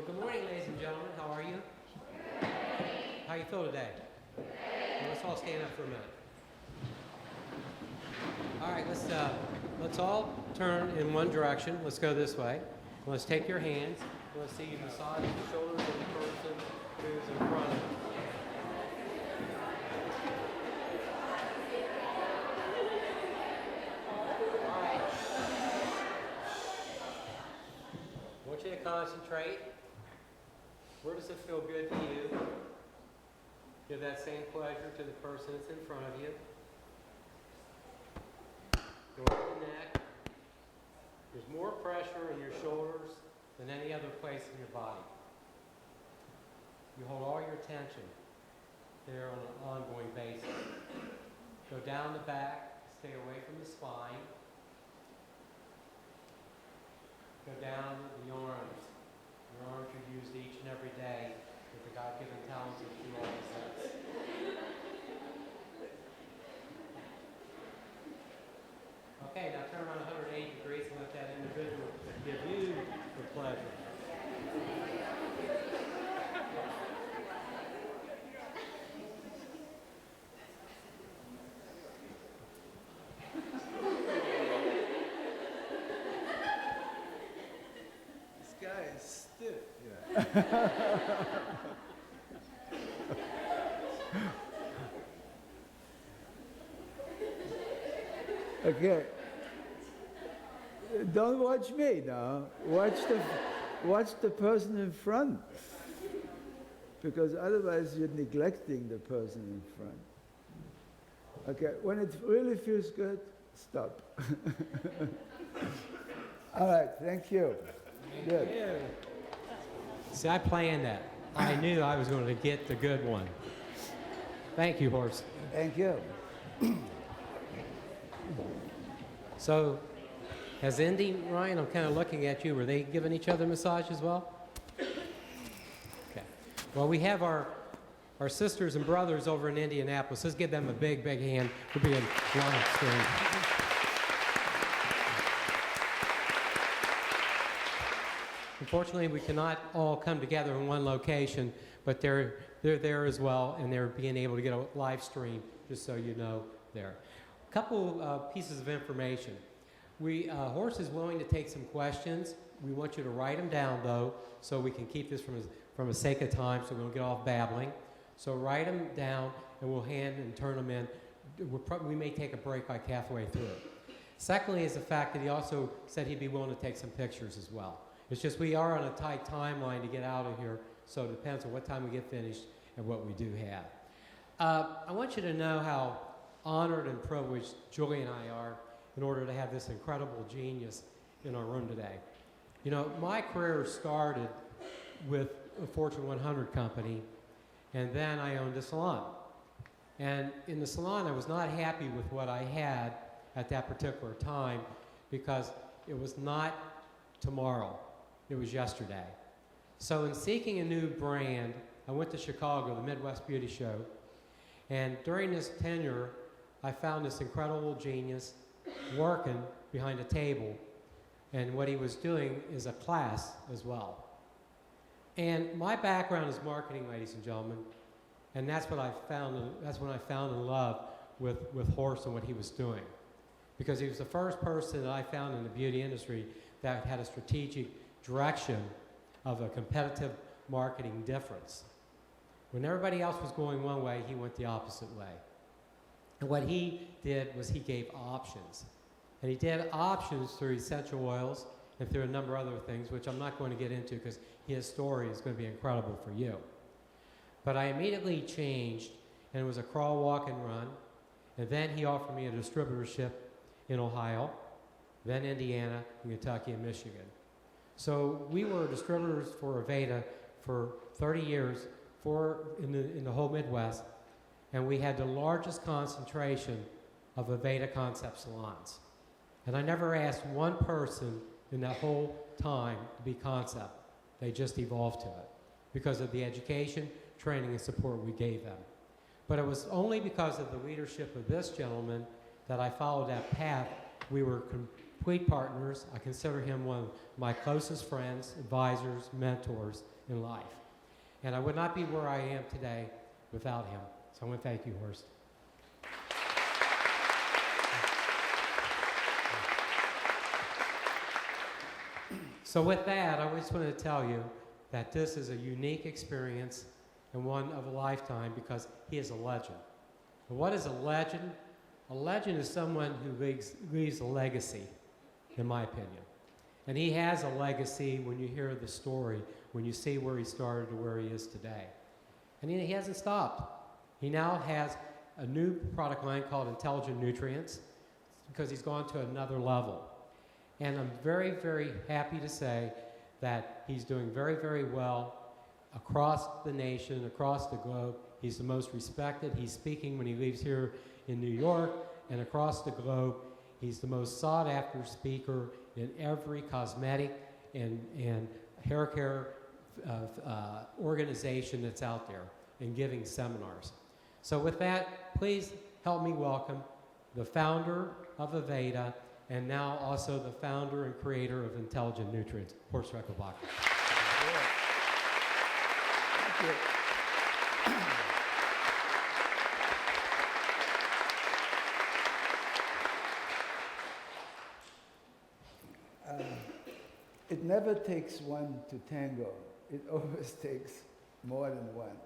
Good morning, ladies and gentlemen. How are you? How you feel today? Well, let's all stand up for a minute. All right, let's all turn in one direction. Let's go this way. Let's take your hands. Let's see you massage the shoulders of the person who's in front of you. All right. I want you to concentrate. Where does it feel good to you? Give that same pleasure to the person that's in front of you. Go up the neck. There's more pressure in your shoulders than any other place in your body. You hold all your attention there on an ongoing basis. Go down the back, stay away from the spine. Go down the arms. Your arms are used each and every day with the God-given talents that you all possess. Okay, now turn around 180 degrees and let that individual give you the pleasure. This guy is stiff. Okay. Don't watch me now. Watch the person in front. Because otherwise you're neglecting the person in front. Okay, when it really feels good, stop. All right, thank you. Good. See, I planned that. I knew I was going to get the good one. Thank you, Horst. Thank you. So, has Indy, Ryan, I'm kind of looking at you. Were they giving each other massage as well? Okay. Well, we have our sisters and brothers over in Indianapolis. Let's give them a big, big hand for being live streamed. Unfortunately, we cannot all come together in one location, but they're there as well, and they're being able to get a live stream, just so you know there. A couple pieces of information. Horst is willing to take some questions. We want you to write them down, though, so we can keep this from a sake of time, so we don't get off babbling. So write them down, and we'll hand and turn them in. We may take a break like halfway through it. Secondly is the fact that he also said he'd be willing to take some pictures as well. It's just we are on a tight timeline to get out of here, so it depends on what time we get finished and what we do have. I want you to know how honored and privileged Julie and I are in order to have this incredible genius in our room today. You know, my career started with a Fortune 100 company, and then I owned a salon. And in the salon, I was not happy with what I had at that particular time because it was not tomorrow. It was yesterday. So in seeking a new brand, I went to Chicago, the Midwest Beauty Show, and during this tenure, I found this incredible genius working behind a table, and what he was doing is a class as well. And my background is marketing, ladies and gentlemen, and that's what I found. That's when I found in love with Horst and what he was doing, because he was the first person that I found in the beauty industry that had a strategic direction of a competitive marketing difference. When everybody else was going one way, he went the opposite way. And what he did was he gave options. And he did options through essential oils and through a number of other things, which I'm not going to get into because his story is going to be incredible for you. But I immediately changed, and it was a crawl, walk, and run. And then he offered me a distributorship in Ohio, then Indiana, and Kentucky, and Michigan. So we were distributors for Aveda for 30 years in the whole Midwest, and we had the largest concentration of Aveda concept salons. And I never asked one person in that whole time to be concept. They just evolved to it because of the education, training, and support we gave them. But it was only because of the leadership of this gentleman that I followed that path. We were complete partners. I consider him one of my closest friends, advisors, mentors in life. And I would not be where I am today without him. So I want to thank you, Horst. So with that, I just want to tell you that this is a unique experience and one of a lifetime because he is a legend. And what is a legend? A legend is someone who leaves a legacy, in my opinion. And he has a legacy when you hear the story, when you see where he started to where he is today. And he hasn't stopped. He now has a new product line called Intelligent Nutrients because he's gone to another level. And I'm very, very happy to say that he's doing very, very well across the nation, across the globe. He's the most respected. He's speaking when he leaves here in New York and across the globe. He's the most sought-after speaker in every cosmetic and hair care organization that's out there and giving seminars. So with that, please help me welcome the founder of Aveda and now also the founder and creator of Intelligent Nutrients, Horst Rechelbacher. Thank you. It never takes one to tango. It always takes more than one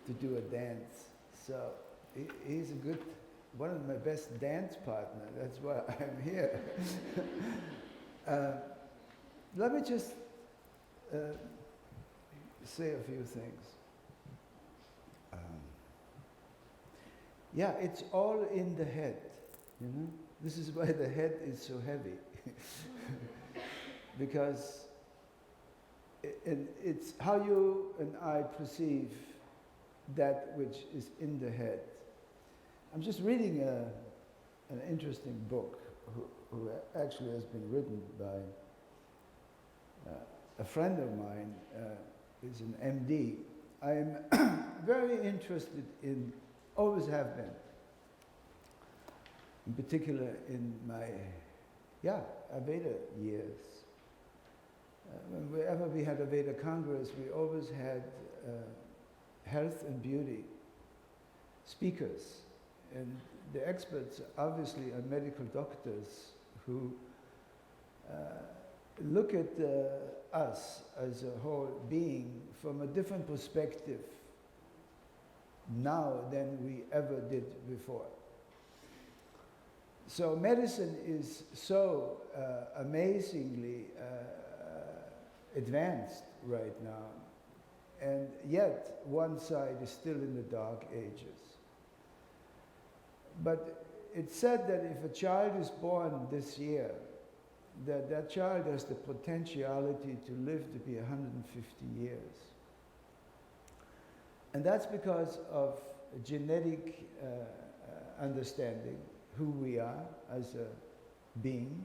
to do a dance. So he's a good, one of my best dance partners. That's why I'm here. Let me just say a few things. Yeah, it's all in the head, you know? This is why the head is so heavy. Because it's how you and I perceive that which is in the head. I'm just reading an interesting book who actually has been written by a friend of mine, is an MD. I'm very interested in, always have been, in particular in my, Aveda years. Whenever we had Aveda Congress, we always had health and beauty speakers. And the experts obviously are medical doctors who look at us as a whole being from a different perspective now than we ever did before. So medicine is so amazingly advanced right now, and yet one side is still in the dark ages. But it's said that if a child is born this year, that child has the potentiality to live to be 150 years. And that's because of genetic understanding who we are as a being.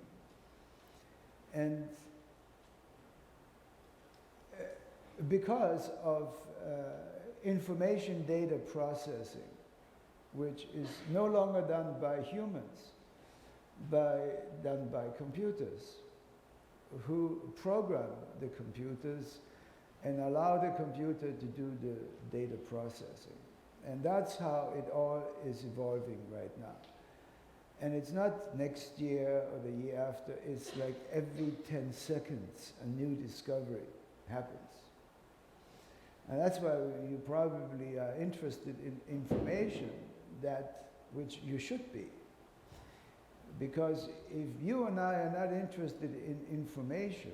And because of information data processing, which is no longer done by humans, done by computers, who program the computers and allow the computer to do the data processing. And that's how it all is evolving right now. And it's not next year or the year after, it's like every 10 seconds a new discovery happens. And that's why you probably are interested in information, that which you should be. Because if you and I are not interested in information,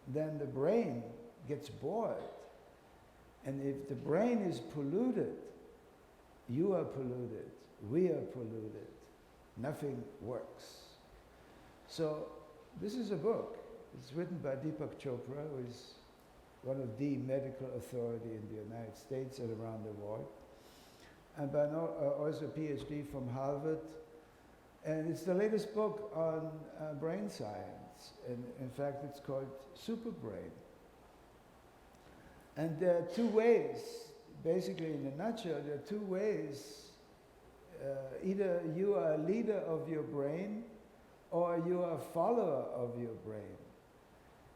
then the brain gets bored. And if the brain is polluted, you are polluted, we are polluted, nothing works. So this is a book. It's written by Deepak Chopra, who is one of the medical authority in the United States and around the world, and by also a PhD from Harvard. And it's the latest book on brain science. And in fact, it's called Super Brain. And there are two ways, basically in a nutshell, there are two ways. Either you are a leader of your brain, or you are a follower of your brain.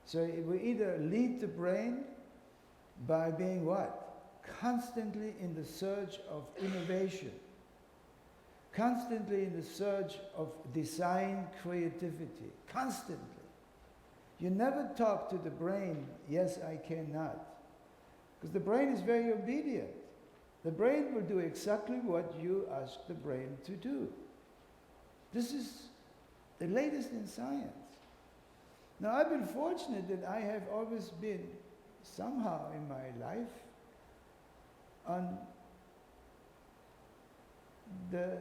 So we either lead the brain by being what? Constantly in the search of innovation, constantly in the search of design creativity, constantly. You never talk to the brain, yes, I cannot. Because the brain is very obedient. The brain will do exactly what you ask the brain to do. This is the latest in science. Now, I've been fortunate that I have always been, somehow in my life, on the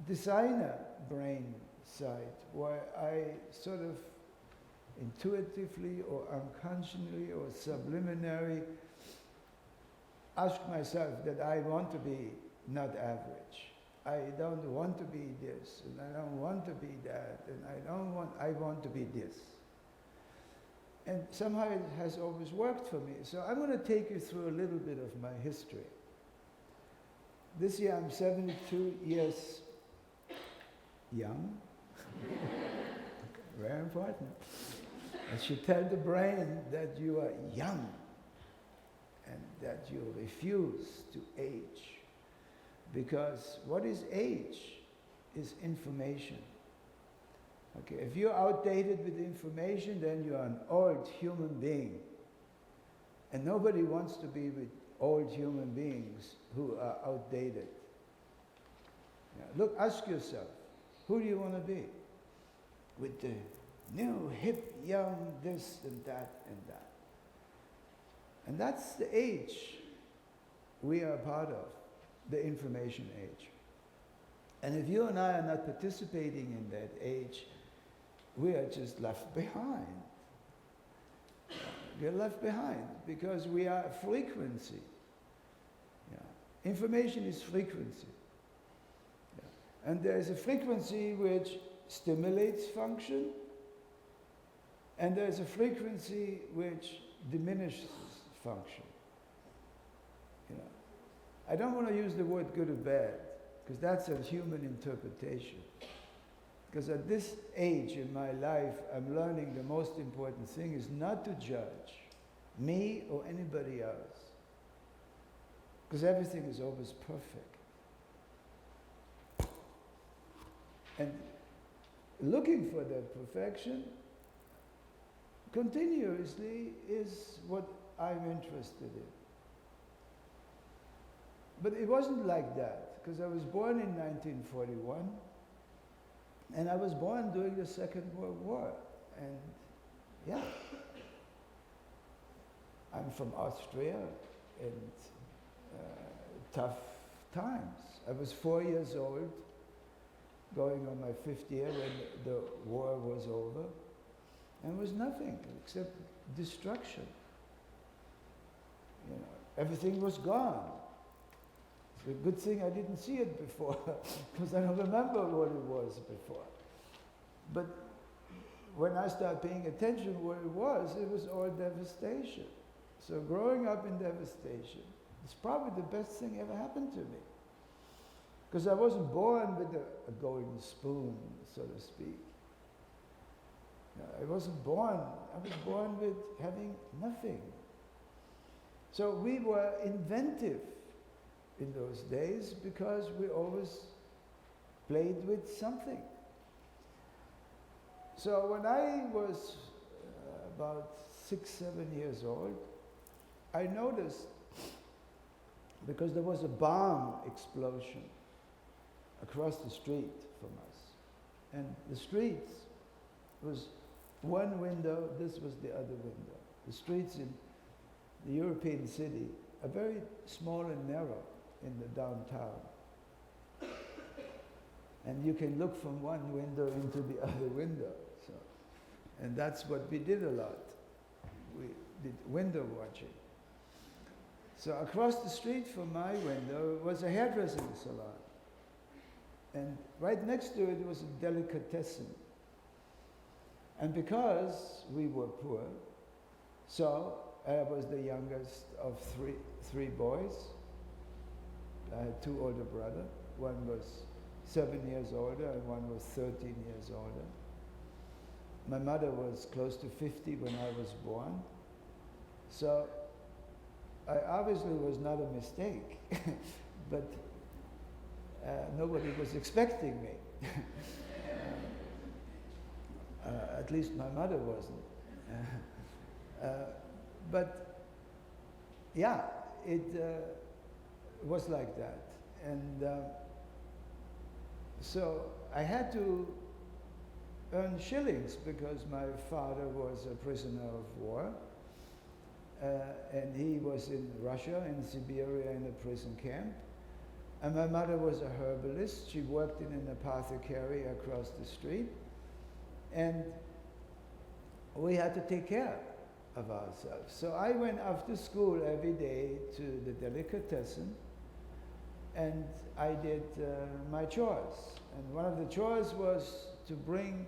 designer brain side, where I sort of intuitively or unconsciously or subliminally ask myself that I want to be not average. I don't want to be this, and I don't want to be that, and I want to be this. And somehow it has always worked for me. So I'm going to take you through a little bit of my history. This year I'm 72 years young. Very important. I should tell the brain that you are young and that you refuse to age. Because what is age? Is information. Okay, if you're outdated with information, then you're an old human being. And nobody wants to be with old human beings who are outdated. Now, look, ask yourself, who do you want to be? With the new, hip, young, this and that and that. And that's the age we are part of, the information age. And if you and I are not participating in that age, we are just left behind. We're left behind because we are frequency. Yeah. Information is frequency. Yeah. And there is a frequency which stimulates function, and there is a frequency which diminishes function. You know, I don't want to use the word good or bad, because that's a human interpretation. Because at this age in my life, I'm learning the most important thing is not to judge me or anybody else. Because everything is always perfect. And looking for that perfection continuously is what I'm interested in. But it wasn't like that, because I was born in 1941, and I was born during the Second World War. And yeah, I'm from Austria, and tough times. I was 4 years old, going on my 5th year when the war was over, and it was nothing except destruction. You know, everything was gone. It's a good thing I didn't see it before, because I don't remember what it was before. But when I started paying attention what it was all devastation. So growing up in devastation is probably the best thing ever happened to me. Because I wasn't born with a golden spoon, so to speak. No, I was born with having nothing. So we were inventive in those days because we always played with something. So when I was about 6, 7 years old, I noticed, because there was a bomb explosion across the street from us, and the streets was one window, this was the other window. The streets in the European city are very small and narrow in the downtown. And you can look from one window into the other window. So, and that's what we did a lot. We did window watching. So across the street from my window was a hairdressing salon. And right next to it was a delicatessen. And because we were poor, so I was the youngest of three boys. I had 2 older brothers. One was 7 years older and one was 13 years older. My mother was close to 50 when I was born. So I obviously was not a mistake, but nobody was expecting me. At least my mother wasn't. But yeah, it was like that. And so I had to earn shillings because my father was a prisoner of war. And he was in Russia, in Siberia, in a prison camp. And my mother was a herbalist. She worked in an apothecary across the street. And we had to take care of ourselves. So I went after school every day to the delicatessen, and I did my chores. And one of the chores was to bring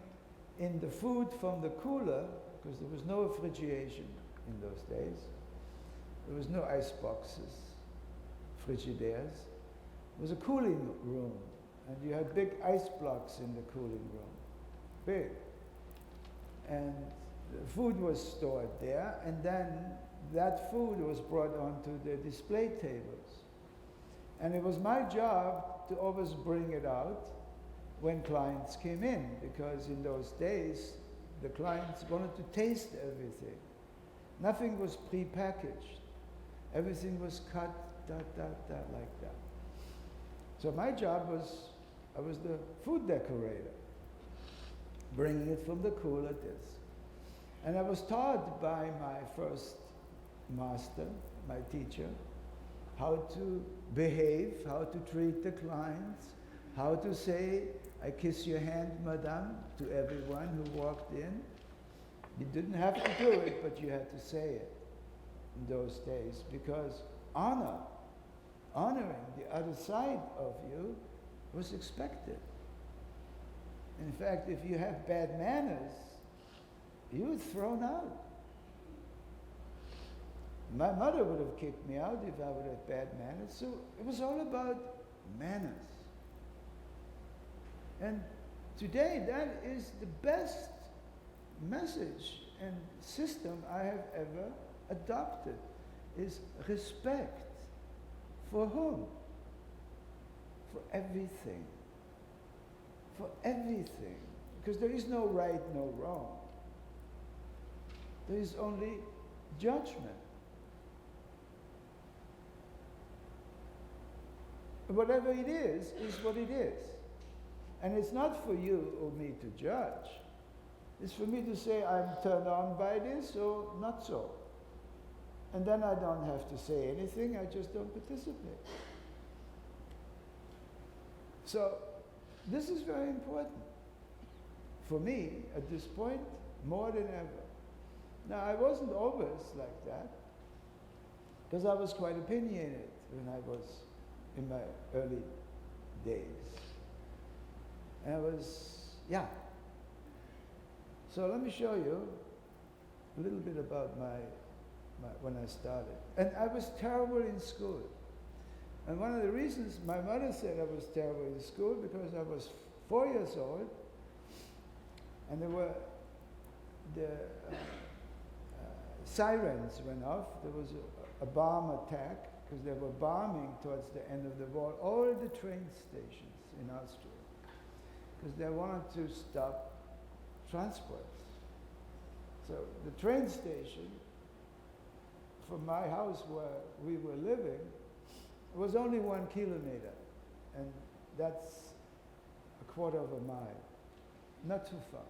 in the food from the cooler, because there was no refrigeration in those days. There was no ice boxes, frigidaires. It was a cooling room, and you had big ice blocks in the cooling room, big. And the food was stored there, and then that food was brought onto the display tables. And it was my job to always bring it out when clients came in, because in those days, the clients wanted to taste everything. Nothing was pre-packaged. Everything was cut, like that. So my job was, I was the food decorator, bringing it from the cooler this. And I was taught by my first master, my teacher, how to behave, how to treat the clients, how to say, "I kiss your hand, madame," to everyone who walked in. You didn't have to do it, but you had to say it in those days, because honoring the other side of you was expected. In fact, if you have bad manners, you were thrown out. My mother would have kicked me out if I would have bad manners. So it was all about manners. And today, that is the best message and system I have ever adopted, is respect. For whom? For everything. For everything. Because there is no right, no wrong. There is only judgment. Whatever it is what it is. And it's not for you or me to judge. It's for me to say I'm turned on by this or not so. And then I don't have to say anything, I just don't participate. So this is very important for me at this point, more than ever. Now, I wasn't always like that, because I was quite opinionated when I was in my early days. And I was, yeah. So let me show you a little bit about my when I started. And I was terrible in school. And one of the reasons my mother said I was terrible in school, because I was 4 years old, and there were the sirens went off. There was a bomb attack, because they were bombing towards the end of the war all the train stations in Austria, because they wanted to stop transports. So the train station from my house where we were living was only 1 kilometer, and that's a quarter of a mile, not too far.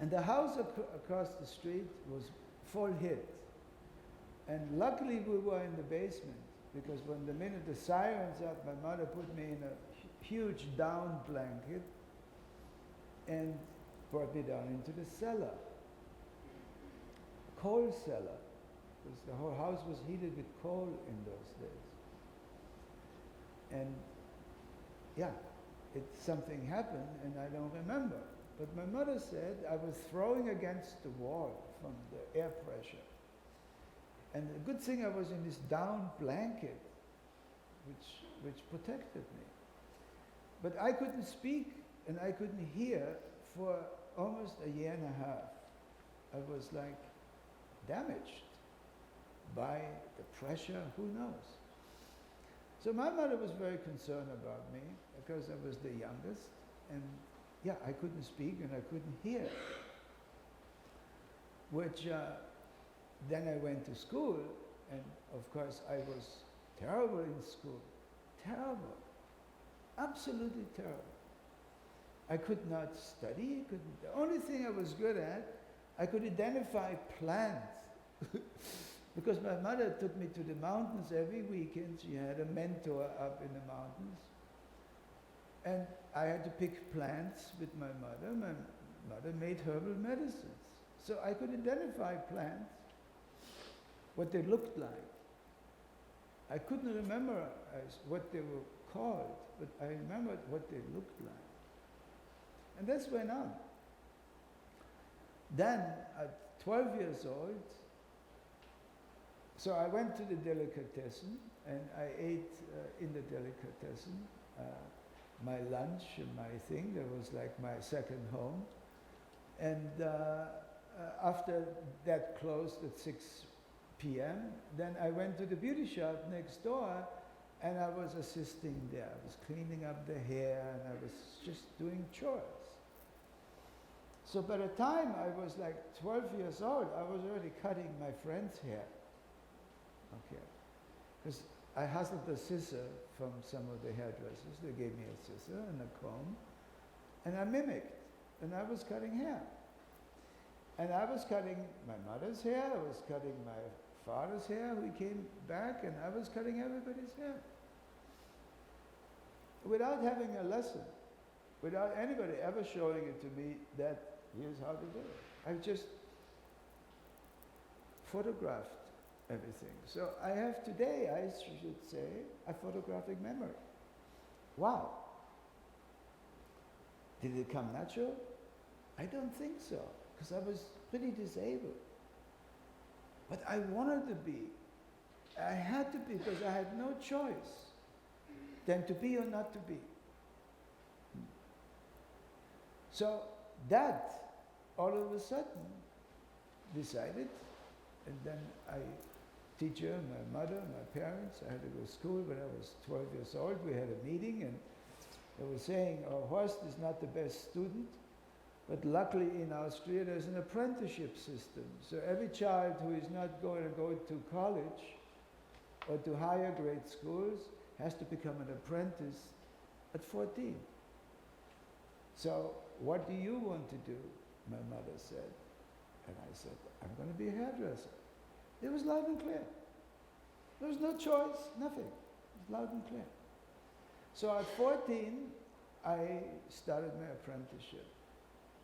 And the house across the street was full hit. And luckily we were in the basement, because when the minute the sirens up, my mother put me in a huge down blanket and brought me down into the cellar, coal cellar, because the whole house was heated with coal in those days. And yeah, something happened and I don't remember. But my mother said I was throwing against the wall from the air pressure. And the good thing I was in this down blanket, which protected me. But I couldn't speak and I couldn't hear for almost a year and a half. I was like damaged by the pressure, who knows. So my mother was very concerned about me because I was the youngest, and yeah, I couldn't speak and I couldn't hear. Which then I went to school, and of course I was terrible in school. Terrible. Absolutely terrible. I could not study. The only thing I was good at, I could identify plants. Because my mother took me to the mountains every weekend. She had a mentor up in the mountains. And I had to pick plants with my mother. My mother made herbal medicines. So I could identify plants, what they looked like. I couldn't remember what they were called, but I remembered what they looked like. And this went on. Then, at 12 years old, so I went to the delicatessen, and I ate in the delicatessen my lunch and my thing. That was like my second home. And after that closed at 6 p.m., then I went to the beauty shop next door, and I was assisting there. I was cleaning up the hair, and I was just doing chores. So by the time I was like 12 years old, I was already cutting my friend's hair. Okay. Because I hustled a scissor from some of the hairdressers. They gave me a scissor and a comb, and I mimicked, and I was cutting hair. And I was cutting my mother's hair, I was cutting my father's hair, we came back, and I was cutting everybody's hair. Without having a lesson, without anybody ever showing it to me that here's how to do it. I just photographed everything. So I have today, I should say, a photographic memory. Wow. Did it come natural? I don't think so, because I was pretty disabled. But I wanted to be. I had to be, because I had no choice than to be or not to be. So that, all of a sudden, decided, and then teacher, my mother, my parents, I had to go to school when I was 12 years old. We had a meeting, and they were saying, oh, Horst is not the best student, but luckily in Austria there's an apprenticeship system. So every child who is not going to go to college or to higher grade schools has to become an apprentice at 14. So what do you want to do? My mother said. And I said, I'm going to be a hairdresser. It was loud and clear. There was no choice, nothing. It was loud and clear. So at 14, I started my apprenticeship.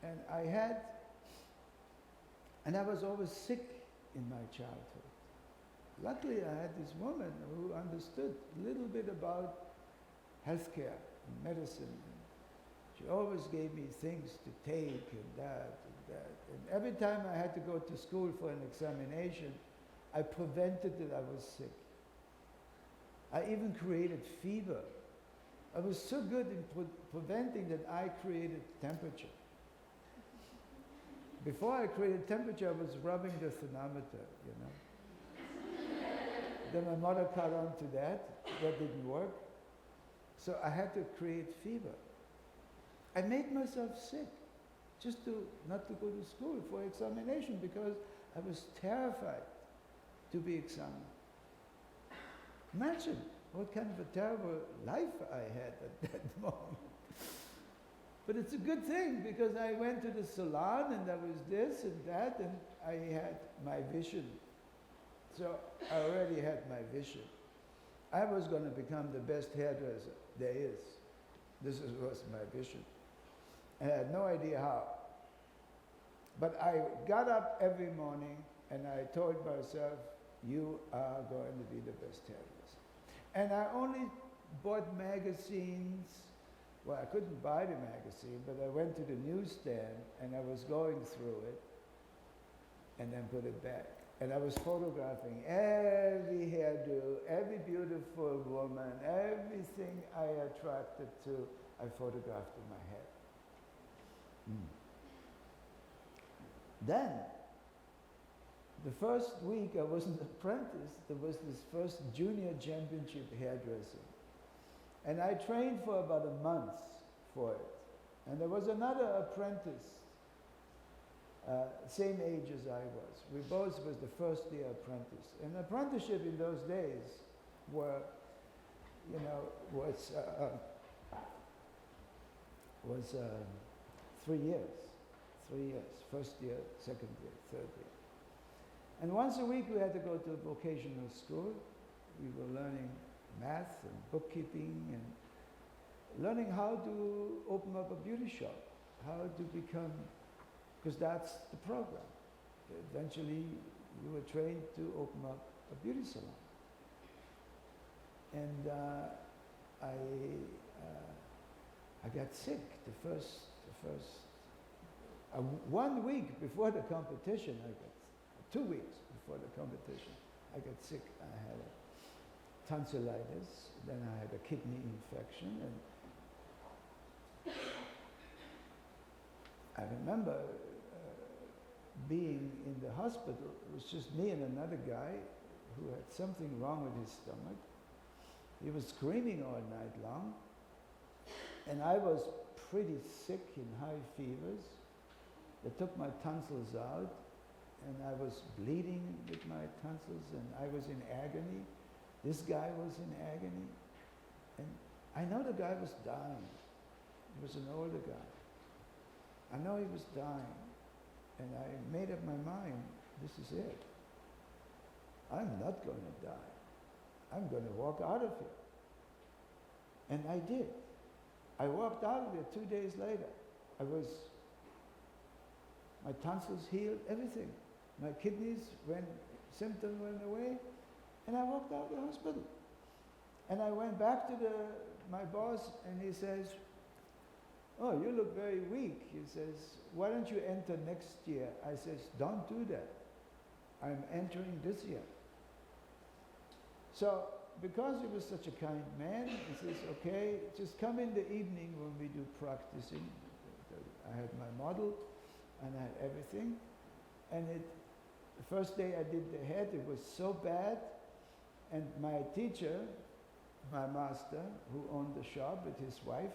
And I was always sick in my childhood. Luckily, I had this woman who understood a little bit about healthcare and medicine. She always gave me things to take and that and that. And every time I had to go to school for an examination, I prevented that I was sick. I even created fever. I was so good in preventing that I created temperature. Before I created temperature, I was rubbing the thermometer, you know. Then my mother caught on to that. That didn't work. So I had to create fever. I made myself sick just not to go to school for examination because I was terrified to be examined. Imagine what kind of a terrible life I had at that moment. But it's a good thing because I went to the salon and there was this and that and I had my vision. So I already had my vision. I was going to become the best hairdresser there is. Was my vision. I had no idea how. But I got up every morning and I told myself, you are going to be the best hairdresser. And I only bought magazines. Well, I couldn't buy the magazine, but I went to the newsstand and I was going through it and then put it back. And I was photographing every hairdo, every beautiful woman, everything I attracted to. I photographed in my head. Then, the first week I was an apprentice, there was this first junior championship hairdressing. And I trained for about a month for it. And there was another apprentice, same age as I was. We both was the first year apprentice. And apprenticeship in those days were, was 3 years. 3 years. First year, second year, third year. And once a week we had to go to vocational school. We were learning math and bookkeeping and learning how to open up a beauty shop, how to become, because that's the program. Eventually you were trained to open up a beauty salon. And I got sick the first 1 week before the competition. 2 weeks before the competition, I got sick. I had a tonsillitis, then I had a kidney infection, and I remember being in the hospital. It was just me and another guy who had something wrong with his stomach. He was screaming all night long, and I was pretty sick in high fevers. They took my tonsils out, and I was bleeding with my tonsils, and I was in agony. This guy was in agony, and I know the guy was dying. He was an older guy. I know he was dying, and I made up my mind, this is it. I'm not going to die. I'm going to walk out of here. And I did. I walked out of there 2 days later. My tonsils healed, everything. My kidneys symptoms went away, and I walked out of the hospital. And I went back to my boss, and he says, oh, you look very weak. He says, why don't you enter next year? I says, don't do that. I'm entering this year. So, because he was such a kind man, he says, okay, just come in the evening when we do practicing. I had my model, and I had everything. And the first day I did the head, it was so bad. And my teacher, my master, who owned the shop with his wife,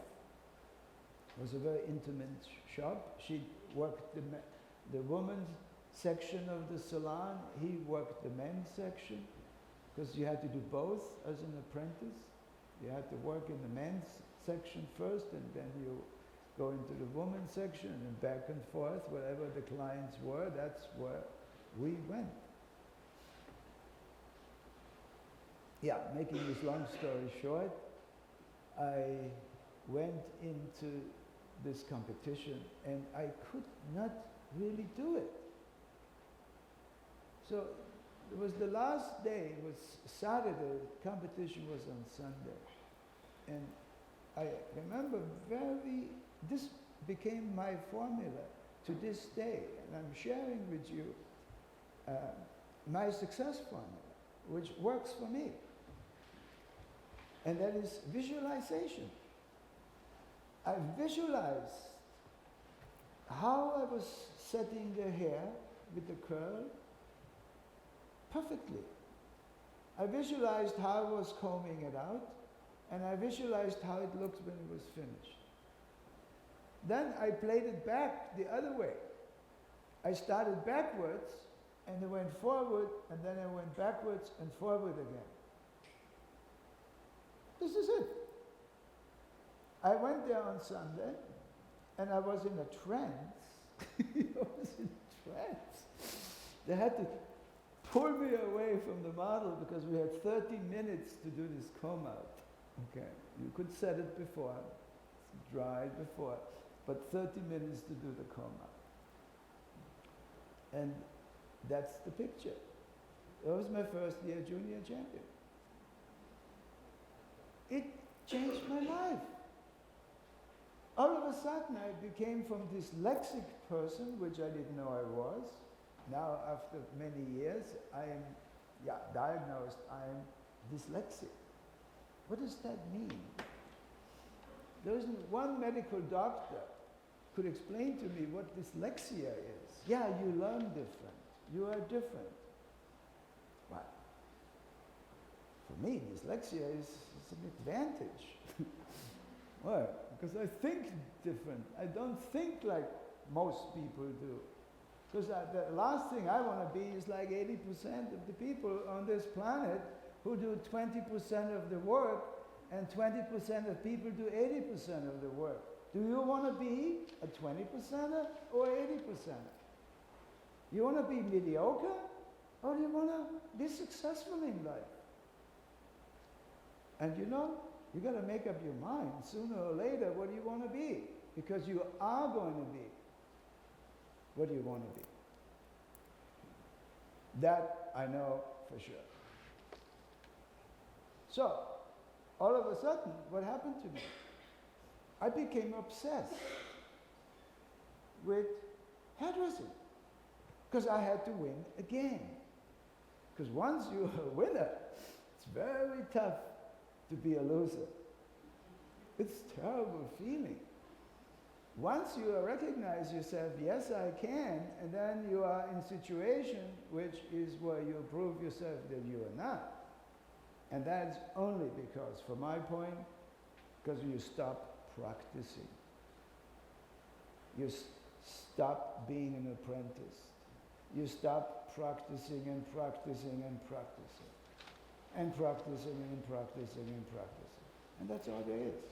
was a very intimate shop. She worked the women's section of the salon. He worked the men's section, because you had to do both as an apprentice. You had to work in the men's section first, and then you go into the women's section, and back and forth, wherever the clients were, that's where we went. Yeah, making this long story short, I went into this competition, and I could not really do it. So it was the last day, it was Saturday, competition was on Sunday. And I remember this became my formula to this day, and I'm sharing with you my success formula, which works for me. And that is visualization. I visualized how I was setting the hair with the curl perfectly. I visualized how I was combing it out, and I visualized how it looked when it was finished. Then I played it back the other way. I started backwards, and I went forward, and then I went backwards and forward again. This is it. I went there on Sunday, and I was in a trance. I was in a trance. They had to pull me away from the model because we had 30 minutes to do this comb out. Okay, you could set it before, dry it before, but 30 minutes to do the comb out. And that's the picture. That was my first year junior champion. It changed my life. All of a sudden I became from dyslexic person, which I didn't know I was. Now after many years, I am diagnosed, I am dyslexic. What does that mean? There isn't one medical doctor could explain to me what dyslexia is. Yeah, you learn different. You are different. But for me, dyslexia is an advantage. Why? Because I think different. I don't think like most people do. Because the last thing I want to be is like 80% of the people on this planet who do 20% of the work, and 20% of people do 80% of the work. Do you want to be a 20%er or 80%er? You want to be mediocre, or do you want to be successful in life? And you know, you got to make up your mind sooner or later what you want to be, because you are going to be what you want to be. That I know for sure. So, all of a sudden, what happened to me? I became obsessed with hairdressing, because I had to win again. Because once you're a winner, it's very tough to be a loser. It's a terrible feeling. Once you recognize yourself, yes, I can, and then you are in a situation which is where you prove yourself that you are not. And that's only because, from my point, because you stop practicing. You stop being an apprentice. You stop practicing and practicing and practicing. And practicing and practicing and practicing. And that's all there is.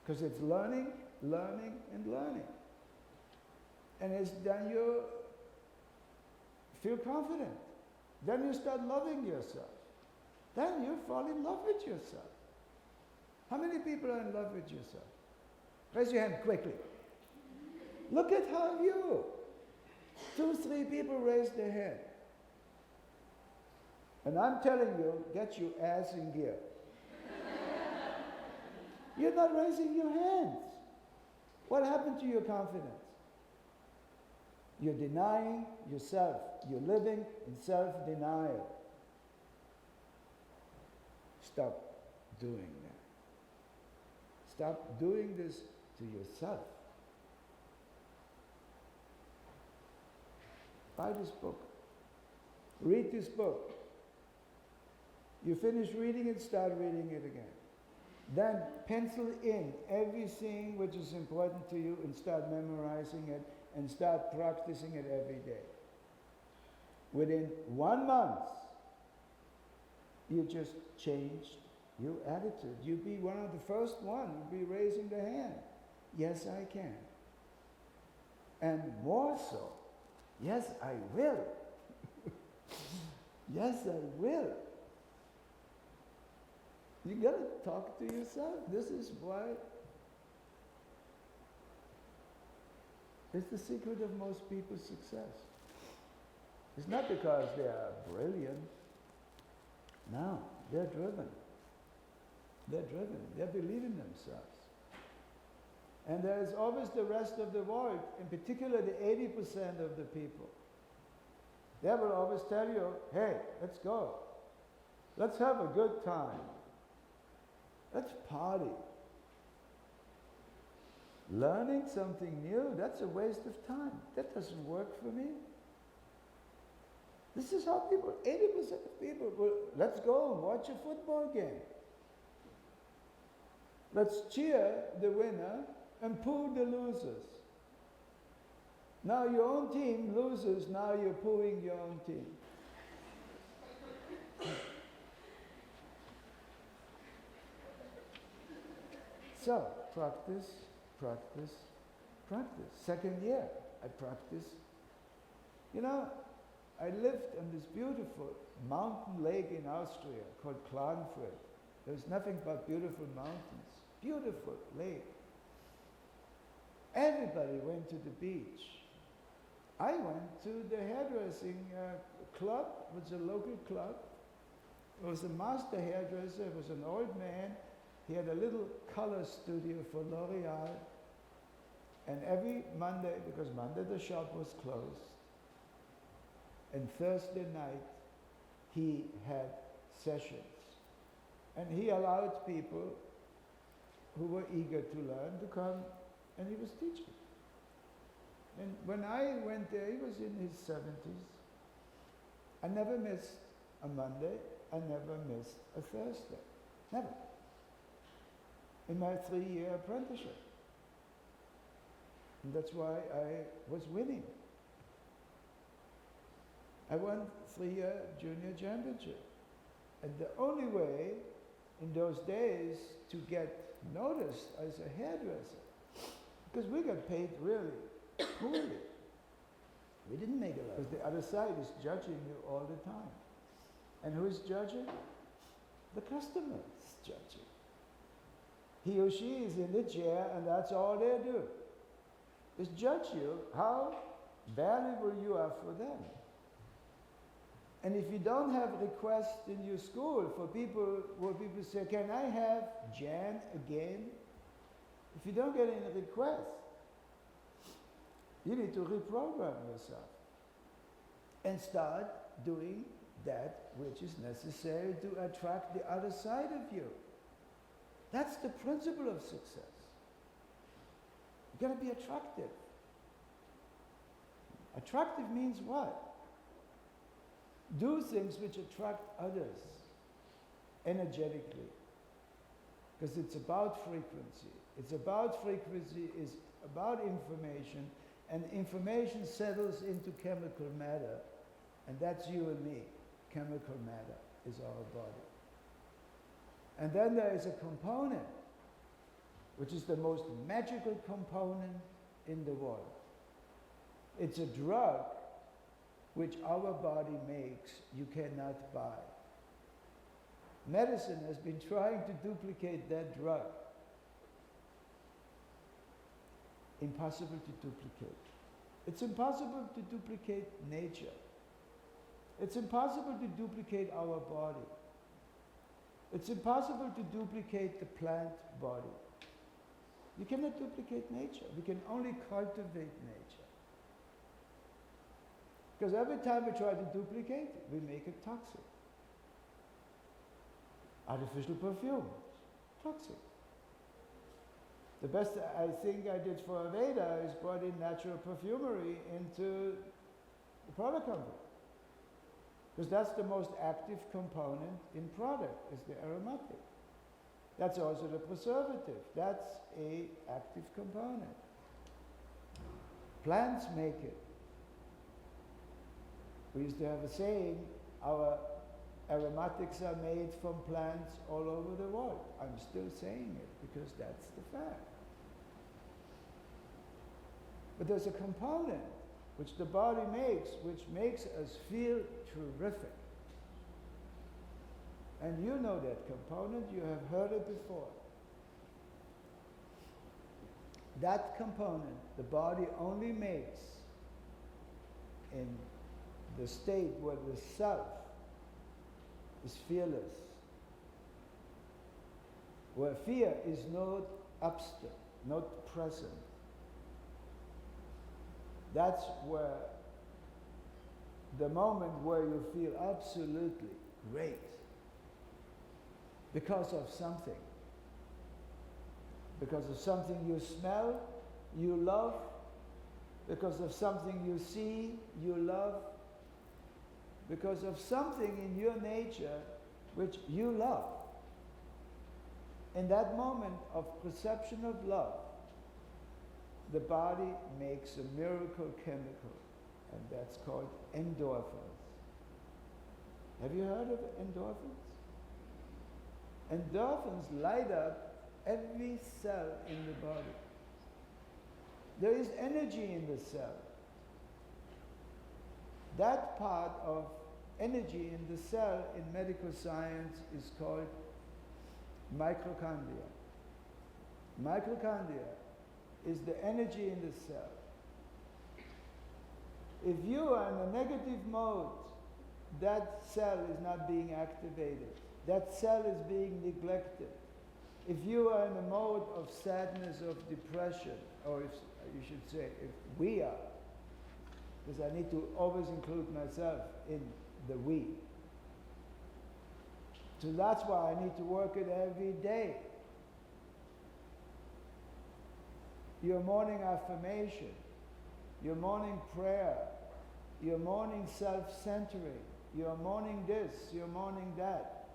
Because it's learning, learning, and learning. And then you feel confident. Then you start loving yourself. Then you fall in love with yourself. How many people are in love with yourself? Raise your hand quickly. Look at how you. 2, 3 people raised their hand. And I'm telling you, get your ass in gear. You're not raising your hands. What happened to your confidence? You're denying yourself. You're living in self-denial. Stop doing that. Stop doing this to yourself. Buy this book. Read this book. You finish reading it, start reading it again. Then pencil in everything which is important to you and start memorizing it and start practicing it every day. Within 1 month, you just changed your attitude. You'd be one of the first one who'd be raising the hand. Yes, I can. And more so, yes, I will. Yes, I will. You got to talk to yourself. This is why it's the secret of most people's success. It's not because they are brilliant. No, they're driven. They're driven. They believe in themselves. And there is always the rest of the world, in particular the 80% of the people. They will always tell you, hey, let's go. Let's have a good time. Let's party. Learning something new, that's a waste of time. That doesn't work for me. This is how people, 80% of people, let's go and watch a football game. Let's cheer the winner and poo the losers. Now your own team loses, now you're pooing your own team. So, practice, practice, practice. Second year, I practiced. You know, I lived on this beautiful mountain lake in Austria called Klagenfurt. There's nothing but beautiful mountains. Beautiful lake. Everybody went to the beach. I went to the hairdressing club. It was a local club. It was a master hairdresser. It was an old man. He had a little color studio for L'Oreal. And every Monday, because Monday the shop was closed, and Thursday night he had sessions. And he allowed people who were eager to learn to come, and he was teaching. And when I went there, he was in his 70s. I never missed a Monday. I never missed a Thursday. Never. In my 3-year apprenticeship. And that's why I was winning. I won 3-year junior championship. And the only way in those days to get noticed as a hairdresser, because we got paid really poorly. We didn't make a lot. Because the other side is judging you all the time. And who is judging? The customer is judging. He or she is in the chair and that's all they do. Is judge you how valuable you are for them. And if you don't have requests in your school for people, where people say, can I have Jan again? If you don't get any requests, you need to reprogram yourself and start doing that which is necessary to attract the other side of you. That's the principle of success. You've got to be attractive. Attractive means what? Do things which attract others energetically. Because it's about frequency. It's about frequency, it's about information, and information settles into chemical matter, and that's you and me. Chemical matter is our body. And then there is a component, which is the most magical component in the world. It's a drug which our body makes, you cannot buy. Medicine has been trying to duplicate that drug. Impossible to duplicate. It's impossible to duplicate nature. It's impossible to duplicate our body. It's impossible to duplicate the plant body. You cannot duplicate nature. We can only cultivate nature. Because every time we try to duplicate it, we make it toxic. Artificial perfume, toxic. The best I think I did for Aveda is brought in natural perfumery into the product company. Because that's the most active component in product, is the aromatic. That's also the preservative. That's an active component. Plants make it. We used to have a saying, our aromatics are made from plants all over the world. I'm still saying it because that's the fact. But there's a component which the body makes, which makes us feel terrific. And you know that component, you have heard it before. That component, the body only makes in the state where the self is fearless, where fear is not absent, not present. That's where the moment where you feel absolutely great because of something. Because of something you smell, you love. Because of something you see, you love. Because of something in your nature which you love. In that moment of perception of love, the body makes a miracle chemical, and that's called endorphins. Have you heard of endorphins? Endorphins light up every cell in the body. There is energy in the cell. That part of energy in the cell in medical science is called mitochondria. Mitochondria is the energy in the cell. If you are in a negative mode, that cell is not being activated. That cell is being neglected. If you are in a mode of sadness, of depression, or if you should say, if we are, because I need to always include myself in the we. So that's why I need to work it every day. your morning affirmation, your morning prayer, your morning self-centering, your morning this, your morning that,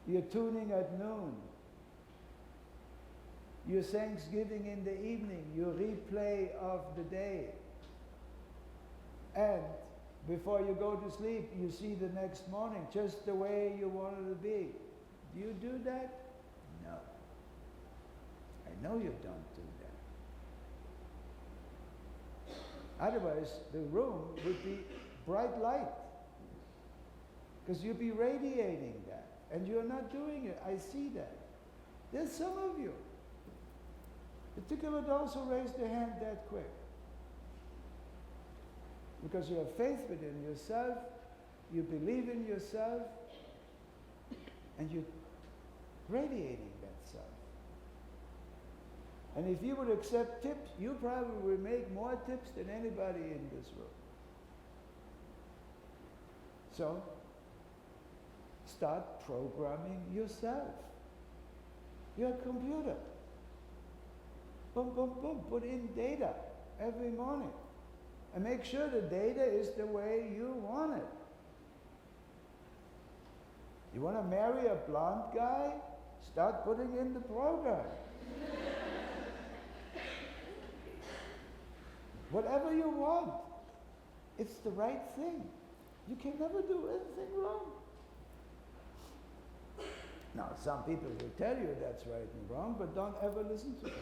your tuning at noon, your Thanksgiving in the evening, your replay of the day, and before you go to sleep, you see the next morning just the way you wanted to be. Do you do that? No. I know you don't do that. Otherwise, the room would be bright light, because you'd be radiating that, and you're not doing it. I see that. There's some of you, particularly those who raise their hand that quick, because you have faith within yourself, you believe in yourself, and you're radiating that self. And if you would accept tips, you probably would make more tips than anybody in this room. So, start programming yourself. Your computer. Boom, boom, boom. Put in data every morning. And make sure the data is the way you want it. You want to marry a blonde guy? Start putting in the program. Whatever you want, it's the right thing. You can never do anything wrong. Now, some people will tell you that's right and wrong, but don't ever listen to them.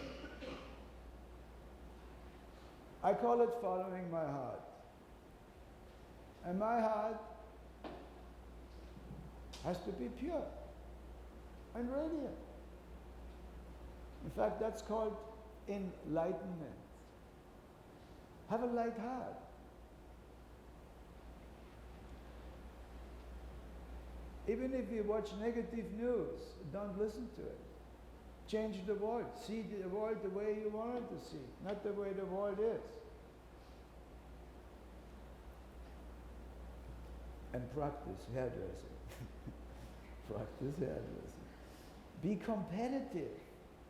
I call it following my heart. And my heart has to be pure and radiant. In fact, that's called enlightenment. Have a light heart. Even if you watch negative news, don't listen to it. Change the world. See the world the way you want it to see, not the way the world is. And practice hairdressing. Practice hairdressing. Be competitive.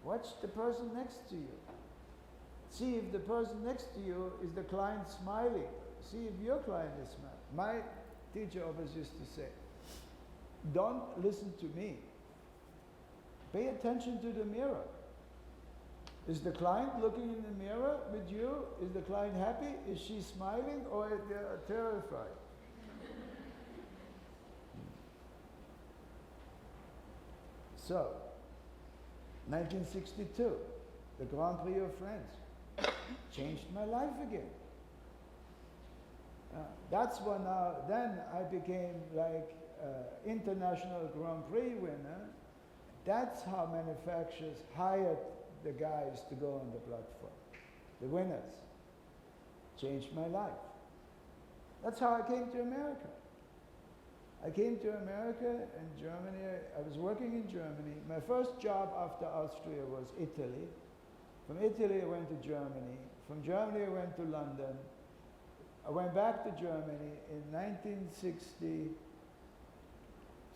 Watch the person next to you. See if the person next to you is the client smiling. See if your client is smiling. My teacher always used to say, don't listen to me. Pay attention to the mirror. Is the client looking in the mirror with you? Is the client happy? Is she smiling, or is they terrified? So, 1962, the Grand Prix of France changed my life again. That's when then I became like international Grand Prix winner. That's how manufacturers hired the guys to go on the platform. The winners. Changed my life. That's how I came to America. I came to America and Germany. I was working in Germany. My first job after Austria was Italy. From Italy I went to Germany. From Germany I went to London. I went back to Germany. In 1962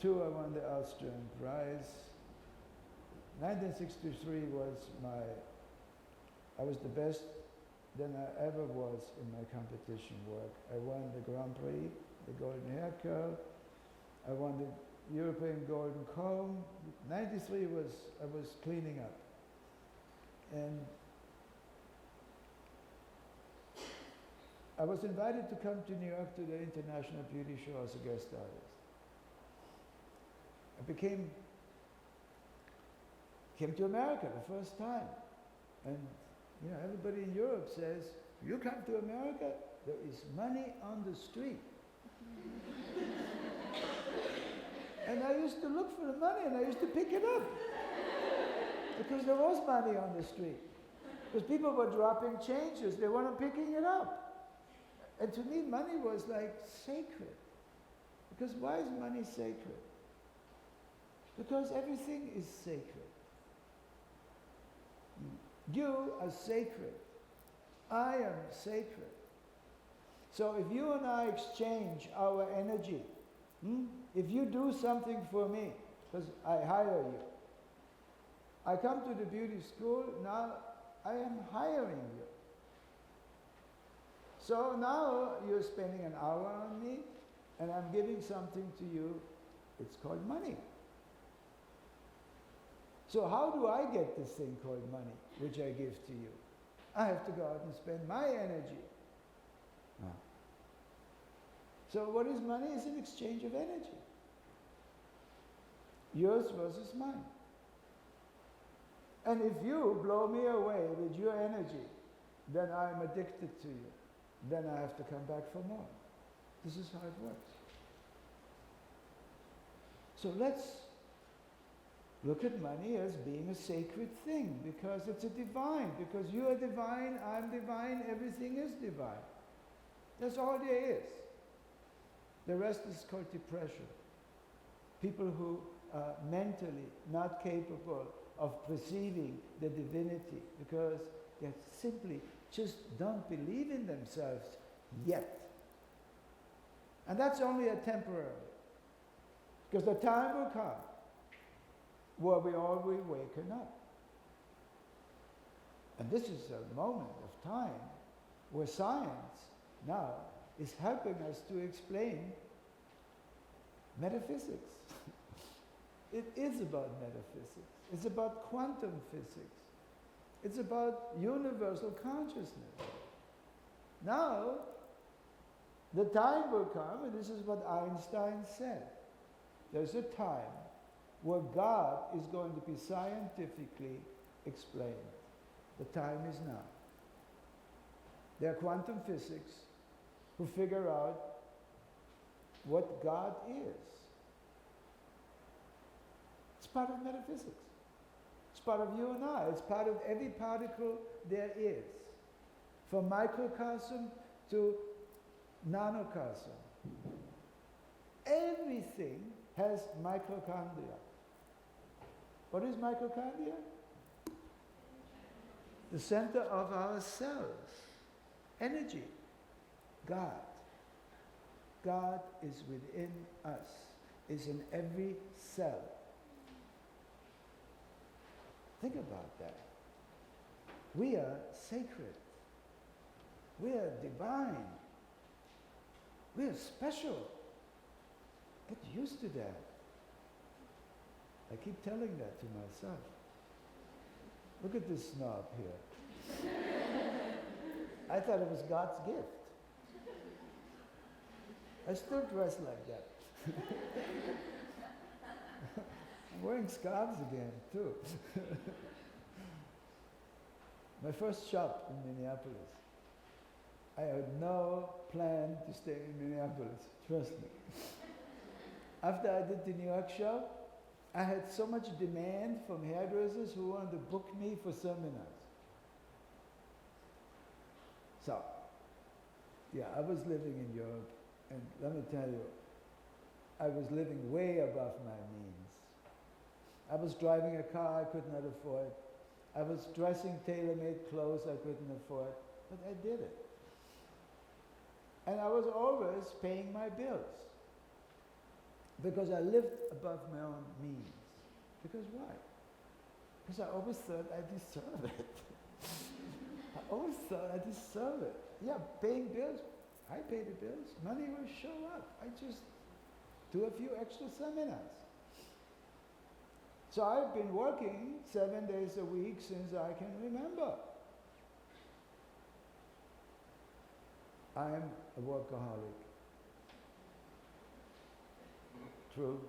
I won the Austrian prize. 1963 was I was the best than I ever was in my competition work. I won the Grand Prix, the Golden Hair Curl. I won the European Golden Comb. 93 I was cleaning up. And I was invited to come to New York to the International Beauty Show as a guest artist. I came to America the first time. And everybody in Europe says, you come to America, there is money on the street. And I used to look for the money and I used to pick it up. Because there was money on the street. Because people were dropping changes, they weren't picking it up. And to me, money was like sacred. Because why is money sacred? Because everything is sacred. You are sacred. I am sacred. So if you and I exchange our energy, if you do something for me, because I hire you, I come to the beauty school, now I am hiring you. So now you're spending an hour on me, and I'm giving something to you. It's called money. So how do I get this thing called money, which I give to you? I have to go out and spend my energy. So what is money? It's an exchange of energy. Yours versus mine. And if you blow me away with your energy, then I'm addicted to you. Then I have to come back for more. This is how it works. So let's look at money as being a sacred thing, because it's a divine. Because you are divine, I'm divine, everything is divine. That's all there is. The rest is called depression. People who are mentally not capable of perceiving the divinity because they simply just don't believe in themselves yet. And that's only a temporary. Because the time will come where we all will waken up. And this is a moment of time where science now is helping us to explain metaphysics. It is about metaphysics. It's about quantum physics. It's about universal consciousness. Now, the time will come, and this is what Einstein said. There's a time where God is going to be scientifically explained. The time is now. There are quantum physics who figure out what God is. It's part of metaphysics. It's part of you and I. It's part of every particle there is. From microcosm to nanocosm. Everything has mitochondria. What is mitochondria? The center of our cells. Energy. God. God is within us, is in every cell. Think about that. We are sacred. We are divine. We are special. Get used to that. I keep telling that to myself. Look at this snob here. I thought it was God's gift. I still dress like that. I'm wearing scarves again, too. My first shop in Minneapolis. I had no plan to stay in Minneapolis, trust me. After I did the New York show, I had so much demand from hairdressers who wanted to book me for seminars. So, yeah, I was living in Europe, and let me tell you, I was living way above my means. I was driving a car I could not afford. I was dressing tailor-made clothes I couldn't afford, but I did it. And I was always paying my bills because I lived above my own means. Because why? Because I always thought I deserve it. I always thought I deserve it. Yeah, paying bills, I pay the bills. Money will show up. I just do a few extra seminars. So I've been working 7 days a week since I can remember. I'm a workaholic. True.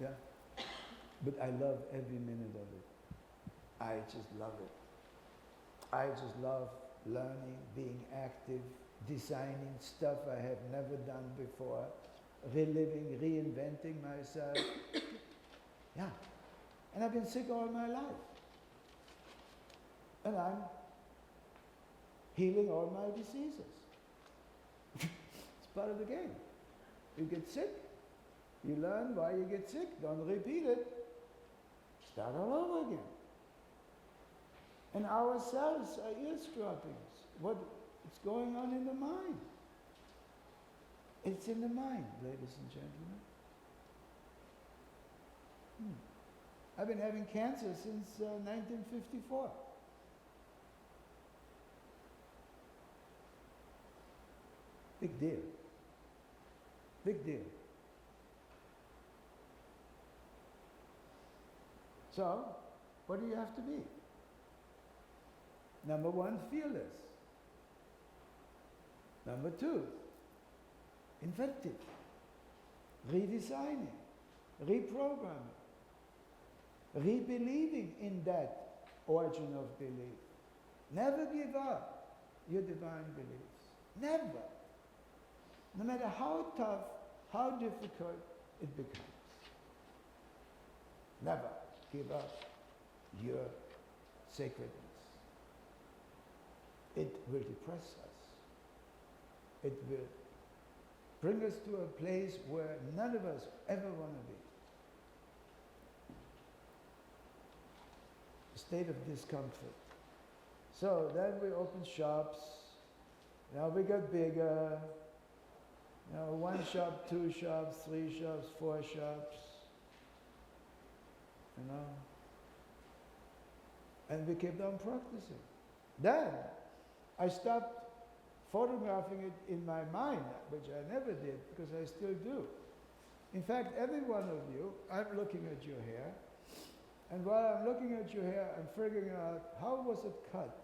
Yeah. But I love every minute of it. I just love it. I just love learning, being active, designing stuff I have never done before, reliving, reinventing myself. Yeah. And I've been sick all my life. And I'm healing all my diseases. It's part of the game. You get sick, you learn why you get sick, don't repeat it. Start all over again. And our cells are eavesdroppings. What's going on in the mind? It's in the mind, ladies and gentlemen. I've been having cancer since 1954. Big deal. Big deal. So, what do you have to be? Number one, fearless. Number two, inventive, redesigning, reprogramming, rebelieving in that origin of belief. Never give up your divine beliefs. Never. No matter how tough, how difficult it becomes. Never give up your sacredness. It will depress us. It will bring us to a place where none of us ever want to be. A state of discomfort. So then we opened shops. Now we got bigger. Now 1 shop, 2 shops, 3 shops, 4 shops. You know? And we kept on practicing. Then I stopped photographing it in my mind, which I never did, because I still do. In fact, every one of you, I'm looking at your hair, and while I'm looking at your hair, I'm figuring out how was it cut,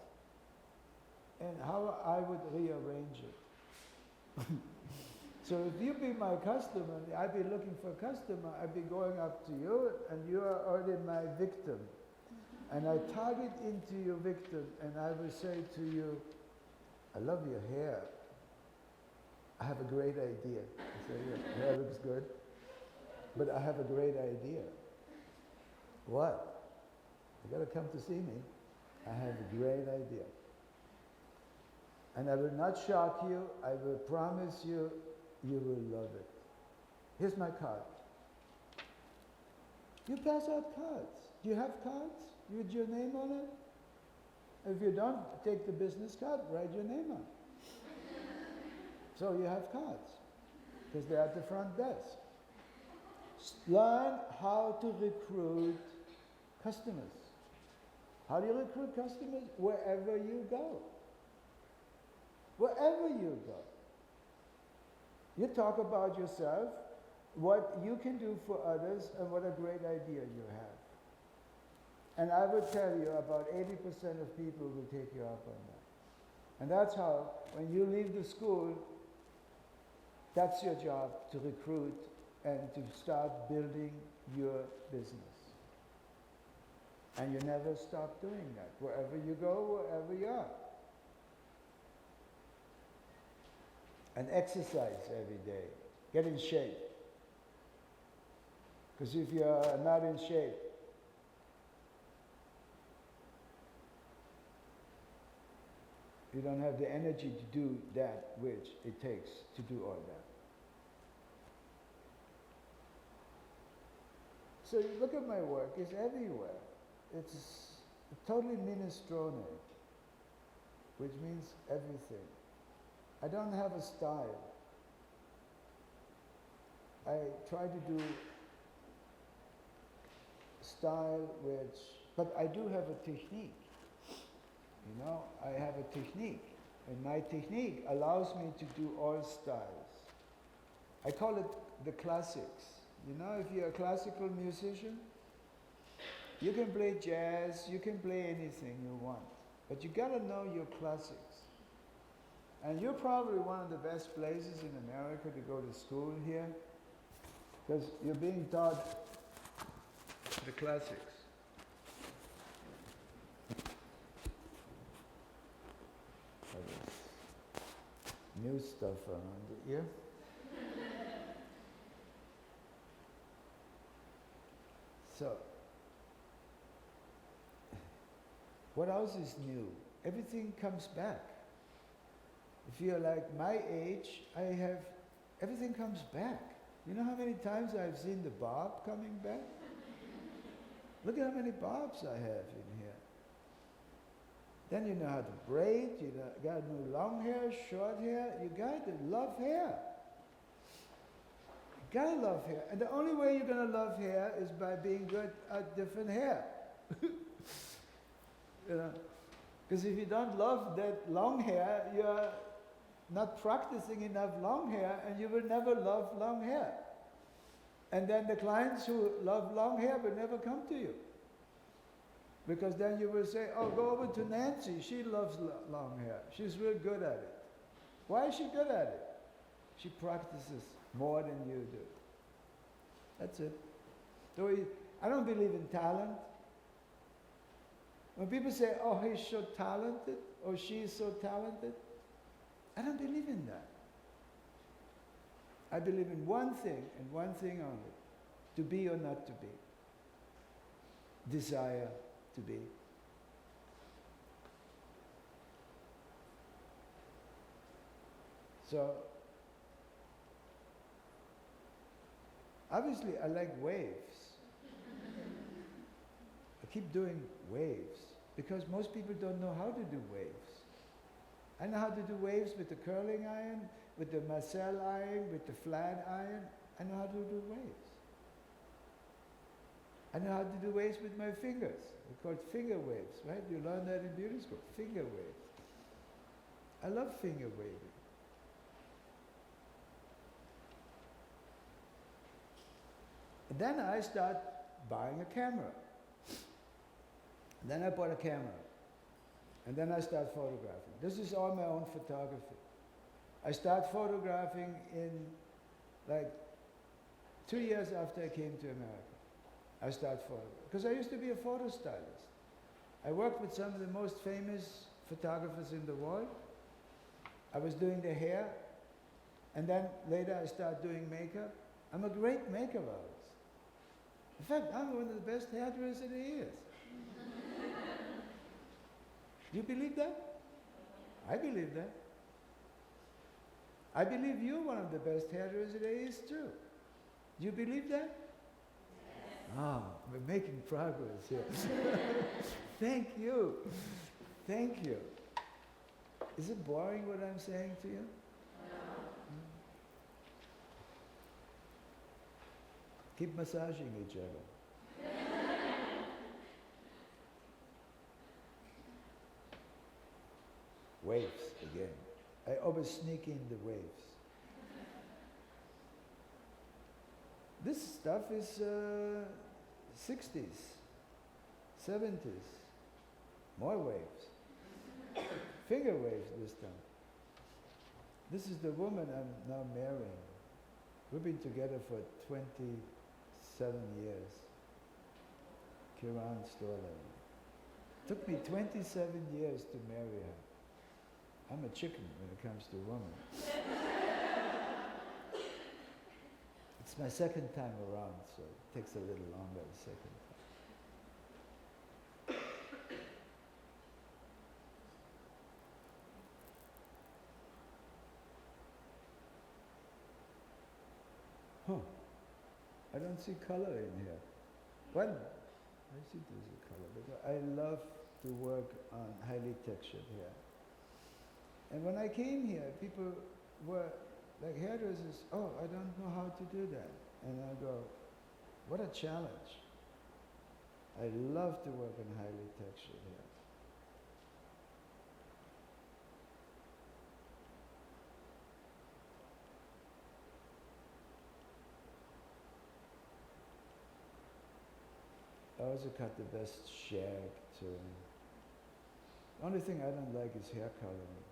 and how I would rearrange it. So if you be my customer, I'd be looking for a customer, I'd be going up to you, and you are already my victim. And I target into your victim, and I will say to you, I love your hair. I have a great idea. I say, your hair looks good, but I have a great idea. What? You gotta come to see me. I have a great idea. And I will not shock you. I will promise you, you will love it. Here's my card. You pass out cards. Do you have cards with your name on it? If you don't, take the business card, write your name on it. So you have cards, because they're at the front desk. Learn how to recruit customers. How do you recruit customers? Wherever you go. Wherever you go. You talk about yourself, what you can do for others, and what a great idea you have. And I will tell you, about 80% of people will take you up on that. And that's how, when you leave the school, that's your job, to recruit and to start building your business. And you never stop doing that, wherever you go, wherever you are. And exercise every day. Get in shape. Because if you're not in shape, you don't have the energy to do that which it takes to do all that. So you look at my work, it's everywhere. It's totally minestrone, which means everything. I don't have a style. I try to do style which, but I do have a technique. You know, I have a technique, and my technique allows me to do all styles. I call it the classics. You know, if you're a classical musician, you can play jazz, you can play anything you want, but you gotta know your classics. And you're probably one of the best places in America to go to school here, because you're being taught the classics. New stuff around the ear. So, what else is new? Everything comes back. If you're like my age, everything comes back. You know how many times I've seen the bob coming back? Look at how many bobs I have in here. Then you know how to braid, you got to know long hair, short hair, you got to love hair. Gotta love hair. And the only way you're gonna love hair is by being good at different hair. You know? Because if you don't love that long hair, you're not practicing enough long hair, and you will never love long hair. And then the clients who love long hair will never come to you. Because then you will say, oh, go over to Nancy, she loves long hair. She's real good at it. Why is she good at it? She practices more than you do. That's it. So I don't believe in talent. When people say, oh, he's so talented, or she's so talented, I don't believe in that. I believe in one thing, and one thing only. To be or not to be. Desire to be. So, obviously I like waves. I keep doing waves because most people don't know how to do waves. I know how to do waves with the curling iron, with the Marcel iron, with the flat iron. I know how to do waves. I know how to do waves with my fingers. They're called finger waves, right? You learn that in beauty school, finger waves. I love finger waving. And then I start buying a camera. And then I bought a camera. And then I start photographing. This is all my own photography. I start photographing in like 2 years after I came to America. I start photographing. Because I used to be a photo stylist. I worked with some of the most famous photographers in the world. I was doing their hair. And then later I started doing makeup. I'm a great makeup artist. In fact, I'm one of the best hairdressers there is. Do you believe that? I believe that. I believe you're one of the best hairdressers there is too. Do you believe that? Yes. Ah, we're making progress here. Thank you. Thank you. Is it boring what I'm saying to you? No. Keep massaging each other. Waves again. I always sneak in the waves. This stuff is 60s, 70s. More waves. Finger waves this time. This is the woman I'm now marrying. We've been together for 27 years. Kiran Storley. Took me 27 years to marry her. I'm a chicken when it comes to women. It's my second time around, so it takes a little longer the second time. I don't see color in here. Well, I see there's a color, but I love to work on highly textured hair. And when I came here, people were like hairdressers, oh, I don't know how to do that. And I go, what a challenge. I love to work on highly textured hair. I also cut the best shag too. The only thing I don't like is hair coloring.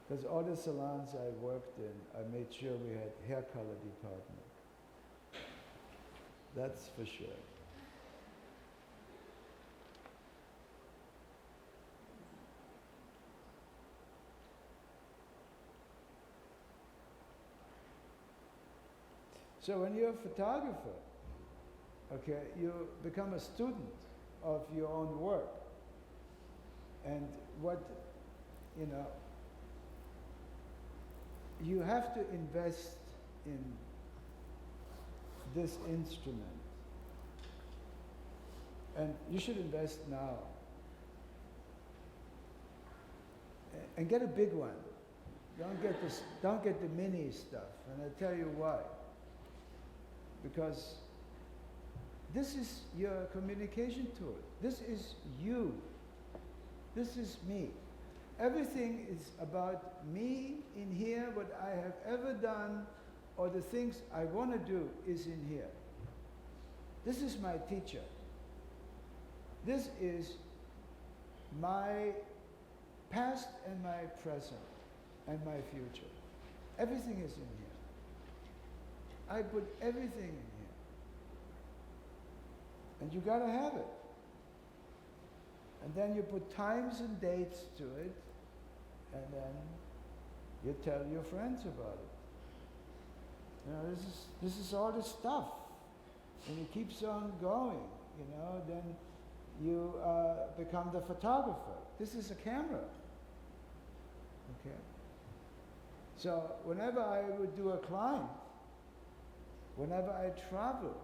Because all the salons I worked in, I made sure we had hair color department. That's for sure. So when you're a photographer, okay, you become a student of your own work. And what, you know, you have to invest in this instrument. And you should invest now. And get a big one. Don't get the mini stuff, and I'll tell you why. Because this is your communication tool. This is you. This is me. Everything is about me in here, what I have ever done, or the things I want to do is in here. This is my teacher. This is my past and my present and my future. Everything is in here. I put everything in here. And you gotta have it. And then you put times and dates to it, and then you tell your friends about it. You know, this is all the stuff. And it keeps on going, you know, then you become the photographer. This is a camera. Okay? So whenever I would do a client, whenever I travel,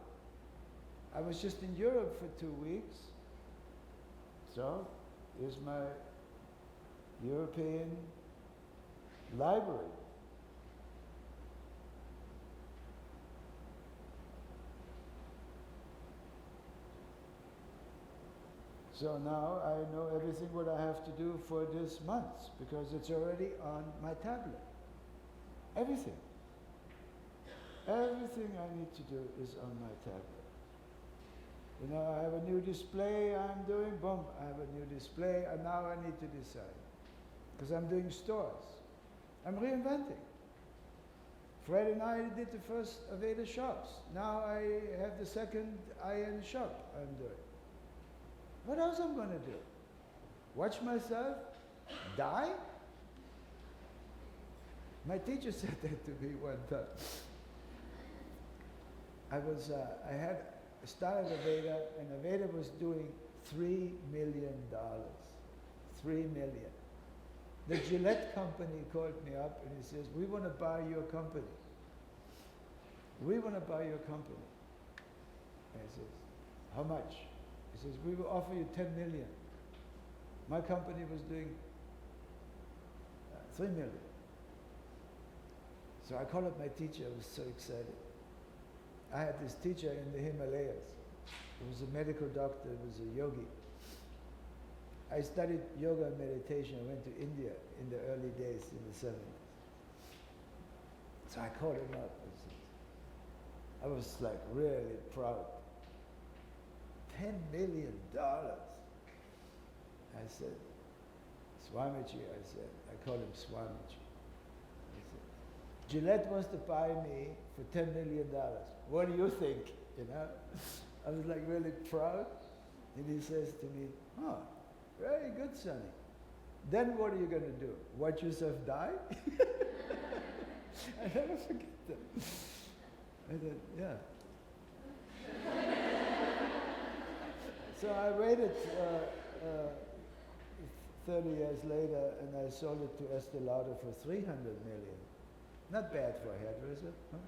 I was just in Europe for 2 weeks. So here's my European library. So now I know everything what I have to do for this month because it's already on my tablet. Everything. Everything I need to do is on my tablet. You know, I have a new display I'm doing, boom, I have a new display, and now I need to decide. Because I'm doing stores. I'm reinventing. Fred and I did the first Aveda shops. Now I have the second iron shop I'm doing. What else I'm going to do? Watch myself die? My teacher said that to me one time. I had started Aveda, and Aveda was doing $3 million. $3 million. The Gillette company called me up and he says, "We want to buy your company. We want to buy your company." And I says, "How much?" He says, "We will offer you 10 million. My company was doing 3 million. So I called up my teacher. I was so excited. I had this teacher in the Himalayas. He was a medical doctor. He was a yogi. I studied yoga and meditation. I went to India in the early days, in the 70s. So I called him up. I was like really proud. $10 million. I said, "Swamiji," I called him Swamiji. I said, "Gillette wants to buy me for $10 million. What do you think?" You know? I was like really proud. And he says to me, "Huh, very good, Sonny. Then what are you going to do? Watch yourself die?" I never forget that. I said, "Yeah." So I waited 30 years later, and I sold it to Estee Lauder for 300 million. Not bad for a hairdresser. Huh?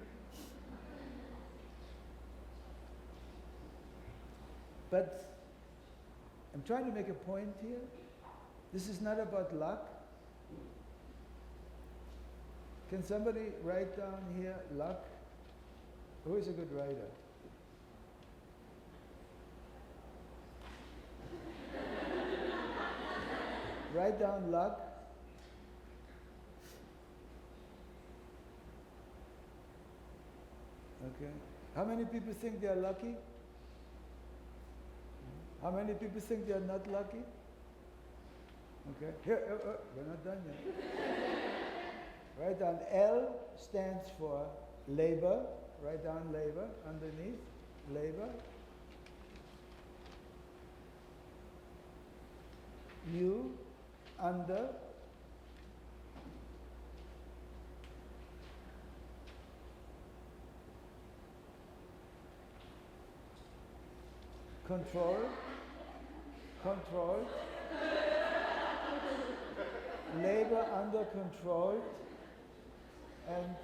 But I'm trying to make a point here. This is not about luck. Can somebody write down here luck? Who is a good writer? Write down luck. Okay. How many people think they are lucky? How many people think they are not lucky? Okay. Here, we're not done yet. Write down L stands for labor. Write down labor underneath. Labor. U under. Control. Control. Labor under control. And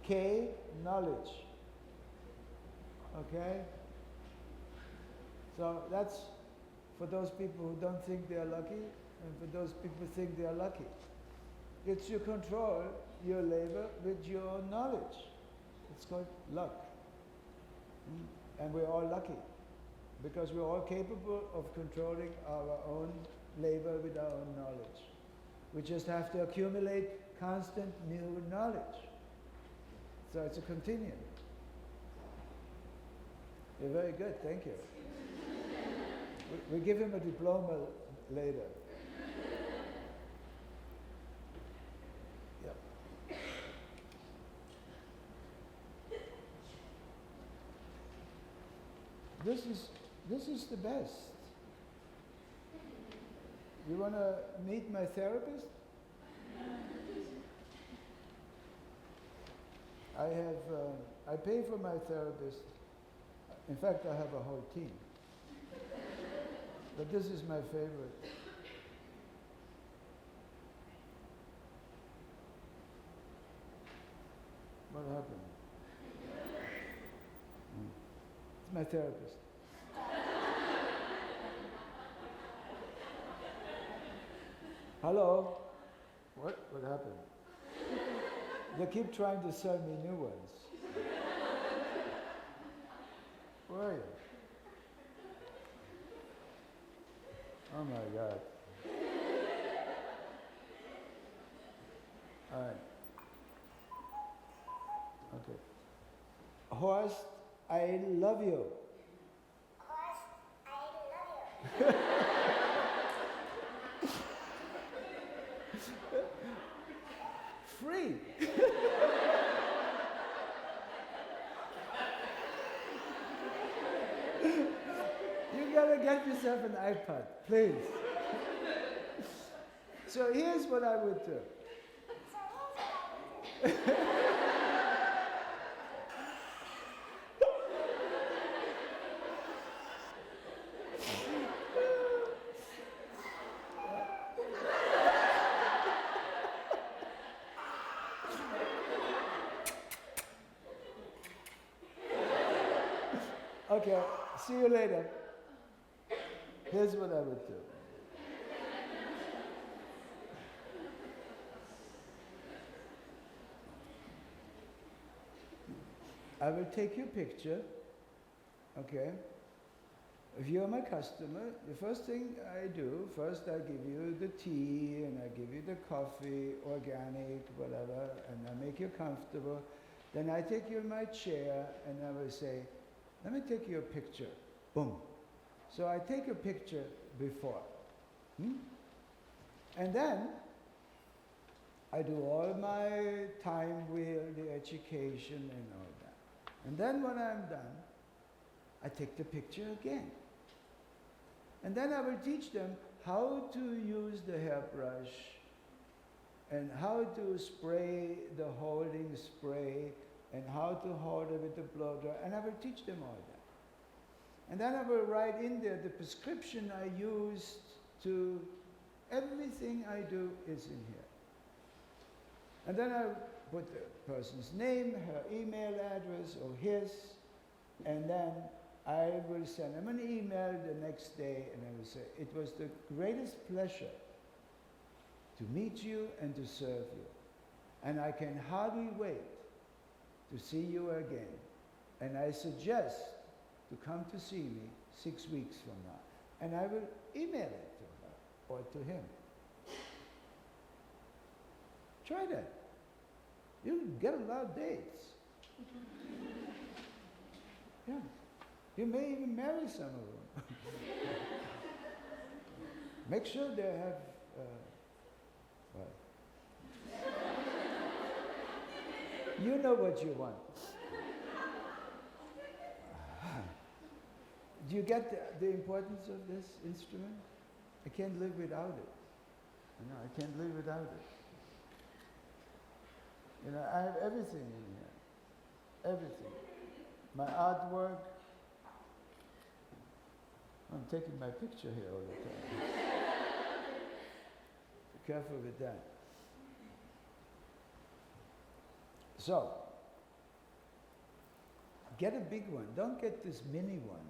K, knowledge. Okay? So that's for those people who don't think they are lucky, and for those people who think they are lucky. It's you control your labor with your knowledge. It's called luck. And we're all lucky because we're all capable of controlling our own labor with our own knowledge. We just have to accumulate constant new knowledge. So it's a continuum. You're very good, thank you. We give him a diploma later. Yeah. This is the best. You want to meet my therapist? I pay for my therapist. In fact, I have a whole team. But this is my favorite. What happened? It's my therapist. Hello? What happened? They keep trying to sell me new ones. Where are you? Oh my God. All right. Okay. Horst, I love you. Horst, I love you. Free. You gotta get yourself an iPad, please. So here's what I would do. Okay, see you later. Here's what I would do. I will take your picture, okay? If you're my customer, the first thing I do, first I give you the tea and I give you the coffee, organic, whatever, and I make you comfortable. Then I take you in my chair and I will say, let me take your picture. Boom. So I take a picture before. And then I do all my time wheel, the education and all that. And then when I'm done, I take the picture again. And then I will teach them how to use the hairbrush and how to spray the holding spray and how to hold it with the blow dry, and I will teach them all that. And then I will write in there the prescription I used to, everything I do is in here. And then I put the person's name, her email address or his, and then I will send them an email the next day and I will say, it was the greatest pleasure to meet you and to serve you. And I can hardly wait to see you again. And I suggest to come to see me 6 weeks from now. And I will email it to her or to him. Try that. You'll get a lot of dates. Yeah. You may even marry some of them. Make sure they have, well, you know what you want. Do you get the importance of this instrument? I can't live without it. I can't live without it. I have everything in here. Everything. My artwork. I'm taking my picture here all the time. Be careful with that. So, get a big one. Don't get these mini ones.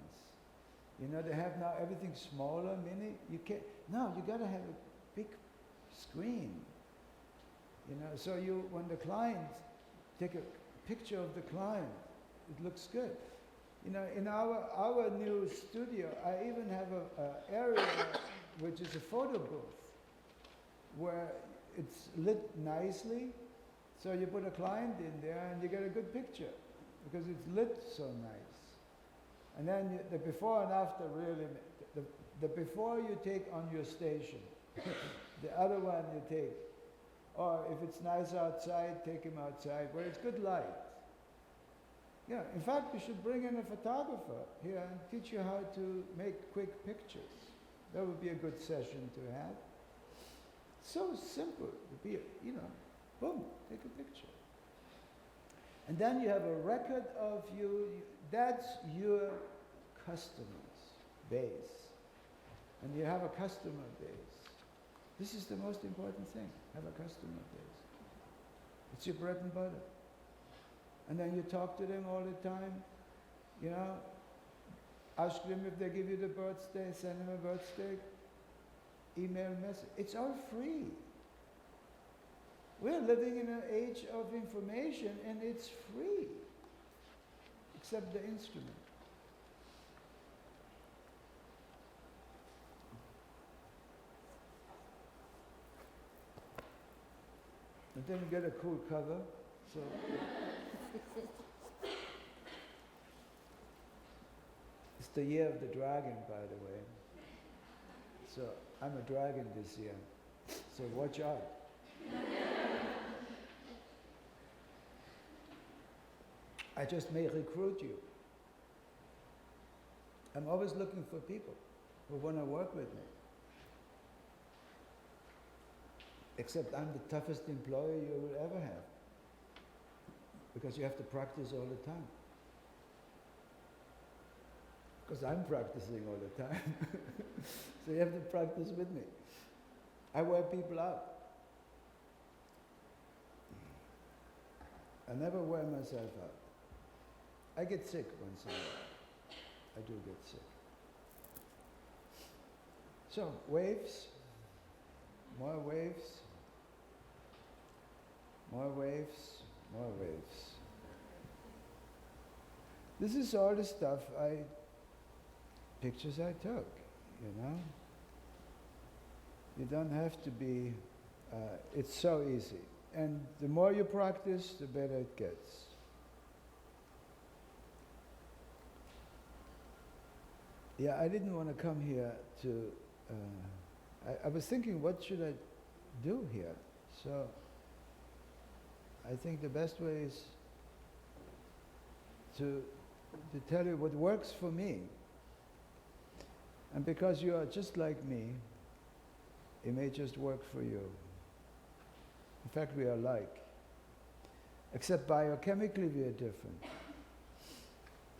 They have now everything smaller, mini. You can't. No, you got to have a big screen. So when the client take a picture of the client, it looks good. In our new studio, I even have a area which is a photo booth, where it's lit nicely. So you put a client in there and you get a good picture because it's lit so nice. And then the before and after really, the before you take on your station, the other one you take. Or if it's nice outside, take him outside where it's good light. Yeah, in fact, we should bring in a photographer here and teach you how to make quick pictures. That would be a good session to have. So simple to be, boom, take a picture. And then you have a record of you, that's your customers base. And you have a customer base. This is the most important thing, have a customer base. It's your bread and butter. And then you talk to them all the time, ask them if they give you the birthday, send them a birthday, email message. It's all free. We're living in an age of information and it's free, except the instrument. And then you get a cool cover. So it's the year of the dragon, by the way. So I'm a dragon this year. So watch out. I just may recruit you. I'm always looking for people who want to work with me. Except I'm the toughest employer you will ever have. Because you have to practice all the time. Because I'm practicing all the time. So you have to practice with me. I wear people out. I never wear myself out. I get sick once in a while. I do get sick. So, waves, more waves, more waves, more waves. This is all the stuff pictures I took, You don't have to be, it's so easy. And the more you practice, the better it gets. Yeah, I didn't want to come here to, I was thinking, what should I do here? So, I think the best way is to tell you what works for me. And because you are just like me, it may just work for you. In fact, we are alike. Except biochemically we are different.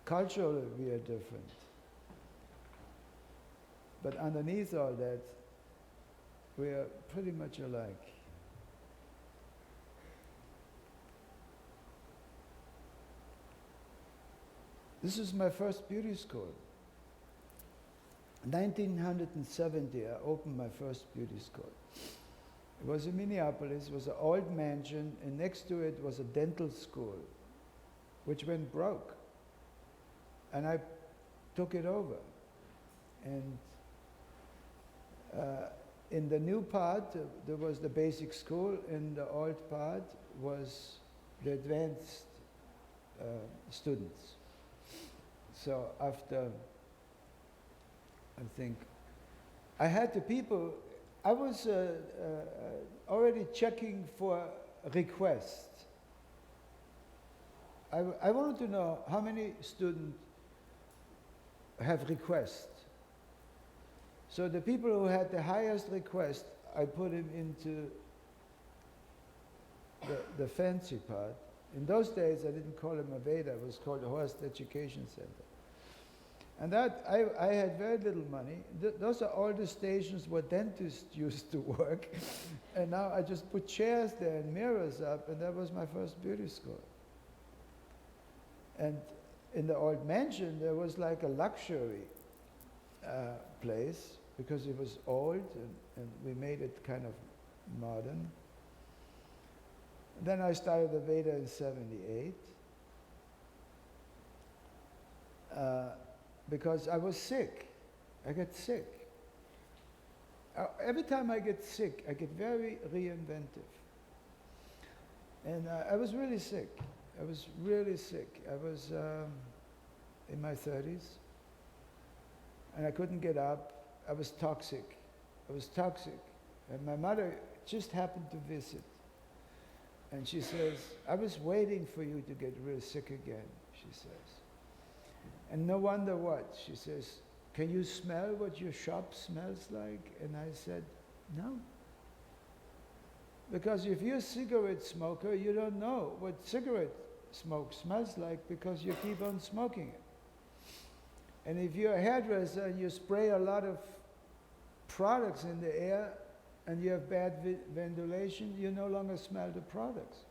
Culturally we are different. But underneath all that, we are pretty much alike. This is my first beauty school. 1970, I opened my first beauty school. It was in Minneapolis, it was an old mansion, and next to it was a dental school, which went broke. And I took it over. And in the new part, there was the basic school, in the old part was the advanced students. So after, I think, I had the people, I was already checking for requests. I wanted to know how many students have requests. So the people who had the highest request, I put them into the fancy part. In those days, I didn't call them Aveda, it was called the Horst Education Center. And that, I had very little money. Those are all the stations where dentists used to work. And now I just put chairs there and mirrors up, and that was my first beauty school. And in the old mansion, there was like a luxury place, because it was old, and we made it kind of modern. Then I started Aveda in 78 because I was sick. I get sick. Every time I get sick, I get very reinventive. And I was really sick. I was really sick. I was in my 30s, and I couldn't get up. I was toxic. I was toxic. And my mother just happened to visit. And she says, I was waiting for you to get real sick again, she says. And no wonder what. She says, can you smell what your shop smells like? And I said, no. Because if you're a cigarette smoker, you don't know what cigarette smoke smells like because you keep on smoking it. And if you're a hairdresser and you spray a lot of products in the air and you have bad ventilation, you no longer smell the products.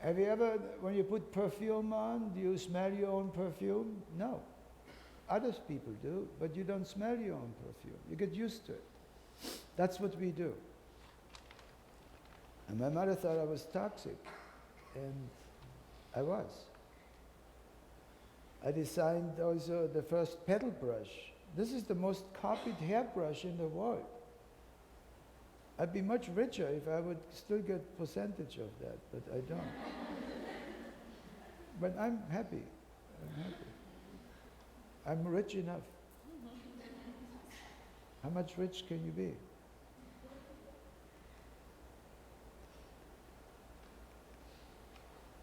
Have you ever, when you put perfume on, do you smell your own perfume? No. Other people do, but you don't smell your own perfume. You get used to it. That's what we do. And my mother thought I was toxic, and I was. I designed also the first pedal brush. This is the most copied hairbrush in the world. I'd be much richer if I would still get percentage of that, but I don't. But I'm happy. I'm happy. I'm rich enough. How much rich can you be?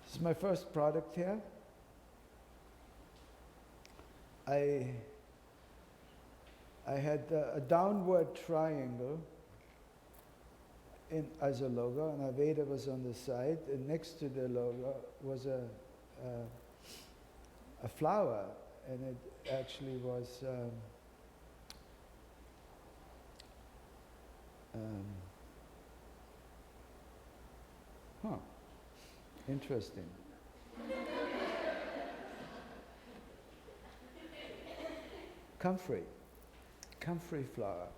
This is my first product here. I had a downward triangle as a logo, and Aveda was on the side, and next to the logo was a flower, and it actually was interesting. Comfrey flower.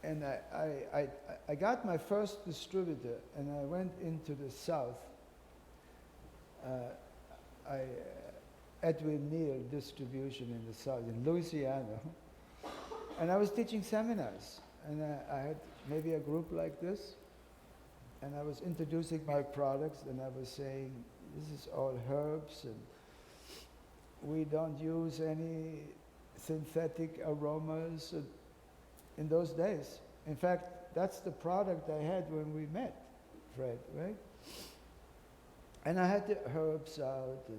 And I got my first distributor, and I went into the South. Edwin Neal distribution in the South, in Louisiana. And I was teaching seminars, and I had maybe a group like this, and I was introducing my products, and I was saying, this is all herbs, and we don't use any synthetic aromas in those days. In fact, that's the product I had when we met, Fred, right? And I had the herbs out,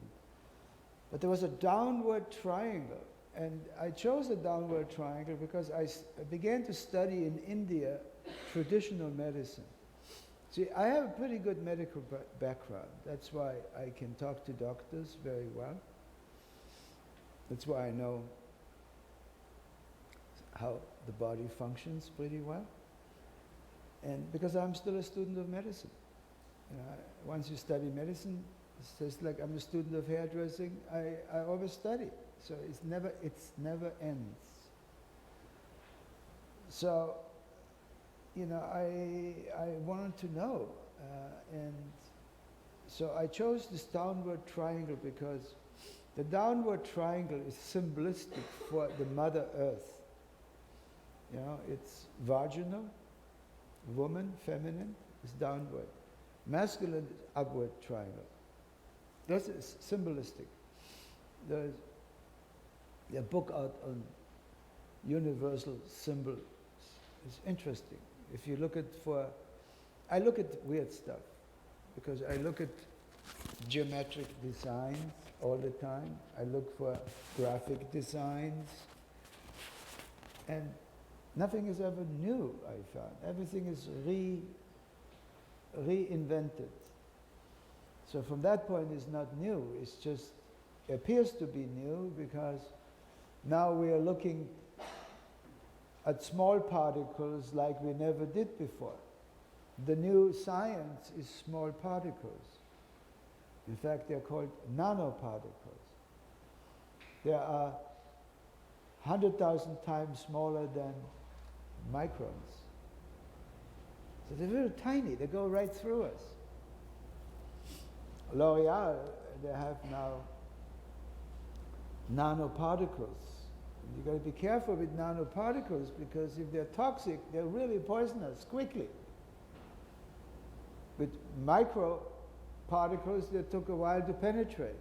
but there was a downward triangle. And I chose a downward triangle because I began to study in India traditional medicine. See, I have a pretty good medical background. That's why I can talk to doctors very well. That's why I know how the body functions pretty well. And because I'm still a student of medicine. You know, once you study medicine, it's just like I'm a student of hairdressing, I always study. So it never ends. So, you know, I wanted to know, and so I chose this downward triangle because the downward triangle is symbolistic for the Mother Earth. You know, it's vaginal, woman, feminine, is downward. Masculine is upward triangle. This is symbolistic. There's a book out on universal symbols. It's interesting. If you look at I look at weird stuff because I look at geometric designs all the time. I look for graphic designs, and nothing is ever new, I found. Everything is reinvented. So from that point, it's not new. It's just, it appears to be new because now we are looking at small particles like we never did before. The new science is small particles. In fact, they're called nanoparticles. They are 100,000 times smaller than microns. So they're very tiny, they go right through us. L'Oreal, they have now nanoparticles. You've got to be careful with nanoparticles because if they're toxic, they're really poisonous quickly. With microparticles, they took a while to penetrate.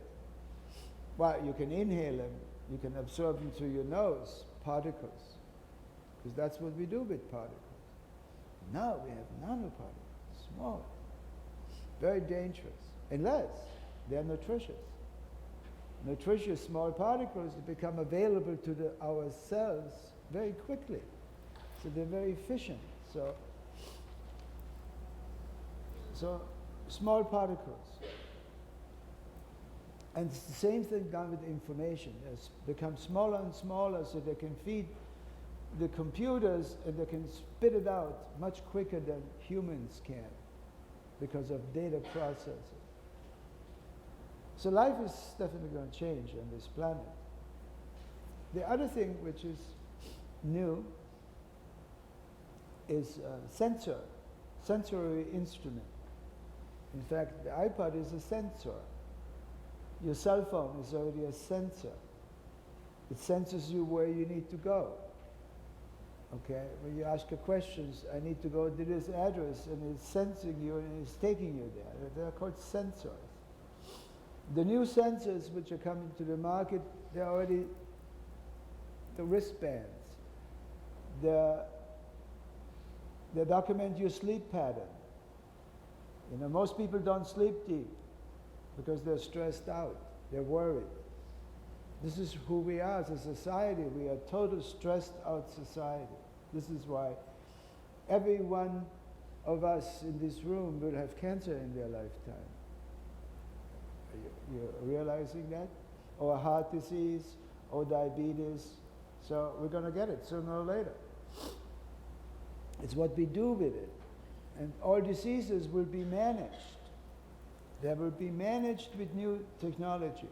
Well, you can inhale them, you can absorb them through your nose, particles, because that's what we do with particles. Now we have nanoparticles, small, very dangerous, unless they're nutritious. Nutritious small particles become available to our cells very quickly, so they're very efficient. So small particles. And it's the same thing done with information. They become smaller and smaller so they can feed the computers and they can spit it out much quicker than humans can because of data processing. So life is definitely going to change on this planet. The other thing which is new is sensory instrument. In fact, the iPod is a sensor. Your cell phone is already a sensor. It senses you where you need to go. Okay? When you ask a question, I need to go to this address, and it's sensing you and it's taking you there. They're called sensors. The new sensors which are coming to the market, they're already the wristbands. They document your sleep pattern. You know, most people don't sleep deep because they're stressed out, they're worried. This is who we are as a society. We are a total stressed out society. This is why every one of us in this room will have cancer in their lifetime. You're realizing that? Or heart disease, or diabetes. So we're going to get it sooner or later. It's what we do with it. And all diseases will be managed. They will be managed with new technology.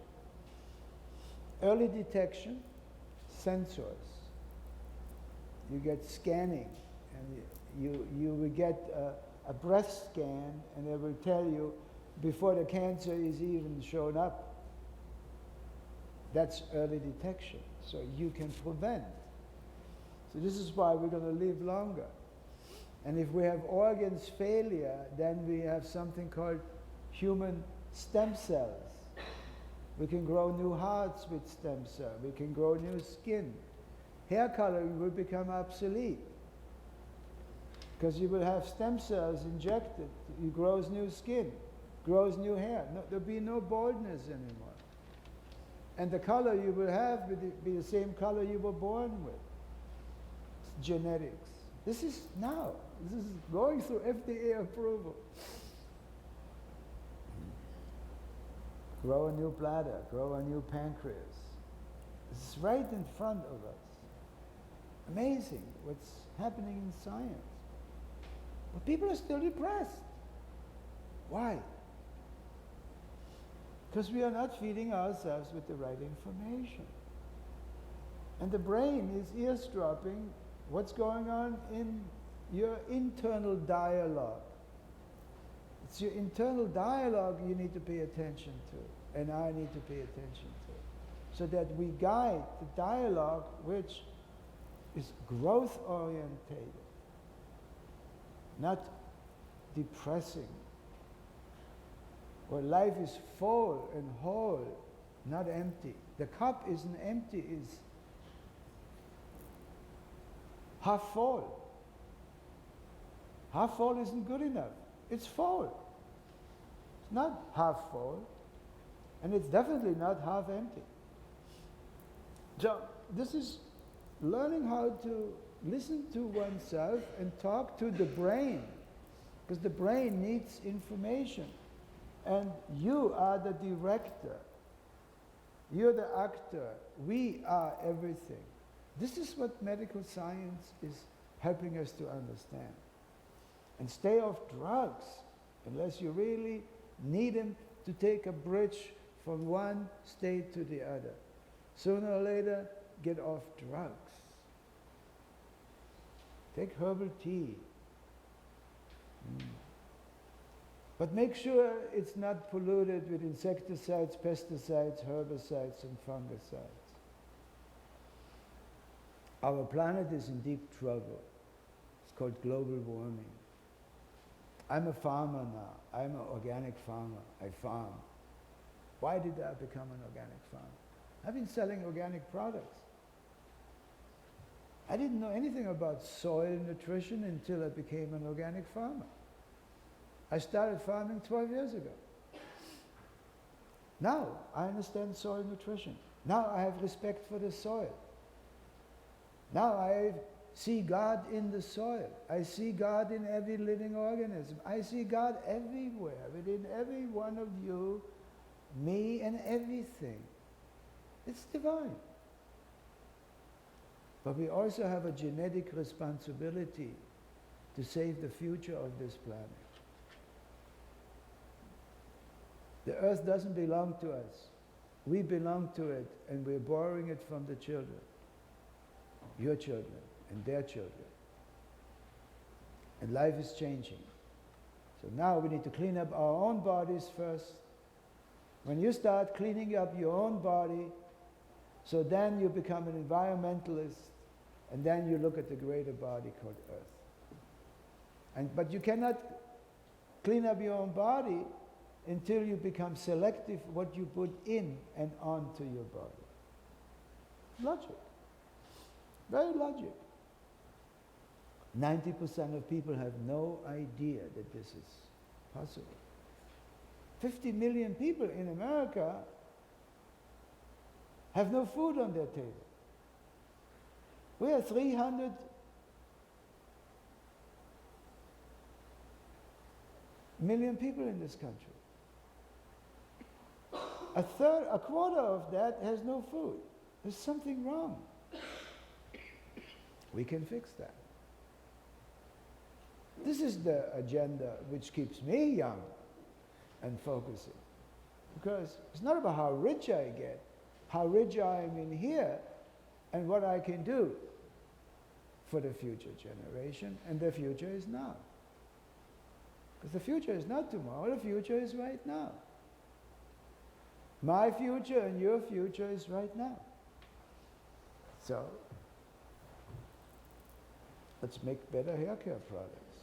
Early detection, sensors. You get scanning, and you will get a breast scan, and they will tell you before the cancer is even shown up. That's early detection, so you can prevent. So this is why we're going to live longer. And if we have organs failure, then we have something called human stem cells. We can grow new hearts with stem cells. We can grow new skin. Hair coloring will become obsolete because you will have stem cells injected. It grows new skin, grows new hair. No, there'll be no baldness anymore. And the color you will have will be the same color you were born with. It's genetics. This is now. This is going through FDA approval. Grow a new bladder, grow a new pancreas. This is right in front of us. Amazing what's happening in science. But people are still depressed. Why? Because we are not feeding ourselves with the right information. And the brain is eavesdropping what's going on in your internal dialogue. It's your internal dialogue you need to pay attention to, and I need to pay attention to, so that we guide the dialogue which is growth-orientated, not depressing, where life is full and whole, not empty. The cup isn't empty, it's half full. Half full isn't good enough. It's full. It's not half full, and it's definitely not half empty. So this is learning how to listen to oneself and talk to the brain, because the brain needs information. And you are the director. You're the actor. We are everything. This is what medical science is helping us to understand. And stay off drugs unless you really need them to take a bridge from one state to the other. Sooner or later, get off drugs. Take herbal tea. But make sure it's not polluted with insecticides, pesticides, herbicides, and fungicides. Our planet is in deep trouble. It's called global warming. I'm a farmer now. I'm an organic farmer. I farm. Why did I become an organic farmer? I've been selling organic products. I didn't know anything about soil nutrition until I became an organic farmer. I started farming 12 years ago. Now I understand soil nutrition. Now I have respect for the soil. Now I see God in the soil. I see God in every living organism. I see God everywhere, within every one of you, me, and everything. It's divine. But we also have a genetic responsibility to save the future of this planet. The earth doesn't belong to us. We belong to it, and we're borrowing it from the children. Your children and their children. And life is changing. So now we need to clean up our own bodies first. When you start cleaning up your own body, so then you become an environmentalist, and then you look at the greater body called Earth. But you cannot clean up your own body until you become selective what you put in and onto your body. Logic. Very logic. 90% of people have no idea that this is possible. 50 million people in America have no food on their table. We have 300 million people in this country. A quarter of that has no food. There's something wrong. We can fix that. This is the agenda which keeps me young and focusing. Because it's not about how rich I get, how rich I am in here, and what I can do for the future generation, and the future is now. Because the future is not tomorrow, the future is right now. My future and your future is right now. So, let's make better hair care products.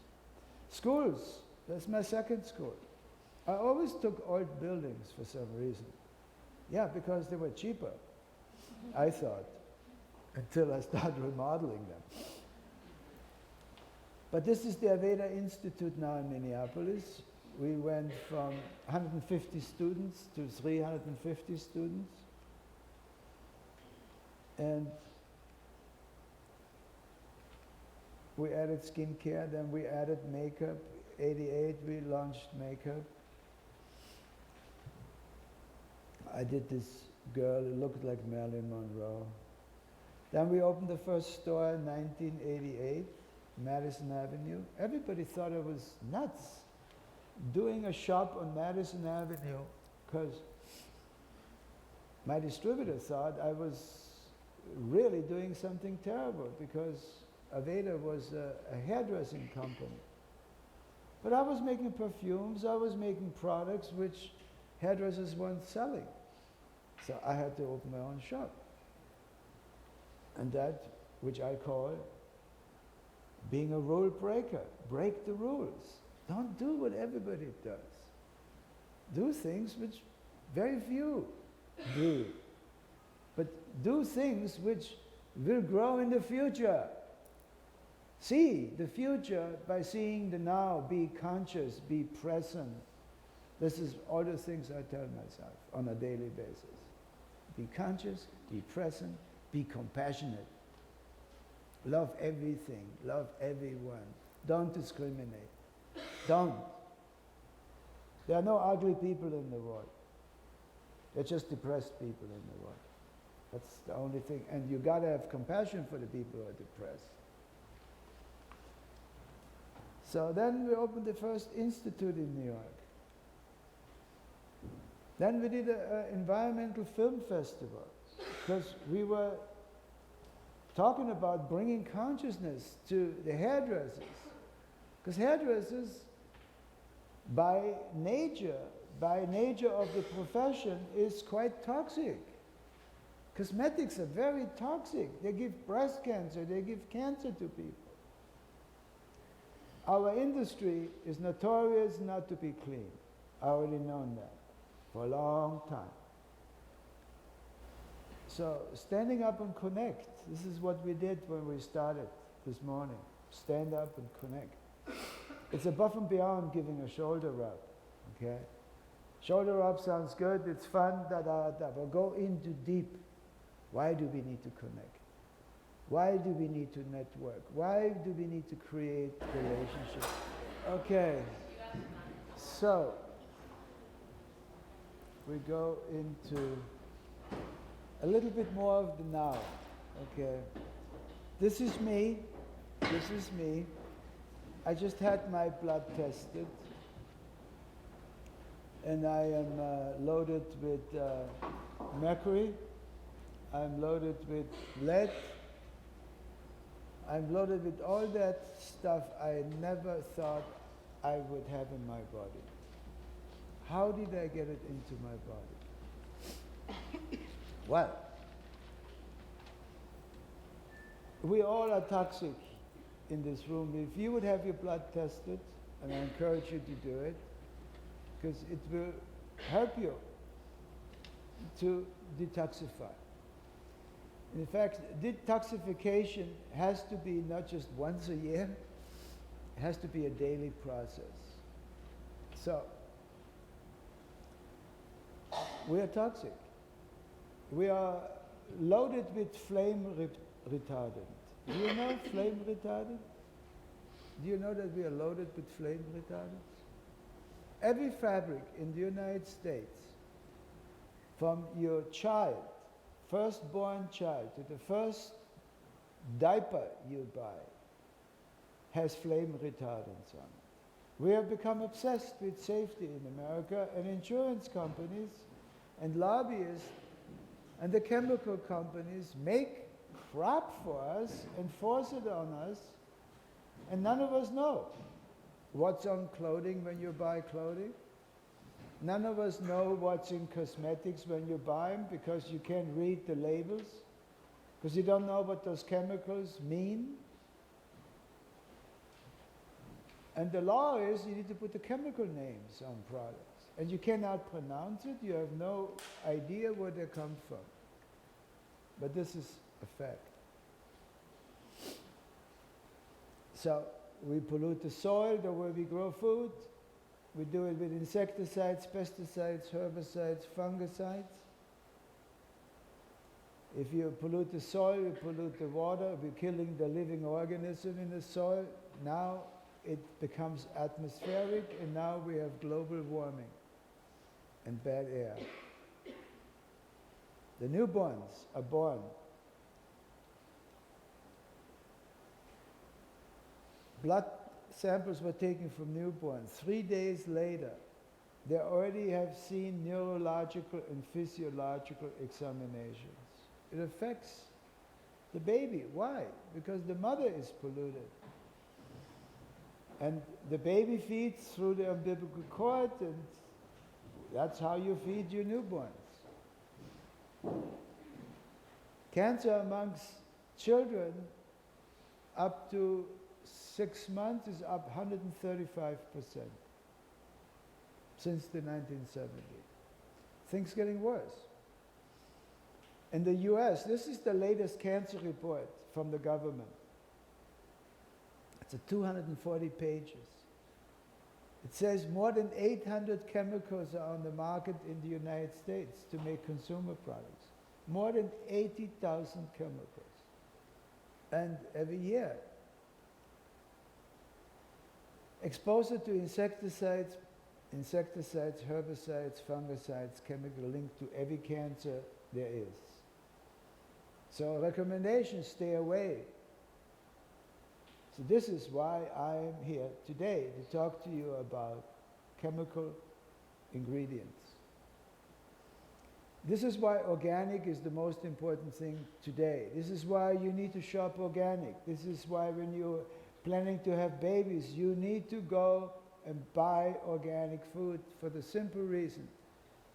Schools, that's my second school. I always took old buildings for some reason. Yeah, because they were cheaper, I thought, until I started remodeling them. But this is the Aveda Institute now in Minneapolis. We went from 150 students to 350 students. And we added skincare, then we added makeup. 88, we launched makeup. I did this girl who looked like Marilyn Monroe. Then we opened the first store in 1988, Madison Avenue. Everybody thought I was nuts doing a shop on Madison Avenue because my distributor thought I was really doing something terrible because Aveda was a hairdressing company. But I was making perfumes, I was making products which hairdressers weren't selling. So I had to open my own shop. And that, which I call being a rule breaker. Break the rules. Don't do what everybody does. Do things which very few do. But do things which will grow in the future. See the future by seeing the now. Be conscious, be present. This is all the things I tell myself on a daily basis. Be conscious, be present, be compassionate. Love everything, love everyone. Don't discriminate. Don't. There are no ugly people in the world. There are just depressed people in the world. That's the only thing. And you got to have compassion for the people who are depressed. So then we opened the first institute in New York. Then we did an environmental film festival because we were talking about bringing consciousness to the hairdressers. Because hairdressers by nature of the profession, is quite toxic. Cosmetics are very toxic. They give breast cancer, they give cancer to people. Our industry is notorious not to be clean. I already known that for a long time. So standing up and connect. This is what we did when we started this morning. Stand up and connect. It's above and beyond giving a shoulder rub, okay? Shoulder rub sounds good, it's fun, but go into deep. Why do we need to connect? Why do we need to network? Why do we need to create relationships? Okay, so we go into a little bit more of the now, okay? This is me. I just had my blood tested, and I am loaded with mercury, I'm loaded with lead, I'm loaded with all that stuff I never thought I would have in my body. How did I get it into my body? Well, we all are toxic in this room. If you would have your blood tested, and I encourage you to do it, because it will help you to detoxify. In fact, detoxification has to be not just once a year, it has to be a daily process. So, we are toxic. We are loaded with flame retardant. Do you know flame retardant? Do you know that we are loaded with flame retardants? Every fabric in the United States, from your child, firstborn child, to the first diaper you buy, has flame retardants on it. We have become obsessed with safety in America, and insurance companies and lobbyists and the chemical companies make crap for us and force it on us, and none of us know what's on clothing when you buy clothing. None of us know what's in cosmetics when you buy them, because you can't read the labels, because you don't know what those chemicals mean. And the law is you need to put the chemical names on products. And you cannot pronounce it, you have no idea where they come from. But this is a fact. So we pollute the soil, the way we grow food. We do it with insecticides, pesticides, herbicides, fungicides. If you pollute the soil, you pollute the water, we're killing the living organism in the soil. Now it becomes atmospheric, and now we have global warming and bad air. The newborns are born. Blood samples were taken from newborns. 3 days later, they already have seen neurological and physiological examinations. It affects the baby. Why? Because the mother is polluted. And the baby feeds through the umbilical cord, and that's how you feed your newborns. Cancer amongst children up to 6 months is up 135% since the 1970s. Things getting worse. In the US, this is the latest cancer report from the government. It's 240 pages. It says more than 800 chemicals are on the market in the United States to make consumer products. More than 80,000 chemicals. And every year, exposure to insecticides, herbicides, fungicides, chemical linked to every cancer there is. So recommendations, stay away. So this is why I am here today, to talk to you about chemical ingredients. This is why organic is the most important thing today. This is why you need to shop organic. This is why when you're planning to have babies, you need to go and buy organic food for the simple reason,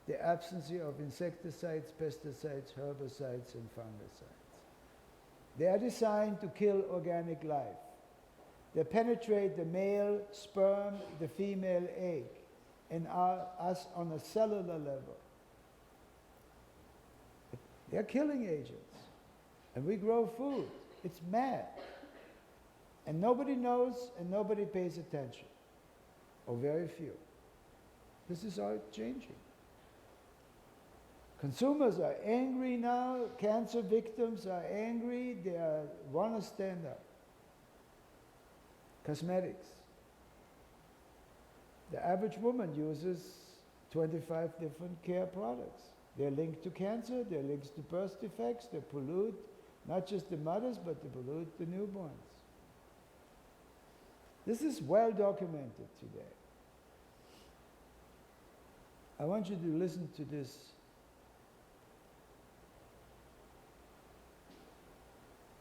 the absence of insecticides, pesticides, herbicides, and fungicides. They are designed to kill organic life. They penetrate the male sperm, the female egg, and are us on a cellular level. They're killing agents. And we grow food. It's mad. And nobody knows and nobody pays attention. Or very few. This is all changing. Consumers are angry now. Cancer victims are angry. They want to stand up. Cosmetics. The average woman uses 25 different care products. They're linked to cancer, they're linked to birth defects, they pollute not just the mothers, but they pollute the newborns. This is well documented today. I want you to listen to this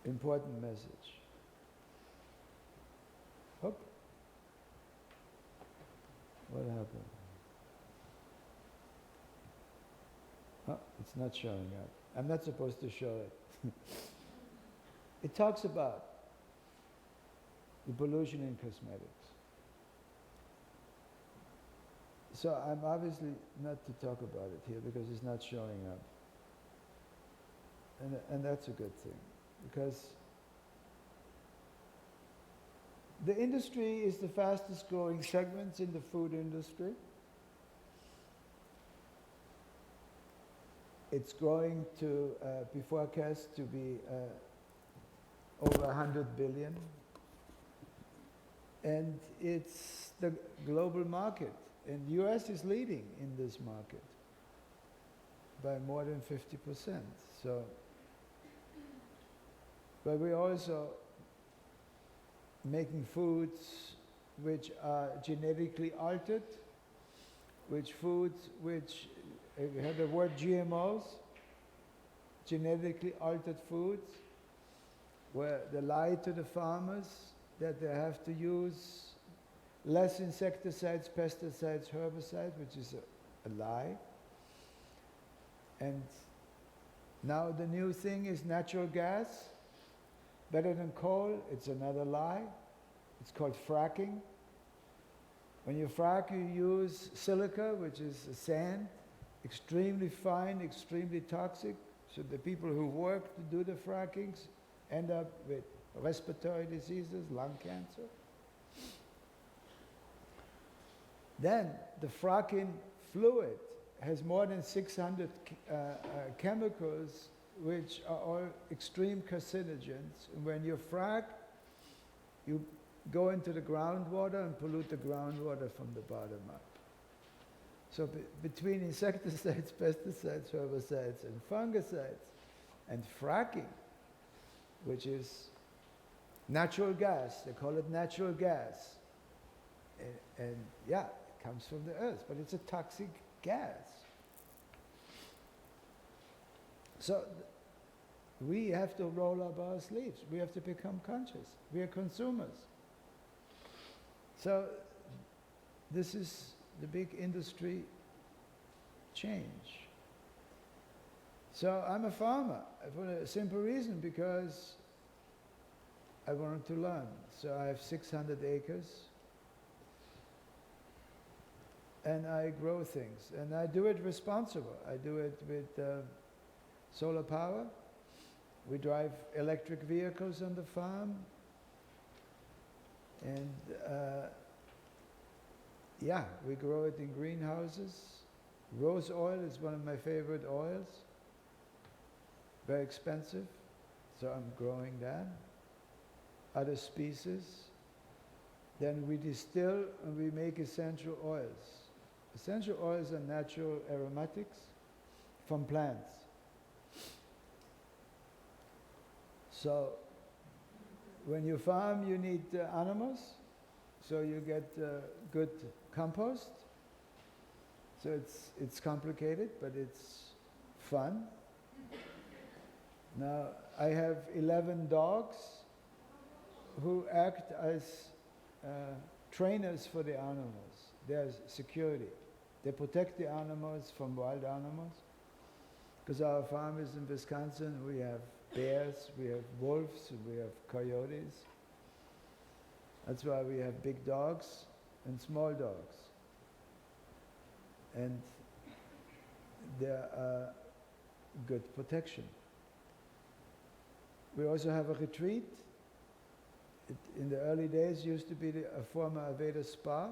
important message. Hope. What happened? Oh, it's not showing up. I'm not supposed to show it. It talks about the pollution in cosmetics. So I'm obviously not to talk about it here because it's not showing up. And that's a good thing, because the industry is the fastest growing segments in the food industry. It's going to be forecast to be over 100 billion. And it's the global market. And US is leading in this market by more than 50%. So, but we're also making foods which are genetically altered, which you heard the word GMOs, genetically altered foods, where they lie to the farmers that they have to use less insecticides, pesticides, herbicides, which is a lie. And now the new thing is natural gas, better than coal. It's another lie. It's called fracking. When you frack, you use silica, which is a sand, extremely fine, extremely toxic. So the people who work to do the frackings end up with respiratory diseases, lung cancer. Then the fracking fluid has more than 600 chemicals which are all extreme carcinogens. And when you frack, you go into the groundwater and pollute the groundwater from the bottom up. So between insecticides, pesticides, herbicides, and fungicides, and fracking, which is natural gas, they call it natural gas. And yeah, it comes from the earth, but it's a toxic gas. So we have to roll up our sleeves. We have to become conscious. We are consumers. So this is the big industry change. So I'm a farmer for a simple reason, because I wanted to learn. So I have 600 acres and I grow things, and I do it responsible. I do it with solar power. We drive electric vehicles on the farm, and yeah, we grow it in greenhouses. Rose oil is one of my favorite oils. Very expensive, so I'm growing that. Other species. Then we distill and we make essential oils. Essential oils are natural aromatics from plants. So when you farm, you need animals, so you get good compost. So it's complicated, but it's fun. Now I have 11 dogs who act as trainers for the animals. There's security. They protect the animals from wild animals. Because our farm is in Wisconsin, we have bears, we have wolves, we have coyotes. That's why we have big dogs and small dogs. And they're good protection. We also have a retreat. It, in the early days, used to be a former Aveda spa.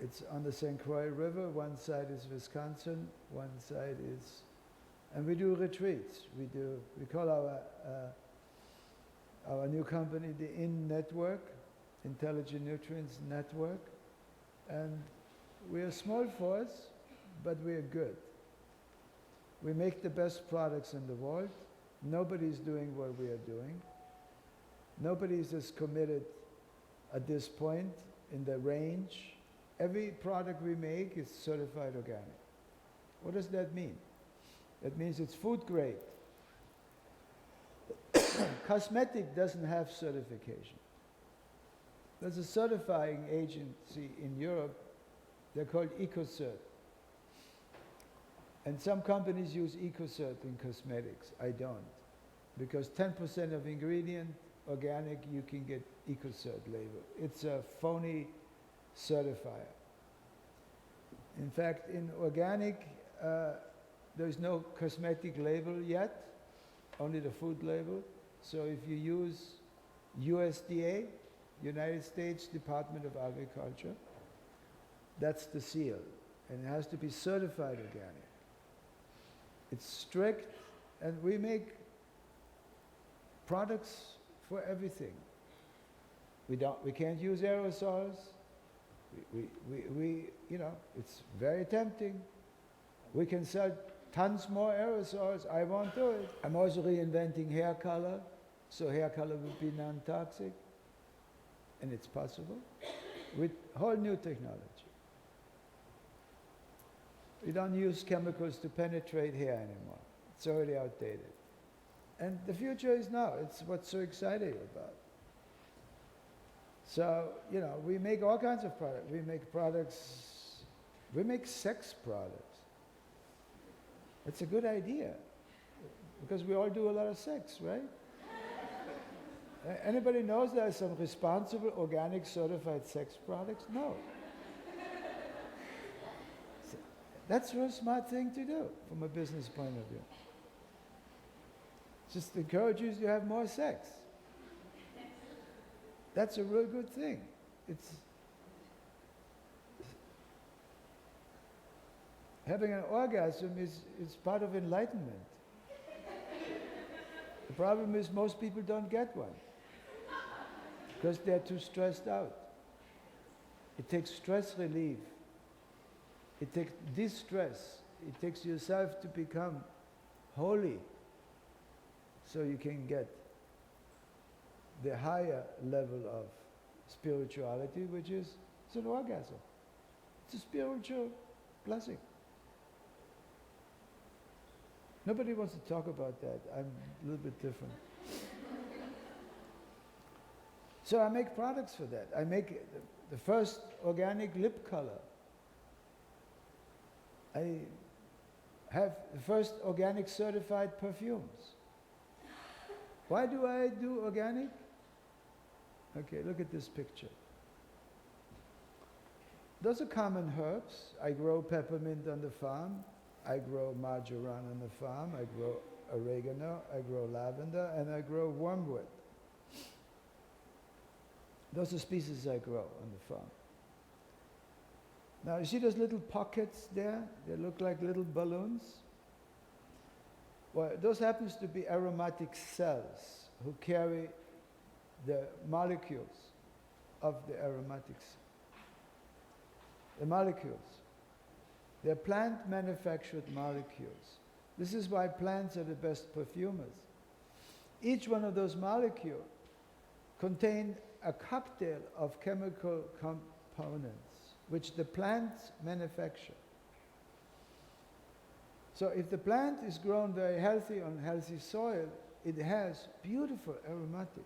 It's on the St. Croix River. One side is Wisconsin, one side is, and we do retreats. We call our new company the IN Network, Intelligent Nutrients Network, and we are small force, but we are good. We make the best products in the world. Nobody's doing what we are doing. Nobody's as committed at this point in the range. Every product we make is certified organic. What does that mean? That means it's food grade. Cosmetic doesn't have certification. There's a certifying agency in Europe. They're called EcoCert. And some companies use EcoCert in cosmetics. I don't. Because 10% of ingredient, organic, you can get EcoCert label. It's a phony certifier. In fact, in organic, there's no cosmetic label yet, only the food label. So if you use USDA, United States Department of Agriculture, that's the seal. And it has to be certified organic. It's strict, and we make products for everything. We can't use aerosols. You know, it's very tempting. We can sell tons more aerosols. I won't do it. I'm also reinventing hair color, so hair color will be non-toxic, and it's possible with whole new technology. We don't use chemicals to penetrate hair anymore. It's already outdated. And the future is now. It's what's so exciting about. So, you know, we make all kinds of products. We make sex products. It's a good idea, because we all do a lot of sex, right? Anybody knows there are some responsible, organic, certified sex products? No. That's a real smart thing to do from a business point of view. Just encourages you to have more sex. That's a real good thing. It's having an orgasm is part of enlightenment. The problem is most people don't get one because they're too stressed out. It takes stress relief. It takes distress. It takes yourself to become holy so you can get the higher level of spirituality, which is it's an orgasm. It's a spiritual blessing. Nobody wants to talk about that. I'm a little bit different. So I make products for that. I make the first organic lip color. I have the first organic certified perfumes. Why do I do organic? Okay, look at this picture. Those are common herbs. I grow peppermint on the farm. I grow marjoram on the farm. I grow oregano. I grow lavender. And I grow wormwood. Those are species I grow on the farm. Now, you see those little pockets there? They look like little balloons. Well, those happens to be aromatic cells who carry the molecules of the aromatics. The molecules. They're plant-manufactured molecules. This is why plants are the best perfumers. Each one of those molecules contain a cocktail of chemical components which the plants manufacture. So if the plant is grown very healthy on healthy soil, it has beautiful aromatics.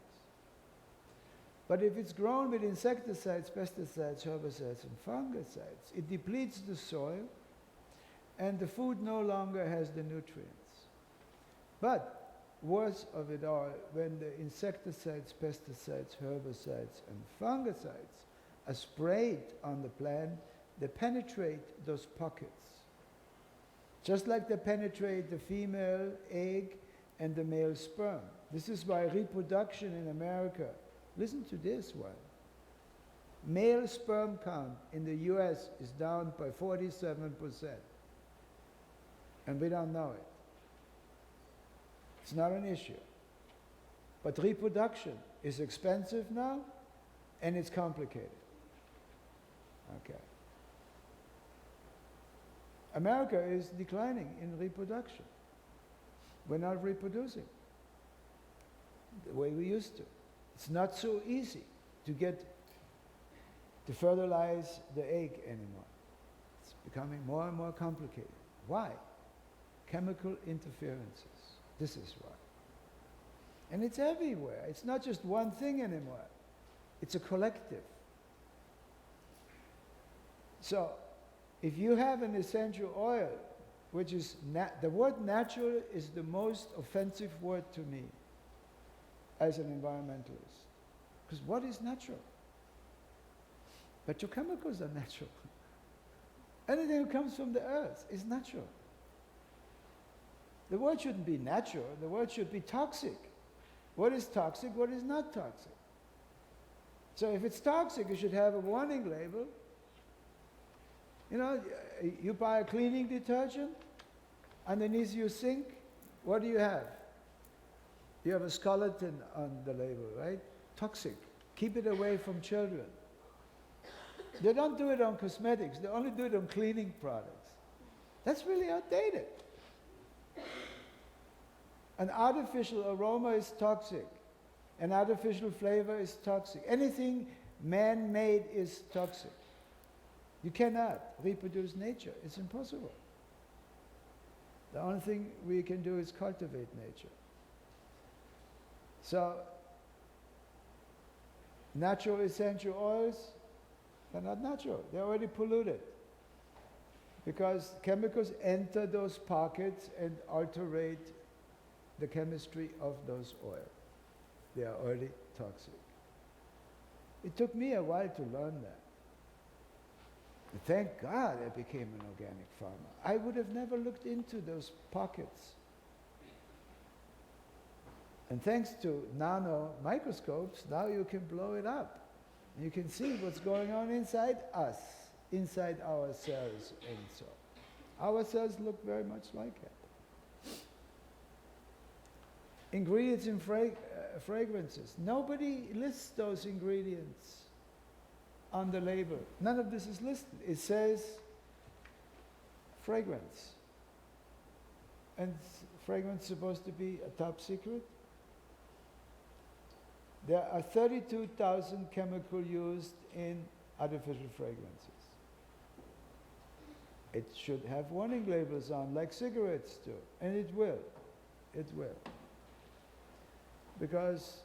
But if it's grown with insecticides, pesticides, herbicides, and fungicides, it depletes the soil, and the food no longer has the nutrients. But worst of it all, when the insecticides, pesticides, herbicides, and fungicides are sprayed on the plant, they penetrate those pockets. Just like they penetrate the female egg and the male sperm. This is why reproduction in America, listen to this one, male sperm count in the US is down by 47%. And we don't know it. It's not an issue. But reproduction is expensive now, and it's complicated. Okay. America is declining in reproduction. We're not reproducing the way we used to. It's not so easy to fertilize the egg anymore. It's becoming more and more complicated. Why? Chemical interferences. This is why. And it's everywhere. It's not just one thing anymore. It's a collective. So, if you have an essential oil, which is, the word natural is the most offensive word to me as an environmentalist. Because what is natural? Petrochemicals are natural. Anything that comes from the earth is natural. The word shouldn't be natural, the word should be toxic. What is toxic, what is not toxic? So if it's toxic, you should have a warning label. You know, you buy a cleaning detergent, underneath your sink, what do you have? You have a skeleton on the label, right? Toxic. Keep it away from children. They don't do it on cosmetics, they only do it on cleaning products. That's really outdated. An artificial aroma is toxic. An artificial flavor is toxic. Anything man-made is toxic. You cannot reproduce nature. It's impossible. The only thing we can do is cultivate nature. So, natural essential oils, they're not natural. They're already polluted. Because chemicals enter those pockets and alterate the chemistry of those oils. They are already toxic. It took me a while to learn that. And thank God I became an organic farmer. I would have never looked into those pockets. And thanks to nano microscopes, now you can blow it up. You can see what's going on inside us, inside our cells and so. Our cells look very much like it. Ingredients in fragrances. Nobody lists those ingredients on the label. None of this is listed. It says fragrance. And fragrance is supposed to be a top secret. There are 32,000 chemicals used in artificial fragrances. It should have warning labels on, like cigarettes do. And it will. It will. Because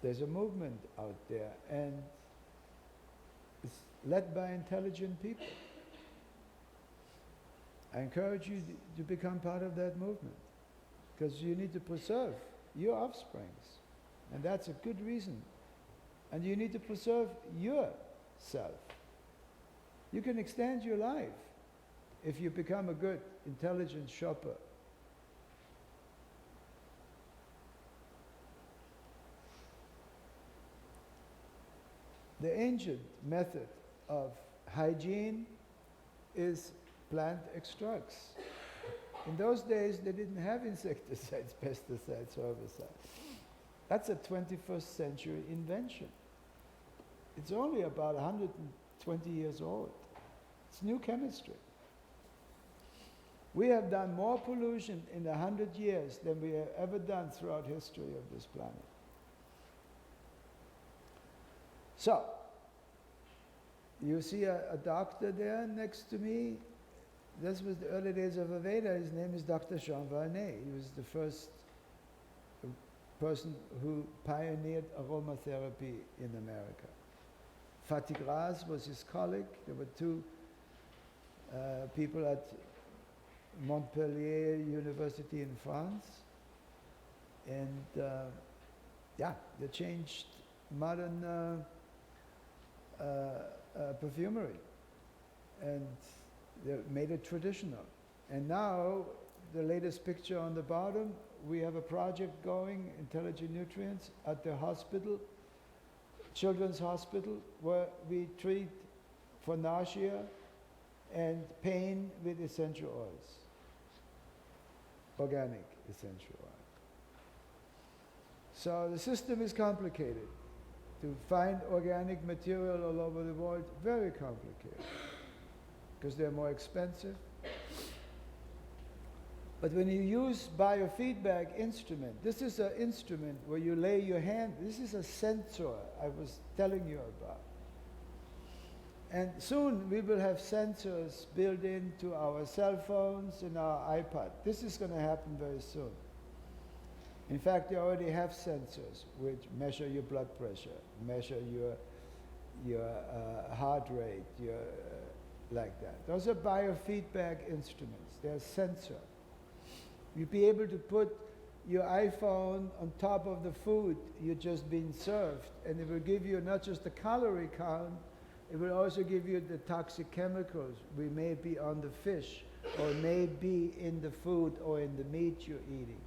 there's a movement out there, and it's led by intelligent people. I encourage you to become part of that movement, because you need to preserve your offsprings, and that's a good reason. And you need to preserve yourself. You can extend your life if you become a good, intelligent shopper. The ancient method of hygiene is plant extracts. In those days, they didn't have insecticides, pesticides, herbicides. That's a 21st century invention. It's only about 120 years old. It's new chemistry. We have done more pollution in 100 years than we have ever done throughout history of this planet. So, you see a doctor there next to me. This was the early days of Aveda. His name is Dr. Jean Valnet. He was the first person who pioneered aromatherapy in America. Fatigras was his colleague. There were two people at Montpellier University in France. And yeah, they changed modern perfumery. And they made it traditional. And now, the latest picture on the bottom, we have a project going, Intelligent Nutrients, at the hospital, Children's Hospital, where we treat for nausea and pain with essential oils, organic essential oil. So the system is complicated. To find organic material all over the world, very complicated, because they're more expensive. But when you use biofeedback instrument, this is an instrument where you lay your hand, this is a sensor I was telling you about. And soon we will have sensors built into our cell phones and our iPad. This is going to happen very soon. In fact, they already have sensors which measure your blood pressure, measure your heart rate, like that. Those are biofeedback instruments. They're sensor. You'll be able to put your iPhone on top of the food you're just being served, and it will give you not just the calorie count, it will also give you the toxic chemicals we may be on the fish, or may be in the food or in the meat you're eating.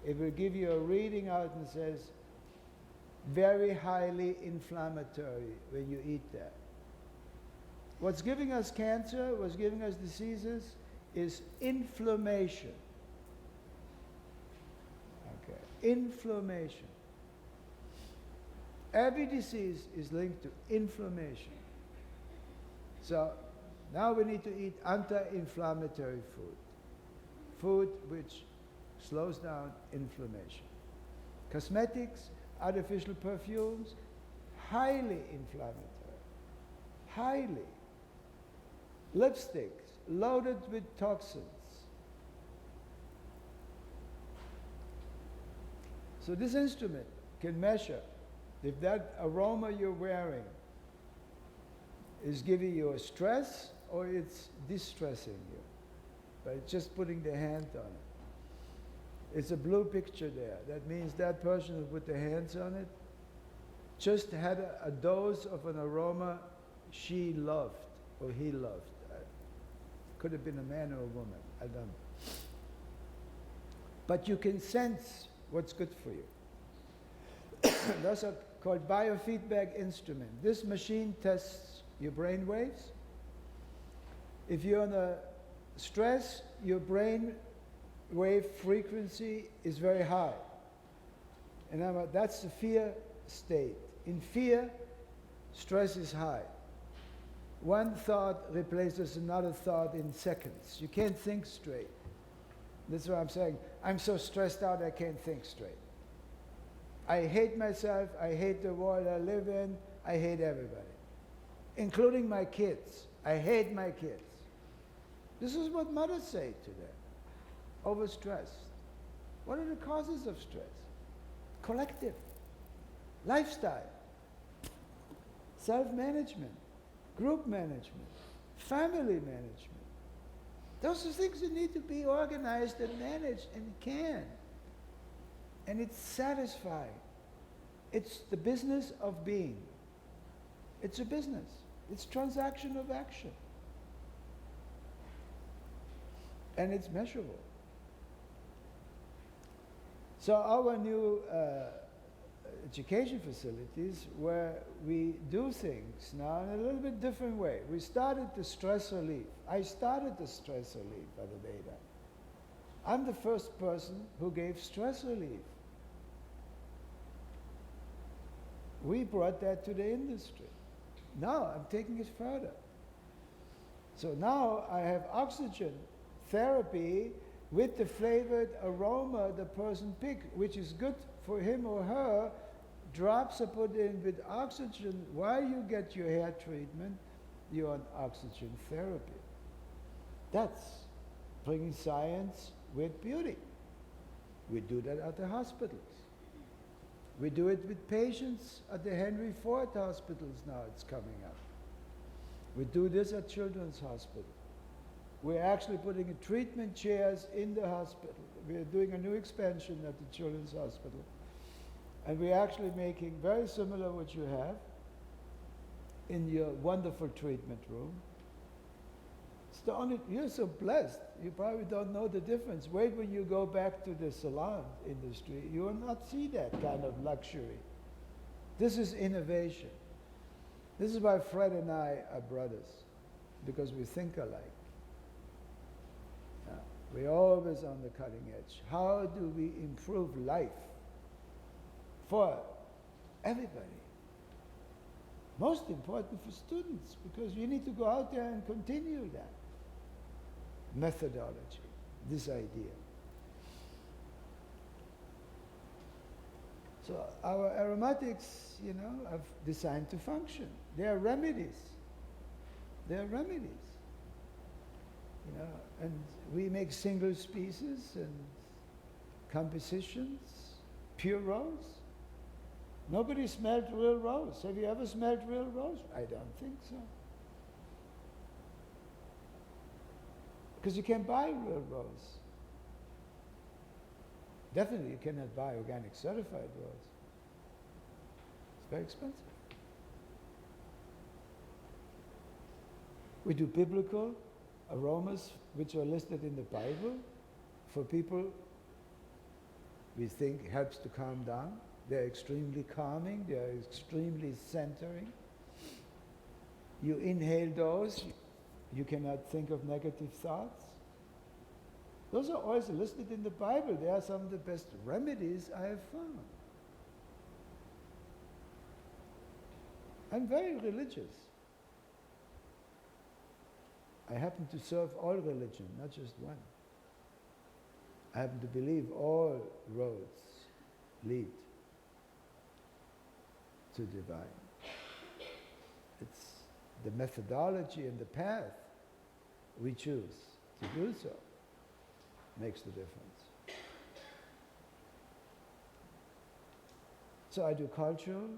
It will give you a reading out and says, very highly inflammatory when you eat that. What's giving us cancer, what's giving us diseases, is inflammation. Inflammation. Every disease is linked to inflammation. So now we need to eat anti-inflammatory food. Food which slows down inflammation. Cosmetics, artificial perfumes, highly inflammatory. Highly. Lipsticks, loaded with toxins. So this instrument can measure if that aroma you're wearing is giving you a stress or it's distressing you. By just putting the hand on it. It's a blue picture there. That means that person who put their hands on it just had a dose of an aroma she loved or he loved. Could have been a man or a woman, I don't know. But you can sense what's good for you. Those are called biofeedback instruments. This machine tests your brain waves. If you're under stress, your brain wave frequency is very high. And that's the fear state. In fear, stress is high. One thought replaces another thought in seconds. You can't think straight. That's what I'm saying. I'm so stressed out I can't think straight. I hate myself, I hate the world I live in, I hate everybody. Including my kids. I hate my kids. This is what mothers say today. Overstressed. What are the causes of stress? Collective. Lifestyle. Self-management. Group management. Family management. Those are things that need to be organized and managed, and it can. And it's satisfying. It's the business of being. It's a business. It's transaction of action. And it's measurable. So our new education facilities, where we do things now in a little bit different way. We started the stress relief. I started the stress relief at Aveda. I'm the first person who gave stress relief. We brought that to the industry. Now I'm taking it further. So now I have oxygen therapy with the flavored aroma the person picked, which is good for him or her. Drops are put in with oxygen. While you get your hair treatment, you're on oxygen therapy. That's bringing science with beauty. We do that at the hospitals. We do it with patients at the Henry Ford hospitals now, it's coming up. We do this at Children's Hospital. We're actually putting treatment chairs in the hospital. We're doing a new expansion at the Children's Hospital. And we're actually making very similar what you have in your wonderful treatment room. It's the only, you're so blessed, you probably don't know the difference. Wait when you go back to the salon industry, you will not see that kind of luxury. This is innovation. This is why Fred and I are brothers, because we think alike. We're always on the cutting edge. How do we improve life for everybody? Most important for students, because you need to go out there and continue that methodology, this idea. So our aromatics, you know, are designed to function. They are remedies. They are remedies. You know, and we make single species and compositions, pure rose. Nobody smelled real rose. Have you ever smelled real rose? I don't think so. Because you can't buy real rose. Definitely you cannot buy organic certified rose. It's very expensive. We do biblical aromas which are listed in the Bible for people we think helps to calm down. They're extremely calming, they're extremely centering. You inhale those, you cannot think of negative thoughts. Those are always listed in the Bible. They are some of the best remedies I have found. I'm very religious. I happen to serve all religion, not just one. I happen to believe all roads lead to divine. It's the methodology and the path we choose to do so makes the difference. So I do cultural,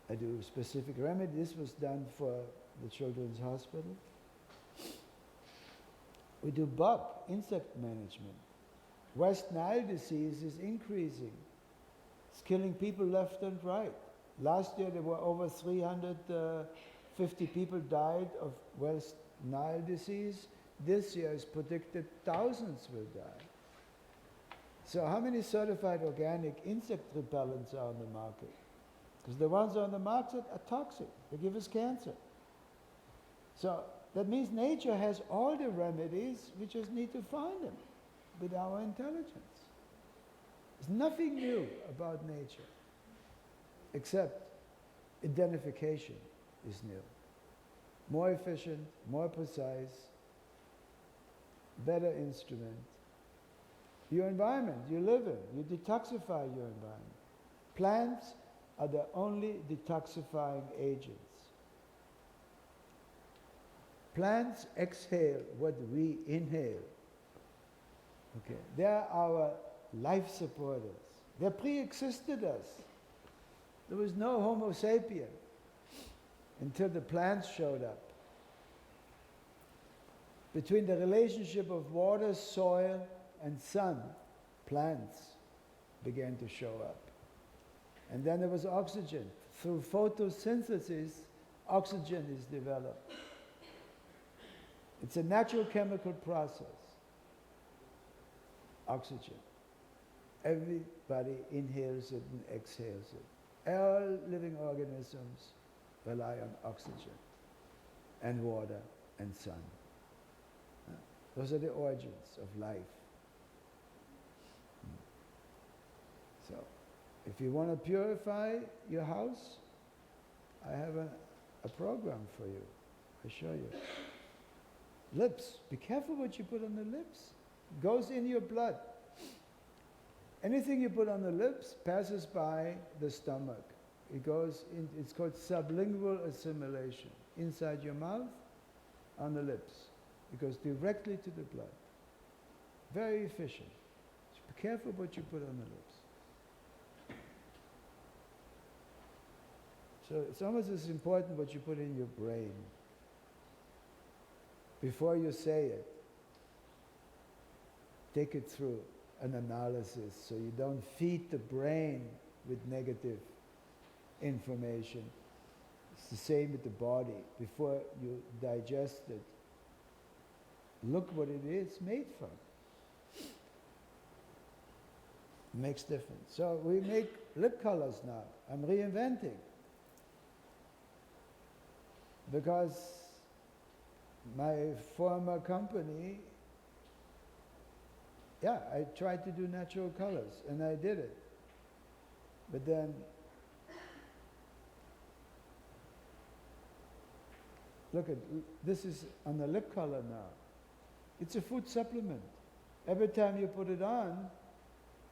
I do specific remedy. This was done for the Children's Hospital. We do bug, insect management. West Nile disease is increasing. It's killing people left and right. Last year there were over 350 people died of West Nile disease. This year is predicted thousands will die. So how many certified organic insect repellents are on the market? Because the ones on the market are toxic. They give us cancer. So that means nature has all the remedies, we just need to find them with our intelligence. There's nothing new about nature, except identification is new. More efficient, more precise, better instrument. Your environment you live in, you detoxify your environment. Plants are the only detoxifying agents. Plants exhale what we inhale. Okay, they're our life supporters. They pre-existed us. There was no Homo sapien until the plants showed up. Between the relationship of water, soil, and sun, plants began to show up. And then there was oxygen. Through photosynthesis, oxygen is developed. It's a natural chemical process. Oxygen. Everybody inhales it and exhales it. All living organisms rely on oxygen and water and sun. Those are the origins of life. So, if you want to purify your house, I have a program for you. I show you. Lips. Be careful what you put on the lips. It goes in your blood. Anything you put on the lips passes by the stomach. It goes in, it's called sublingual assimilation. Inside your mouth, on the lips. It goes directly to the blood. Very efficient. So be careful what you put on the lips. So it's almost as important what you put in your brain. Before you say it, take it through an analysis so you don't feed the brain with negative information. It's the same with the body. Before you digest it, look what it is made from. It makes difference. So we make lip colors now. I'm reinventing. Because my former company, yeah, I tried to do natural colors, and I did it. But then, look at, this is on the lip color now. It's a food supplement. Every time you put it on,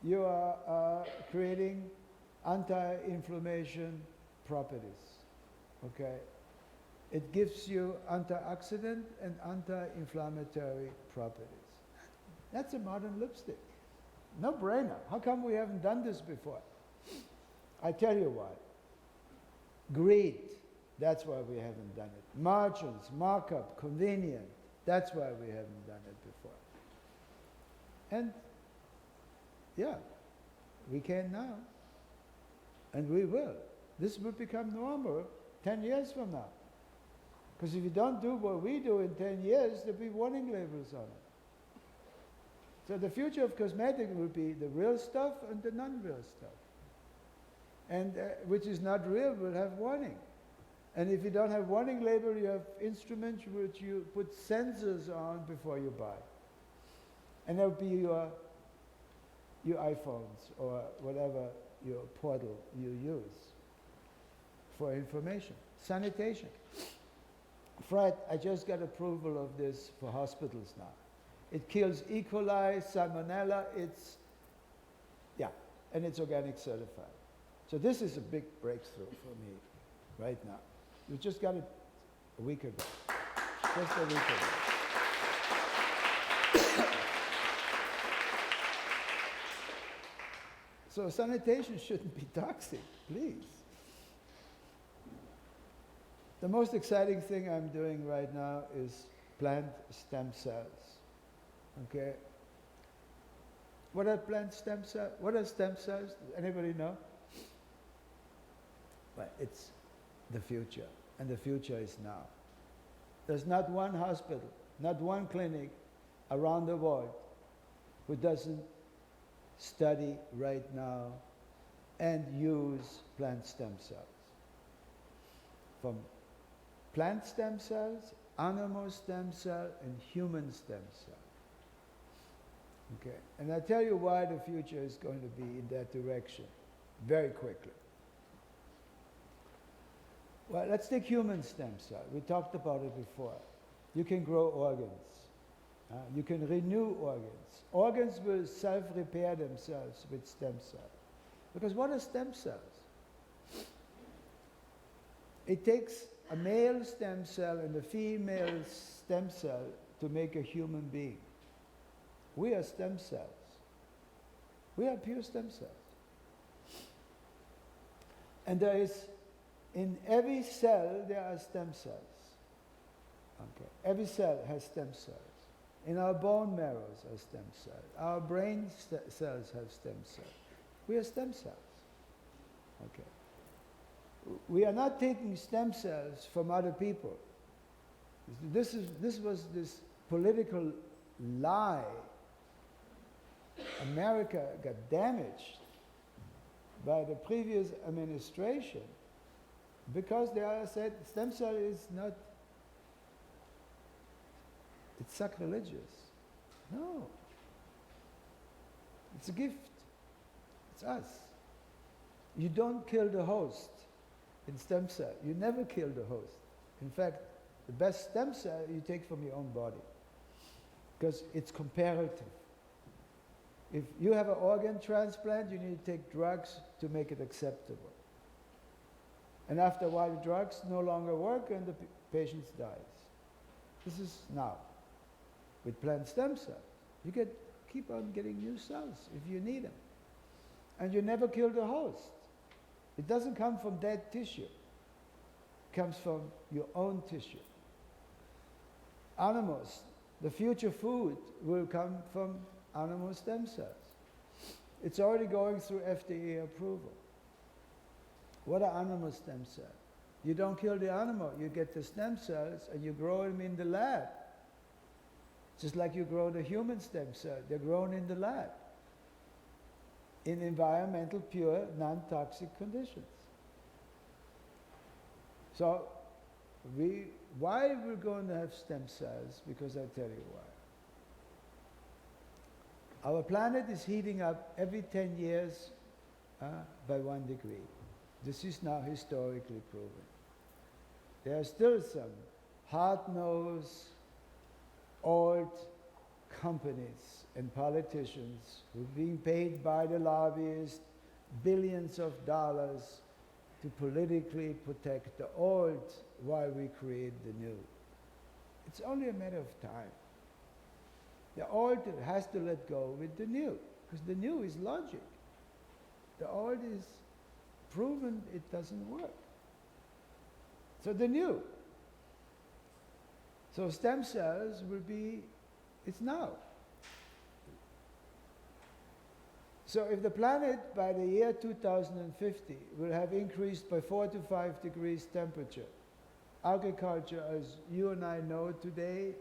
you are creating anti-inflammation properties, okay? It gives you antioxidant and anti-inflammatory properties. That's a modern lipstick. No brainer. How come we haven't done this before? I tell you why. Greed. That's why we haven't done it. Margins, markup, convenient. That's why we haven't done it before. And yeah, we can now. And we will. This will become normal 10 years from now. Because if you don't do what we do in 10 years, there'll be warning labels on it. So the future of cosmetics will be the real stuff and the non-real stuff. And which is not real will have warning. And if you don't have warning label, you have instruments which you put sensors on before you buy. And that will be your iPhones or whatever your portal you use for information. Sanitation. Fred, I just got approval of this for hospitals now. It kills E. coli, salmonella, and it's organic certified. So this is a big breakthrough for me right now. We just got it a week ago. Just a week ago. So sanitation shouldn't be toxic, please. The most exciting thing I'm doing right now is plant stem cells. Okay? What are plant stem cells? What are stem cells? Anybody know? Well, it's the future, and the future is now. There's not one hospital, not one clinic around the world who doesn't study right now and use plant stem cells. From plant stem cells, animal stem cell, and human stem cell. Okay, and I'll tell you why the future is going to be in that direction very quickly. Well, let's take human stem cell. We talked about it before. You can grow organs. You can renew organs. Organs will self-repair themselves with stem cells. Because what are stem cells? It takes a male stem cell and a female stem cell to make a human being. We are stem cells. We are pure stem cells. And there is, in every cell, there are stem cells. Okay. Every cell has stem cells. In our bone marrows are stem cells. Our brain cells have stem cells. We are stem cells. Okay. We are not taking stem cells from other people. This was this political lie. America got damaged by the previous administration because they said stem cell is not, it's sacrilegious. No. It's a gift. It's us. You don't kill the host in stem cell. You never kill the host. In fact, the best stem cell you take from your own body because it's comparative. If you have an organ transplant, you need to take drugs to make it acceptable. And after a while, the drugs no longer work and the patient dies. This is now. With plant stem cells, you keep on getting new cells if you need them. And you never kill the host. It doesn't come from dead tissue. comes from your own tissue. Animals, the future food will come from animal stem cells. It's already going through FDA approval. What are animal stem cells? You don't kill the animal, you get the stem cells and you grow them in the lab. Just like you grow the human stem cell, they're grown in the lab. In environmental, pure, non-toxic conditions. So, why we're going to have stem cells? Because I'll tell you why. Our planet is heating up every 10 years by 1 degree. This is now historically proven. There are still some hard-nosed, old companies and politicians who are being paid by the lobbyists billions of dollars to politically protect the old while we create the new. It's only a matter of time. The old has to let go with the new, because the new is logic. The old is proven it doesn't work. So the new. So stem cells will be, it's now. So if the planet by the year 2050 will have increased by 4 to 5 degrees temperature, agriculture as you and I know today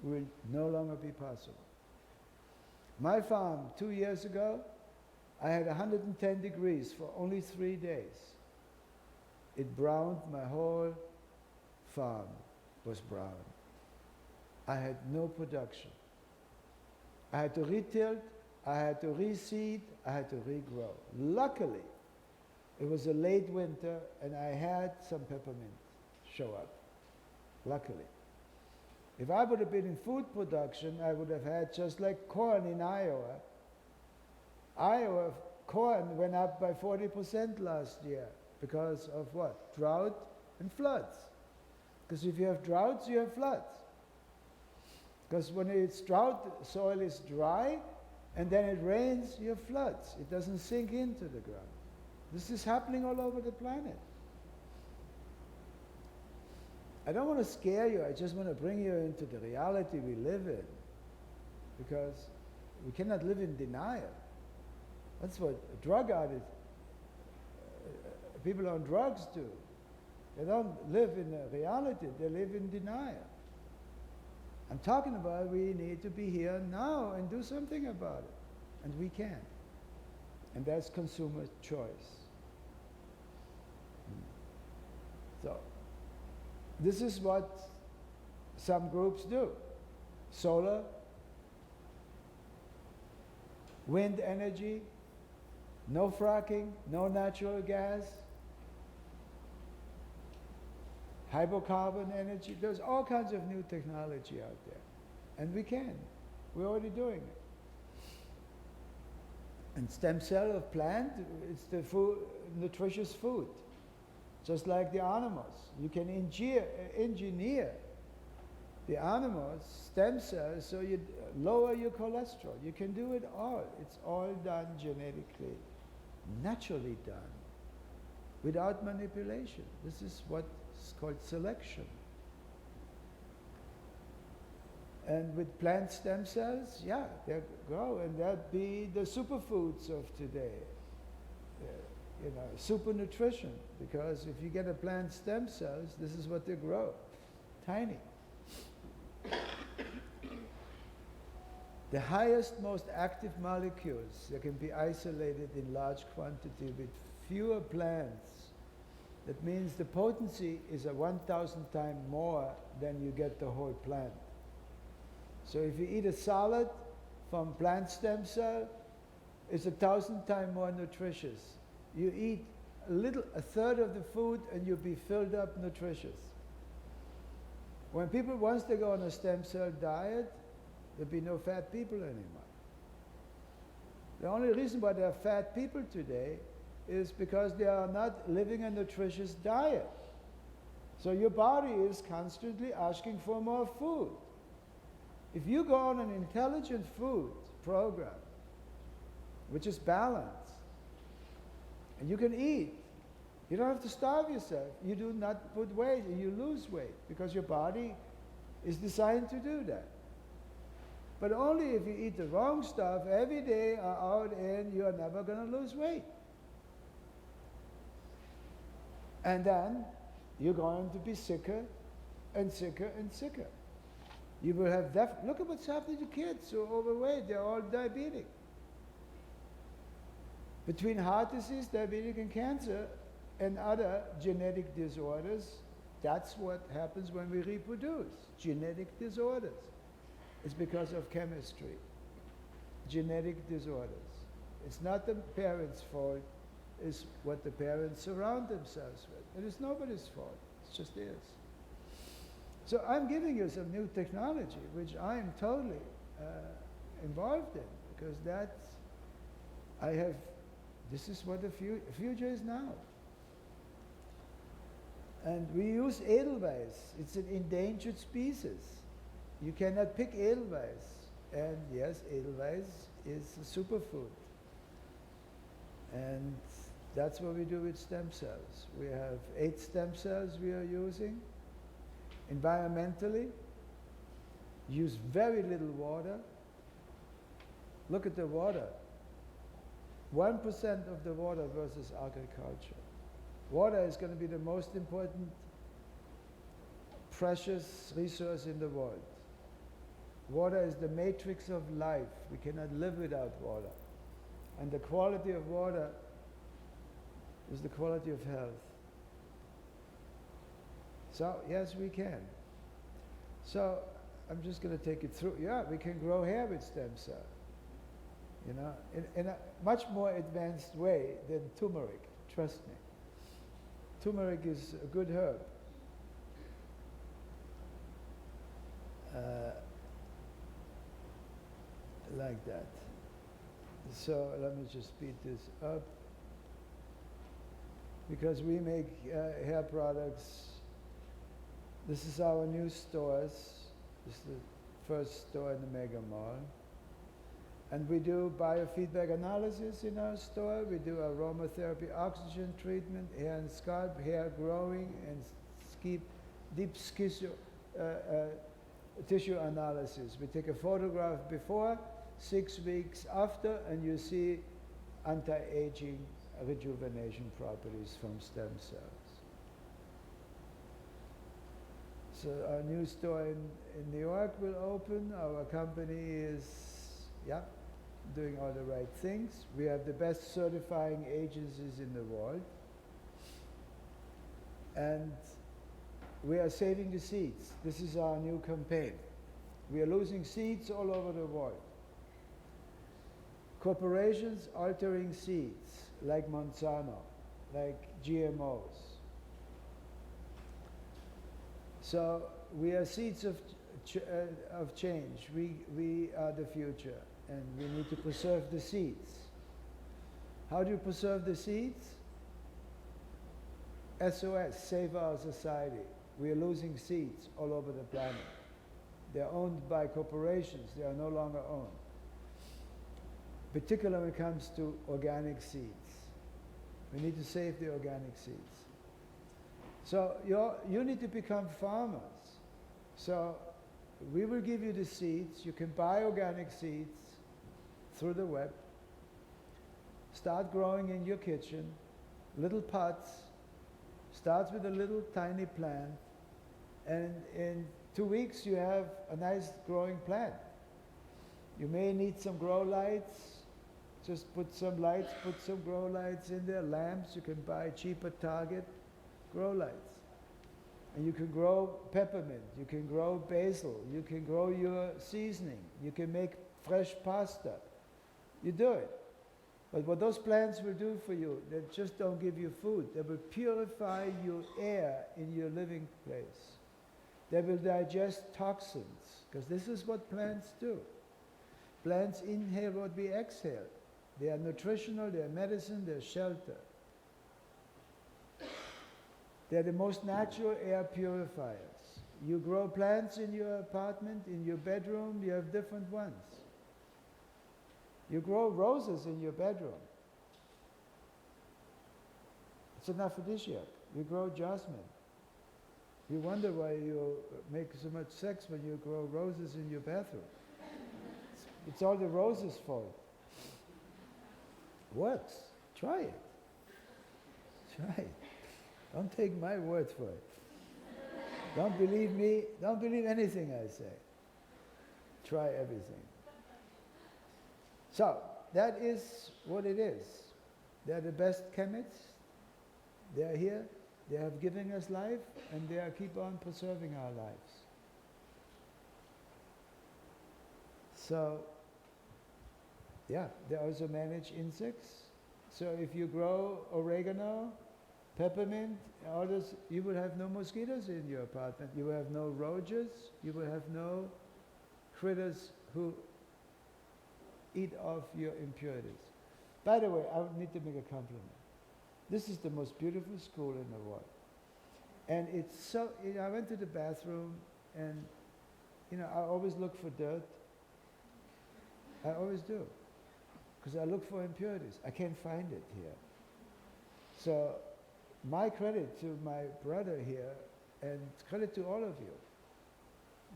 will no longer be possible. My farm 2 years ago, I had 110 degrees for only 3 days. It browned, my whole farm was brown. I had no production. I had to retilt, I had to reseed, I had to regrow. Luckily, it was a late winter and I had some peppermint show up. Luckily. If I would have been in food production, I would have had just like corn in Iowa. Iowa corn went up by 40% last year because of what? Drought and floods. Because if you have droughts, you have floods. Because when it's drought, the soil is dry, and then it rains, you have floods. It doesn't sink into the ground. This is happening all over the planet. I don't want to scare you, I just want to bring you into the reality we live in. Because we cannot live in denial. That's what drug addicts, people on drugs do. They don't live in a reality, they live in denial. I'm talking about we need to be here now and do something about it. And we can. And that's consumer choice. So, this is what some groups do. Solar, wind energy, no fracking, no natural gas, hydrocarbon energy. There's all kinds of new technology out there. And we can. We're already doing it. And stem cell of plant, it's the food, nutritious food. Just like the animals. You can engineer the animals, stem cells, so you lower your cholesterol. You can do it all. It's all done genetically, naturally done, without manipulation. This is what's called selection. And with plant stem cells, yeah, they grow, and that'd be the superfoods of today. You know, super nutrition, because if you get a plant stem cells, this is what they grow, tiny. The highest, most active molecules that can be isolated in large quantity with fewer plants. That means the potency is a 1,000 times more than you get the whole plant. So if you eat a salad from plant stem cell, it's 1,000 times more nutritious. You eat a third of the food and you'll be filled up nutritious. When people, once they go on a stem cell diet, there'll be no fat people anymore. The only reason why there are fat people today is because they are not living a nutritious diet. So your body is constantly asking for more food. If you go on an intelligent food program, which is balanced, and you can eat, You don't have to starve yourself. You do not put weight and you lose weight because your body is designed to do that. But only if you eat the wrong stuff every day or out in, you are never going to lose weight. And then you're going to be sicker and sicker and sicker. You will have look at what's happening to kids who are overweight. They're all diabetic. Between heart disease, diabetic, and cancer, and other genetic disorders, that's what happens when we reproduce. Genetic disorders. It's because of chemistry. Genetic disorders. It's not the parents' fault. It's what the parents surround themselves with. It is nobody's fault. It's just theirs. So I'm giving you some new technology, which I am totally involved in, because this is what the future is now. And we use Edelweiss. It's an endangered species. You cannot pick Edelweiss. And yes, Edelweiss is a superfood. And that's what we do with stem cells. We have 8 stem cells we are using. Environmentally, use very little water. Look at the water. 1% of the water versus agriculture. Water is going to be the most important precious resource in the world. Water is the matrix of life. We cannot live without water. And the quality of water is the quality of health. So, yes, we can. So, I'm just going to take it through. Yeah, we can grow hair with stem cell. You know, in a much more advanced way than turmeric, trust me. Turmeric is a good herb. Like that. So let me just speed this up. Because we make hair products. This is our new stores. This is the first store in the mega mall. And we do biofeedback analysis in our store. We do aromatherapy, oxygen treatment, hair and scalp, hair growing, and deep tissue analysis. We take a photograph before, 6 weeks after, and you see anti-aging rejuvenation properties from stem cells. So our new store in New York will open. Our company is, doing all the right things. We have the best certifying agencies in the world. And we are saving the seeds. This is our new campaign. We are losing seeds all over the world. Corporations altering seeds, like Monsanto, like GMOs. So we are seeds of change. We are the future, and we need to preserve the seeds. How do you preserve the seeds? SOS, save our society. We are losing seeds all over the planet. They're owned by corporations. They are no longer owned. Particularly when it comes to organic seeds. We need to save the organic seeds. So you need to become farmers. So we will give you the seeds. You can buy organic seeds through the web. Start growing in your kitchen, little pots. Starts with a little tiny plant, and in 2 weeks you have a nice growing plant. You may need some grow lights. Just put some lights, put some grow lights in there, lamps. You can buy cheap at Target, grow lights. And you can grow peppermint, you can grow basil, you can grow your seasoning, you can make fresh pasta. You do it. But what those plants will do for you, they just don't give you food. They will purify your air in your living place. They will digest toxins, because this is what plants do. Plants inhale what we exhale. They are nutritional, they are medicine, they are shelter. They are the most natural air purifiers. You grow plants in your apartment, in your bedroom, you have different ones. You grow roses in your bedroom. It's an aphrodisiac. You grow jasmine. You wonder why you make so much sex when you grow roses in your bathroom. It's all the roses' fault. Works. Try it. Try it. Don't take my word for it. Don't believe me. Don't believe anything I say. Try everything. So, that is what it is. They're the best chemists. They're here. They have given us life, and they are keep on preserving our lives. So, yeah, they also manage insects. So if you grow oregano, peppermint, all this, you will have no mosquitoes in your apartment. You will have no roaches. You will have no critters who eat off your impurities. By the way, I would need to make a compliment. This is the most beautiful school in the world. And it's so, I went to the bathroom and, I always look for dirt. I always do. Because I look for impurities. I can't find it here. So, my credit to my brother here, and credit to all of you,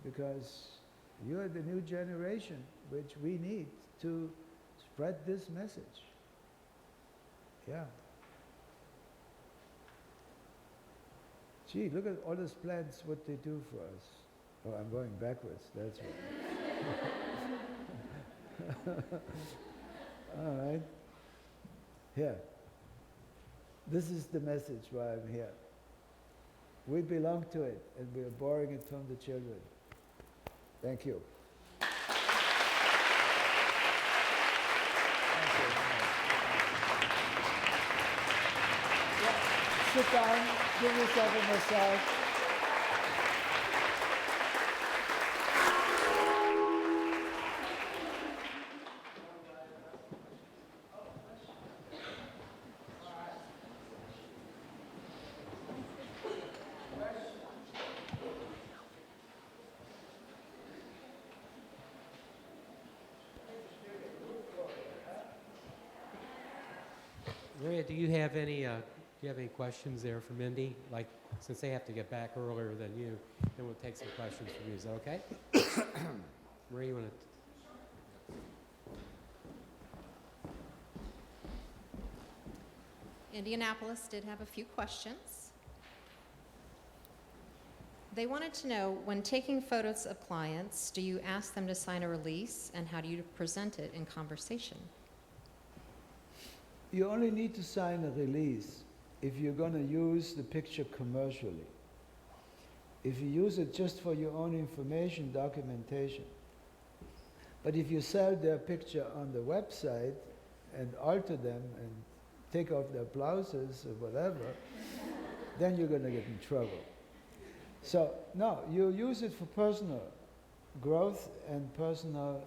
because you're the new generation which we need to spread this message. Yeah. Gee, look at all those plants, what they do for us. Oh, I'm going backwards, that's right. All right. Here. This is the message why I'm here. We belong to it, and we are borrowing it from the children. Thank you. Sit down, give yourself a massage. Maria, do you have any questions there for Mindy? Like, since they have to get back earlier than you, then we'll take some questions from you. Is that okay? Maria, you want to? Indianapolis did have a few questions. They wanted to know, when taking photos of clients, do you ask them to sign a release, and how do you present it in conversation? You only need to sign a release if you're going to use the picture commercially. If you use it just for your own information, documentation. But if you sell their picture on the website and alter them and take off their blouses or whatever, then you're going to get in trouble. So, no, you use it for personal growth and personal,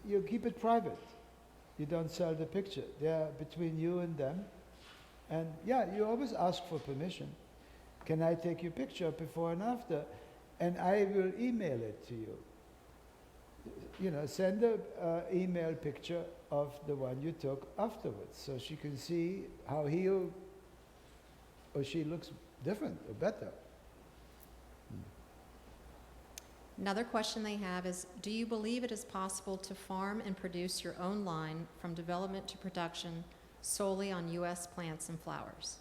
you keep it private. You don't sell the picture. They're between you and them. And yeah, you always ask for permission. Can I take your picture before and after? And I will email it to you. Send an email picture of the one you took afterwards, so she can see how he or she looks different or better. Another question they have is, do you believe it is possible to farm and produce your own line from development to production solely on U.S. plants and flowers?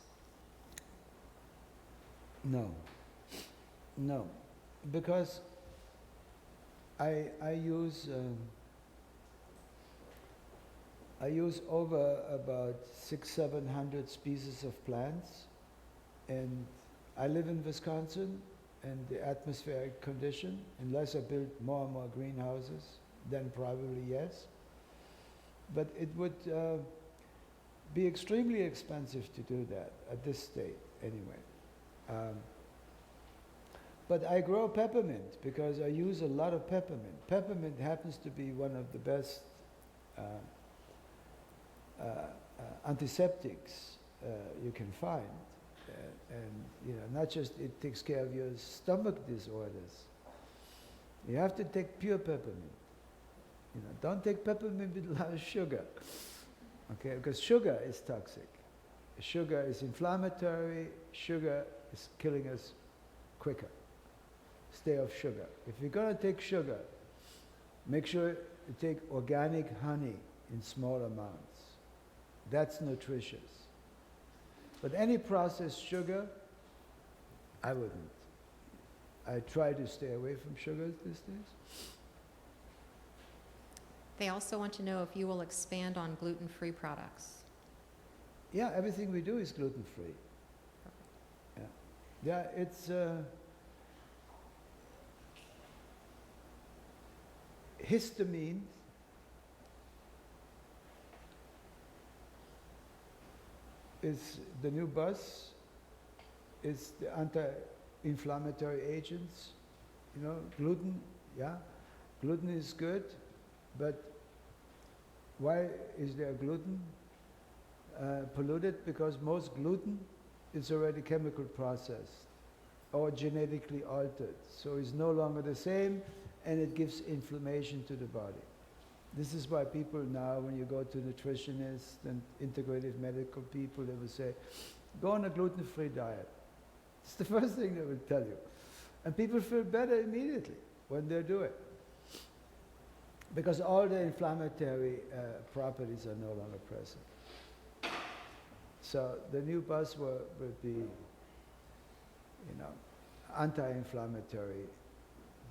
No. No. Because I use over about 600-700 species of plants, and I live in Wisconsin, and the atmospheric condition, unless I build more and more greenhouses, then probably yes. But it would be extremely expensive to do that at this state, anyway. But I grow peppermint because I use a lot of peppermint. Peppermint happens to be one of the best antiseptics you can find. And not just it takes care of your stomach disorders. You have to take pure peppermint. Don't take peppermint with a lot of sugar. Okay, because sugar is toxic. Sugar is inflammatory, sugar is killing us quicker. Stay off sugar. If you're going to take sugar, make sure you take organic honey in small amounts. That's nutritious. But any processed sugar, I wouldn't. I try to stay away from sugars these days. They also want to know if you will expand on gluten-free products. Yeah, everything we do is gluten-free. Yeah, yeah, it's histamine. Is the new buzz. It's the anti-inflammatory agents. You know, gluten. Yeah, gluten is good, but why is there gluten? Polluted because most gluten is already chemical processed or genetically altered. So it's no longer the same and it gives inflammation to the body. This is why people now, when you go to nutritionists and integrative medical people, they will say, go on a gluten-free diet. It's the first thing they will tell you. And people feel better immediately when they do it. Because all the inflammatory properties are no longer present. So the new buzzword would be, you know, anti-inflammatory.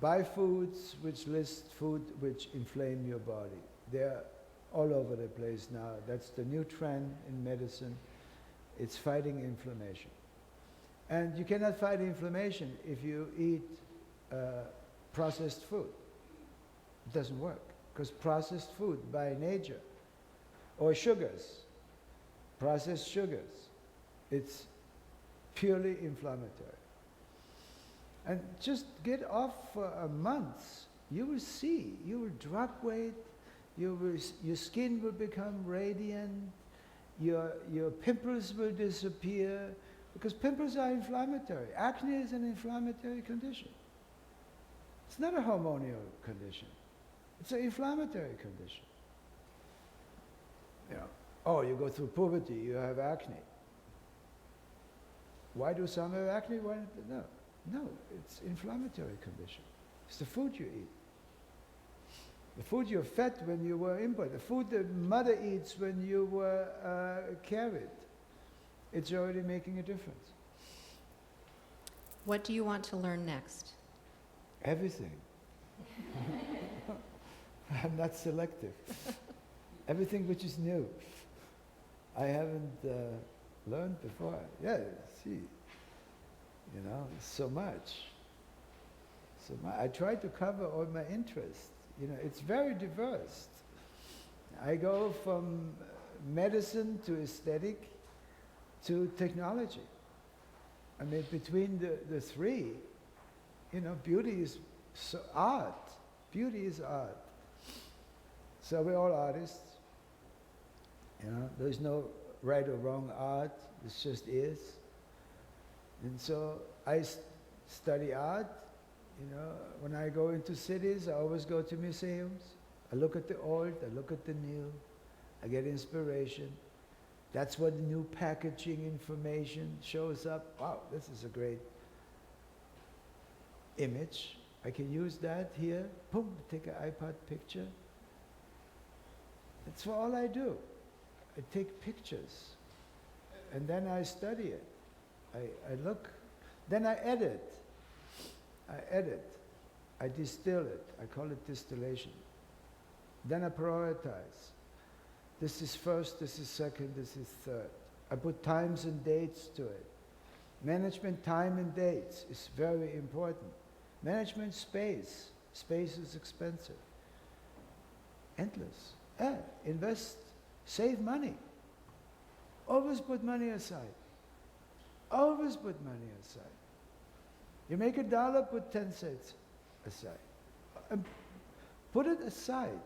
Buy foods which list food which inflame your body. They're all over the place now. That's the new trend in medicine. It's fighting inflammation. And you cannot fight inflammation if you eat processed food. It doesn't work, because processed food by nature, or sugars, processed sugars, it's purely inflammatory. And just get off for a month, you will see, you will drop weight, your skin will become radiant, your pimples will disappear, because pimples are inflammatory. Acne is an inflammatory condition. It's not a hormonal condition. It's an inflammatory condition. You know, oh, you go through puberty, you have acne. Why do some have acne? Why not? No, it's inflammatory condition. It's the food you eat. The food you're fed when you were inborn. The food that mother eats when you were carried. It's already making a difference. What do you want to learn next? Everything. I'm not selective. Everything which is new. I haven't learned before. Yeah, see. You know, so much. I try to cover all my interests. You know, it's very diverse. I go from medicine to aesthetic to technology. I mean, between the three, you know, beauty is art. Beauty is art. So we're all artists. You know, there's no right or wrong art. It just is. And so I study art. You know, when I go into cities, I always go to museums. I look at the old, I look at the new. I get inspiration. That's what the new packaging information shows up. Wow, this is a great image. I can use that here. Boom, take an iPod picture. That's all I do. I take pictures. And then I study it. I look. Then I edit. I distill it. I call it distillation. Then I prioritize. This is first, this is second, this is third. I put times and dates to it. Management time and dates is very important. Management space. Space is expensive. Endless. Invest, save money. Always put money aside. Always put money aside. You make $1, put 10 cents aside. And put it aside.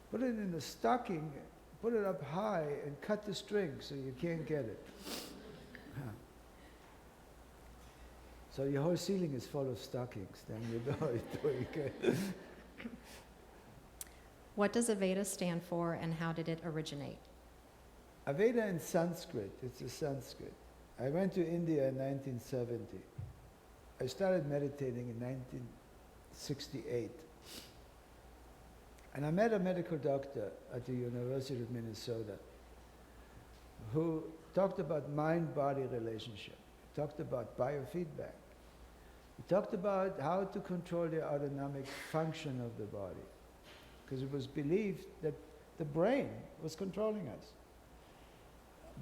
Put it in a stocking, put it up high, and cut the string so you can't get it. So your whole ceiling is full of stockings, then you know you're doing good. What does Aveda stand for and how did it originate? Aveda in Sanskrit, it's a Sanskrit. I went to India in 1970. I started meditating in 1968. And I met a medical doctor at the University of Minnesota who talked about mind-body relationship. He talked about biofeedback. He talked about how to control the autonomic function of the body, because it was believed that the brain was controlling us.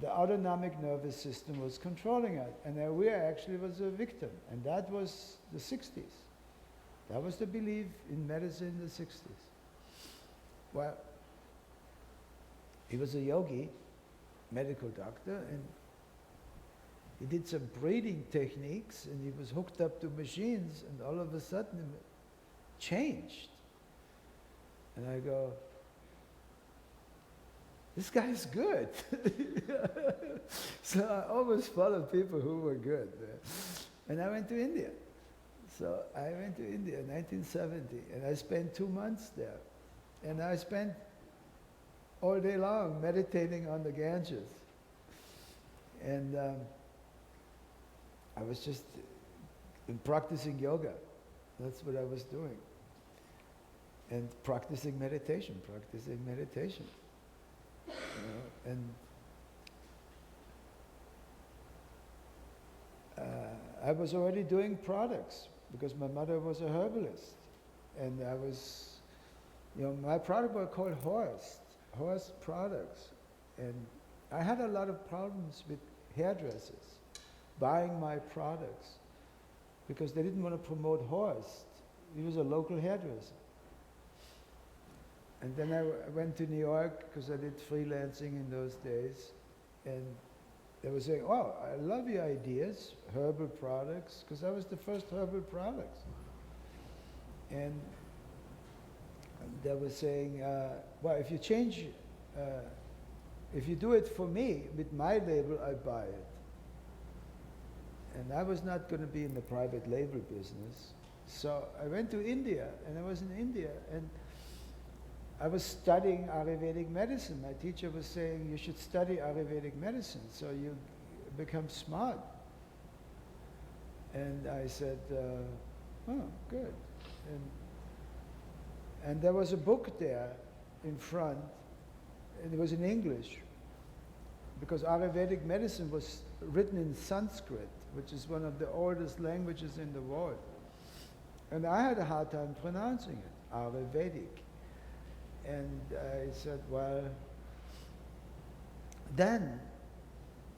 The autonomic nervous system was controlling us, and that we actually was a victim, and that was the 60s. That was the belief in medicine in the 60s. Well, he was a yogi, medical doctor, and he did some breathing techniques, and he was hooked up to machines, and all of a sudden it changed. And I go, this guy's good. So I always followed people who were good. And I went to India. So I went to India in 1970, and I spent 2 months there. And I spent all day long meditating on the Ganges. And I was just practicing yoga. That's what I was doing. And practicing meditation. You know, and I was already doing products because my mother was a herbalist, and I was, you know, my product was called Horst products, and I had a lot of problems with hairdressers buying my products because they didn't want to promote Horst. He was a local hairdresser. And then I went to New York because I did freelancing in those days, and they were saying, "Oh, I love your ideas, herbal products," because I was the first herbal products. And they were saying, "Well, if you change, if you do it for me with my label, I buy it." And I was not going to be in the private label business, so I went to India, and I was in India, and I was studying Ayurvedic medicine. My teacher was saying, you should study Ayurvedic medicine so you become smart. And I said, oh, good. And there was a book there in front, and it was in English, because Ayurvedic medicine was written in Sanskrit, which is one of the oldest languages in the world. And I had a hard time pronouncing it, Ayurvedic. And I said, well, then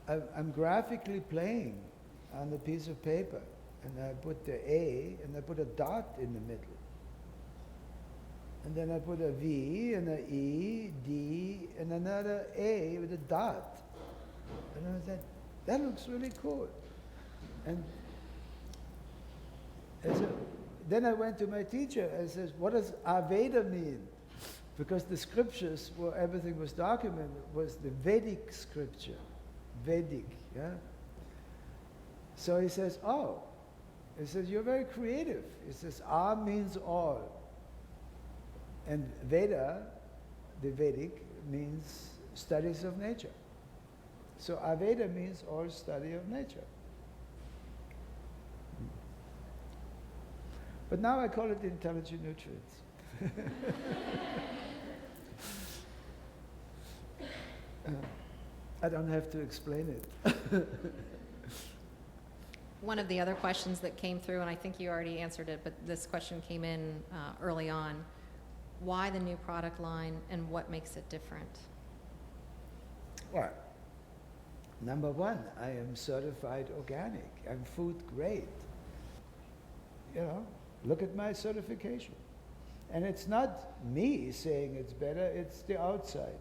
I'm graphically playing on a piece of paper, and I put the A, and I put a dot in the middle. And then I put a V, and a E, D, and another A with a dot. And I said, that looks really cool. And then I went to my teacher and says, what does Aveda mean? Because the scriptures where everything was documented was the Vedic scripture. Vedic, yeah? So he says, oh. He says, you're very creative. He says, A means all. And Veda, the Vedic, means studies of nature. So Aveda means all study of nature. But now I call it intelligent nutrients. I don't have to explain it. One of the other questions that came through, and I think you already answered it, but this question came in early on. Why the new product line, and what makes it different? Well, number one, I am certified organic. I'm food grade. You know, look at my certification. And it's not me saying it's better, it's the outside.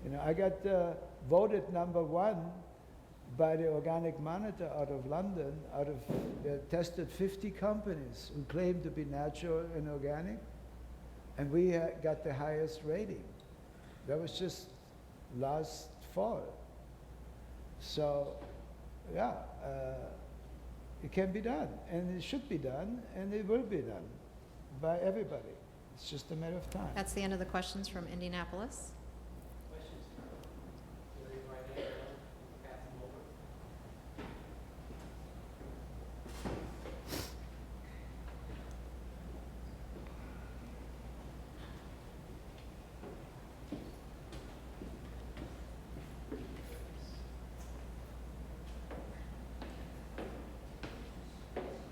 You know, I got voted number one by the Organic Monitor out of London. They tested 50 companies who claimed to be natural and organic, and we got the highest rating. That was just last fall. So, yeah, it can be done, and it should be done, and it will be done by everybody. It's just a matter of time. That's the end of the questions from Indianapolis.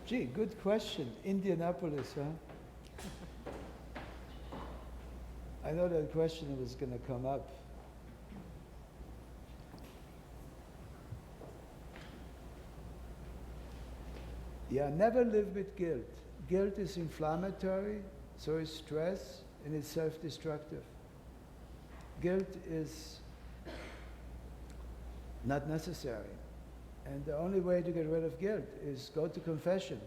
Gee, good question. Indianapolis, huh? I know that question was going to come up. Yeah, never live with guilt. Guilt is inflammatory, so is stress, and it's self-destructive. Guilt is not necessary. And the only way to get rid of guilt is go to confession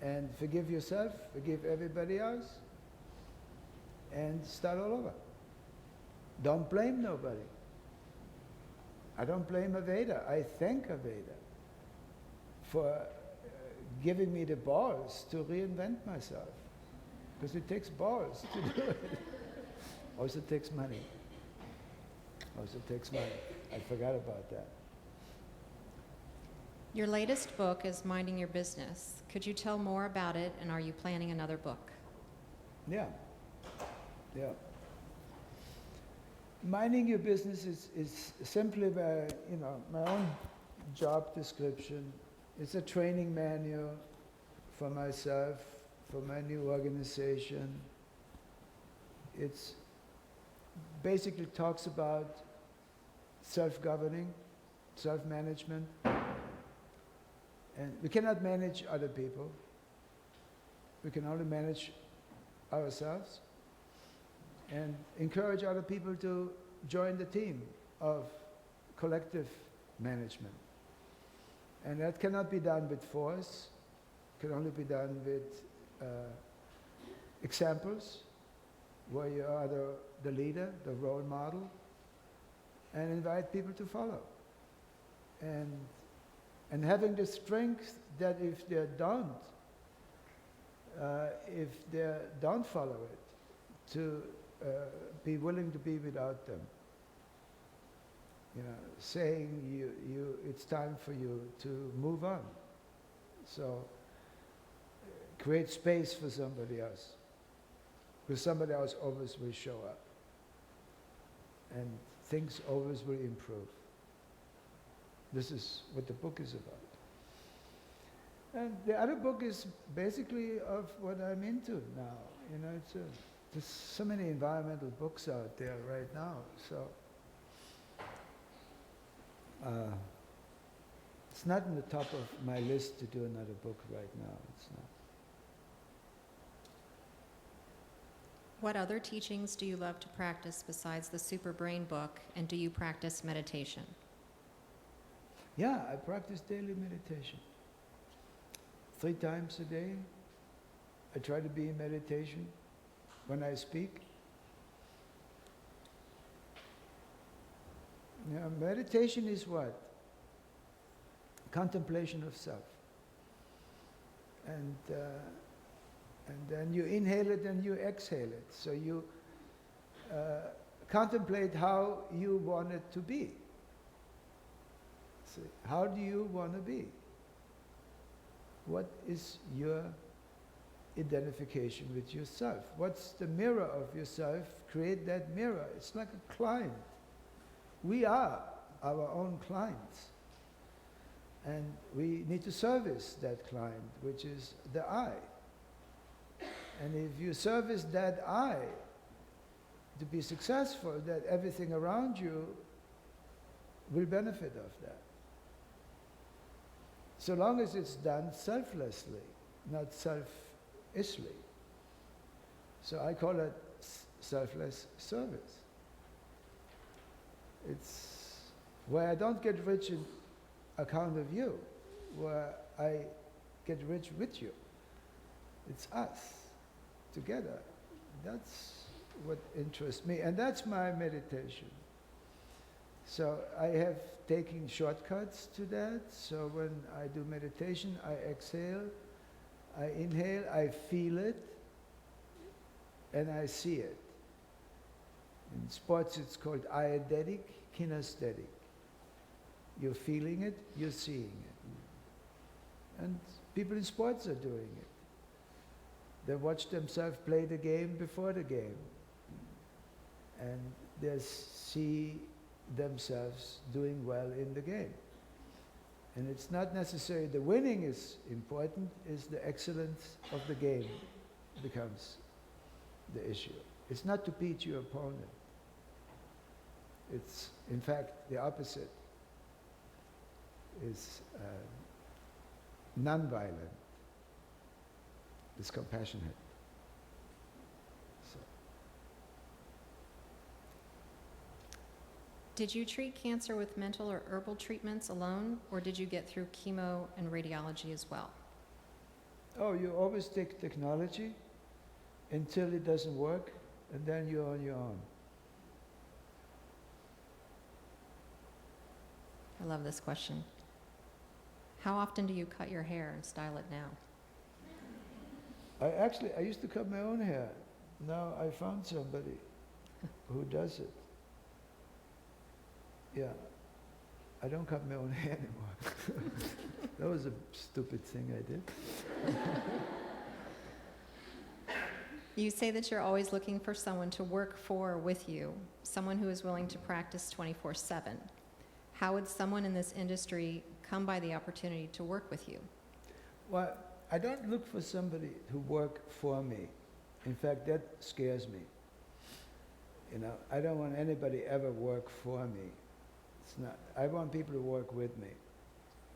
and forgive yourself, forgive everybody else, and start all over. Don't blame nobody. I don't blame Aveda. I thank Aveda for giving me the balls to reinvent myself. Because it takes balls to do it. Also takes money. Also takes money. I forgot about that. Your latest book is Minding Your Business. Could you tell more about it, and are you planning another book? Yeah. Yeah. Minding your business is simply my own job description. It's a training manual for myself, for my new organization. It's basically talks about self-governing, self-management. And we cannot manage other people. We can only manage ourselves and encourage other people to join the team of collective management. And that cannot be done with force. It can only be done with examples, where you are the leader, the role model, and invite people to follow. And having the strength that if they don't follow it, to be willing to be without them. Saying it's time for you to move on. So create space for somebody else, because somebody else always will show up, and things always will improve. This is what the book is about. And the other book is basically of what I'm into now. There's so many environmental books out there right now. So it's not in the top of my list to do another book right now. It's not. What other teachings do you love to practice besides the Super Brain book, and do you practice meditation? Yeah, I practice daily meditation. 3 times a day. I try to be in meditation when I speak. Meditation is what? Contemplation of self. And then you inhale it and you exhale it. So you contemplate how you want it to be. So how do you want to be? What is your identification with yourself? What's the mirror of yourself? Create that mirror. It's like a client. We are our own clients. And we need to service that client, which is the I. And if you service that I to be successful, that everything around you will benefit of that. So long as it's done selflessly, not selfishly. So I call it selfless service. It's where I don't get rich in account of you, where I get rich with you. It's us, together. That's what interests me, and that's my meditation. So I have taken shortcuts to that. So when I do meditation, I exhale, I inhale, I feel it, and I see it. In sports, it's called eidetic, kinesthetic. You're feeling it, you're seeing it. And people in sports are doing it. They watch themselves play the game before the game. And they see themselves doing well in the game. And it's not necessarily the winning is important, it's the excellence of the game becomes the issue. It's not to beat your opponent. It's, in fact, the opposite. Is non-violent. It's compassionate. So. Did you treat cancer with mental or herbal treatments alone, or did you get through chemo and radiology as well? Oh, you always take technology until it doesn't work, and then you're on your own. I love this question. How often do you cut your hair and style it now? I used to cut my own hair. Now I found somebody who does it. Yeah. I don't cut my own hair anymore. That was a stupid thing I did. You say that you're always looking for someone to work for or with you, someone who is willing to practice 24/7. How would someone in this industry come by the opportunity to work with you? Well, I don't look for somebody to work for me. In fact, that scares me. You know, I don't want anybody ever work for me. It's not. I want people to work with me,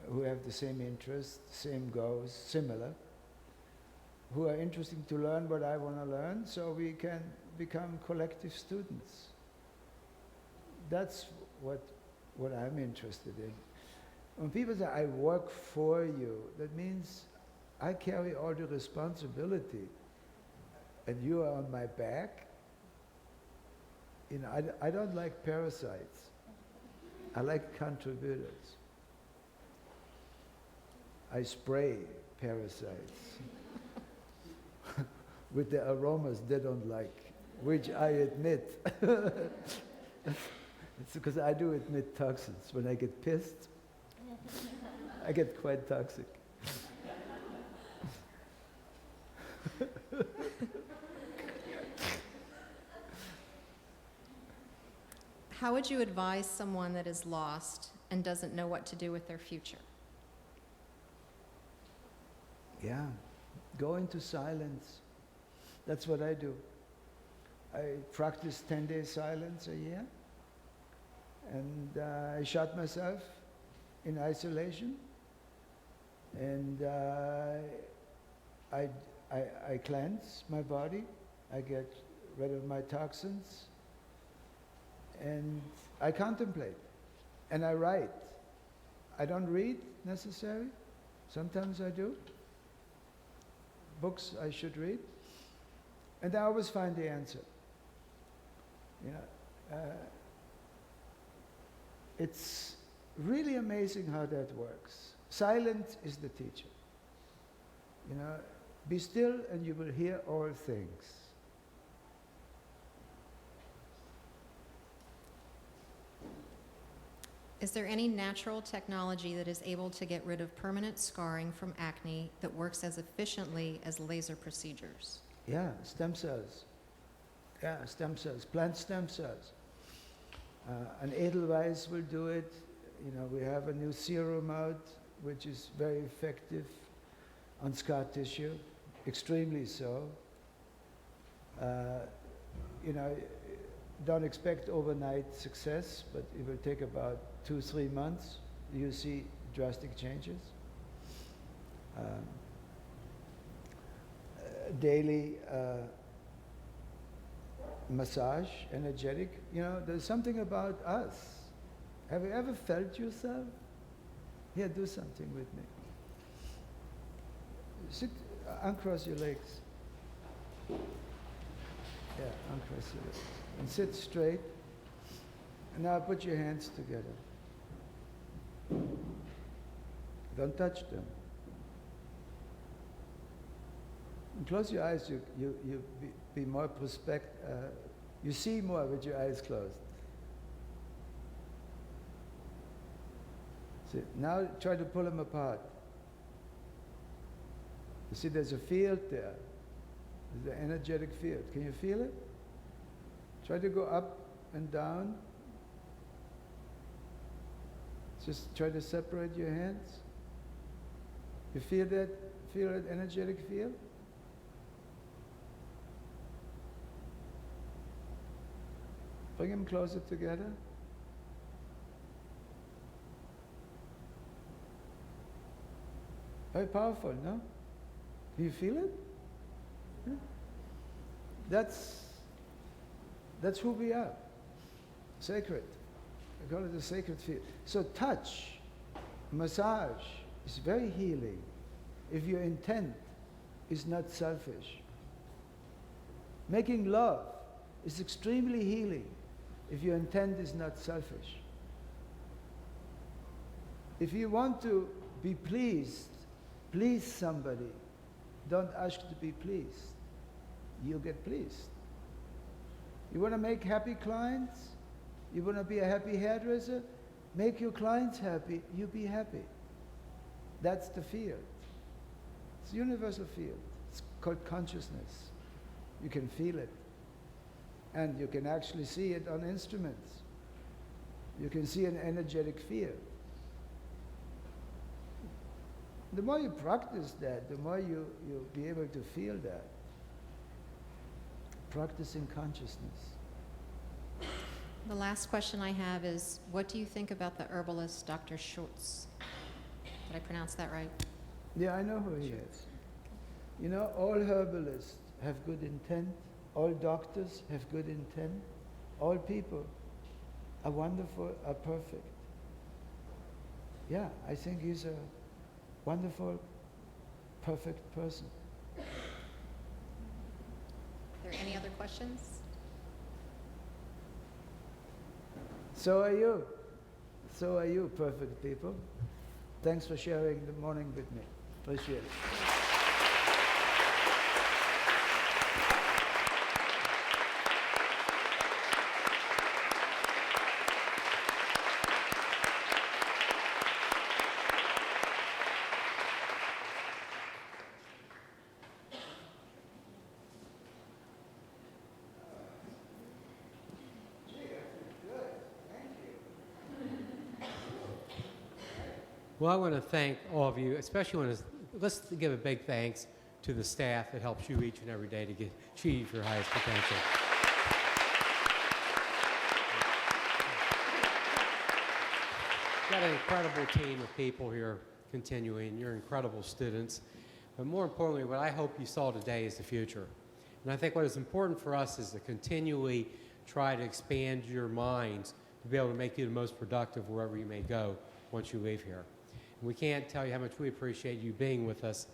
who have the same interests, same goals, similar, who are interested to learn what I want to learn, so we can become collective students. That's what I'm interested in. When people say, I work for you, that means I carry all the responsibility and you are on my back. You know, I don't like parasites. I like contributors. I spray parasites with the aromas they don't like, which I admit. It's because I do admit toxins. When I get pissed, I get quite toxic. How would you advise someone that is lost and doesn't know what to do with their future? Yeah, go into silence. That's what I do. I practice 10 days silence a year, and I shut myself in isolation, and I cleanse my body, I get rid of my toxins, and I contemplate, and I write. I don't read necessarily, sometimes I do. Books I should read, and I always find the answer. You know, it's really amazing how that works. Silence is the teacher. You know, be still and you will hear all things. Is there any natural technology that is able to get rid of permanent scarring from acne that works as efficiently as laser procedures? Yeah, stem cells. Yeah, stem cells, plant stem cells. An Edelweiss will do it. You know, we have a new serum out, which is very effective on scar tissue, extremely so. You know, don't expect overnight success, but it will take about 2-3 months. You see drastic changes. Daily massage, energetic. You know, there's something about us. Have you ever felt yourself? Here, do something with me. Sit, uncross your legs. Yeah, uncross your legs. And sit straight. And now put your hands together. Don't touch them. And close your eyes, you be more you see more with your eyes closed. See, now try to pull them apart. You see there's a field there. There's an energetic field. Can you feel it? Try to go up and down. Just try to separate your hands. You feel that? Feel that energetic field? Bring them closer together. Very powerful, no? Do you feel it? Yeah. That's who we are. Sacred. I call it the sacred field. So touch, massage is very healing if your intent is not selfish. Making love is extremely healing if your intent is not selfish. If you want to be pleased, please somebody, don't ask to be pleased. You'll get pleased. You want to make happy clients? You want to be a happy hairdresser? Make your clients happy, you be happy. That's the field. It's a universal field. It's called consciousness. You can feel it. And you can actually see it on instruments. You can see an energetic field. The more you practice that, the more you'll be able to feel that. Practicing consciousness. The last question I have is, what do you think about the herbalist Dr. Schultz? Did I pronounce that right? Yeah, I know who he is. You know, all herbalists have good intent. All doctors have good intent. All people are wonderful, are perfect. Yeah, I think he's a wonderful, perfect person. Are there any other questions? So are you. So are you, perfect people. Thanks for sharing the morning with me. Appreciate it. Well, I want to thank all of you, especially let's give a big thanks to the staff that helps you each and every day to achieve your highest potential. You've got an incredible team of people here continuing. You're incredible students. But more importantly, what I hope you saw today is the future. And I think what is important for us is to continually try to expand your minds to be able to make you the most productive wherever you may go once you leave here. And we can't tell you how much we appreciate you being with us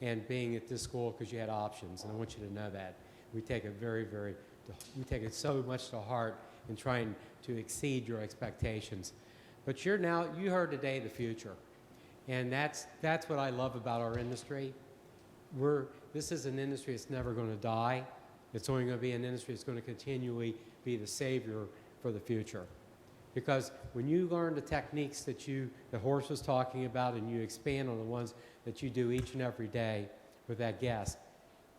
and being at this school because you had options, and I want you to know that. We take it we take it so much to heart in trying to exceed your expectations. But you heard today the future. And that's what I love about our industry. This is an industry that's never going to die. It's only going to be an industry that's going to continually be the savior for the future. Because when you learn the techniques that Horst was talking about, and you expand on the ones that you do each and every day with that guest,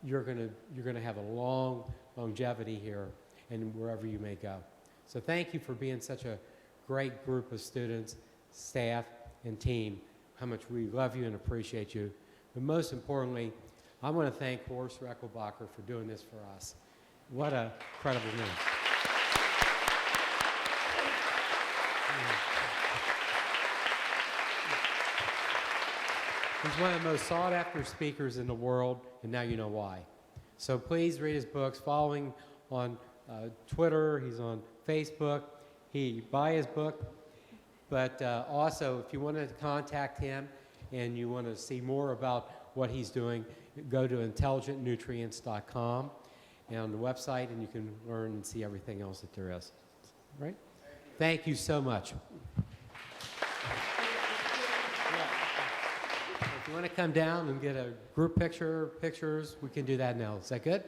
you're going to have a long longevity here and wherever you may go. So thank you for being such a great group of students, staff, and team. How much we love you and appreciate you. But most importantly, I want to thank Horst Rechelbacher for doing this for us. What a incredible man. He's one of the most sought-after speakers in the world, and now you know why. So please read his books. Follow him on Twitter. He's on Facebook. Buy his book. But also, if you want to contact him and you want to see more about what he's doing, go to intelligentnutrients.com and on the website, and you can learn and see everything else that there is. Right? Thank you so much. If you want to come down and get a group pictures, we can do that now. Is that good?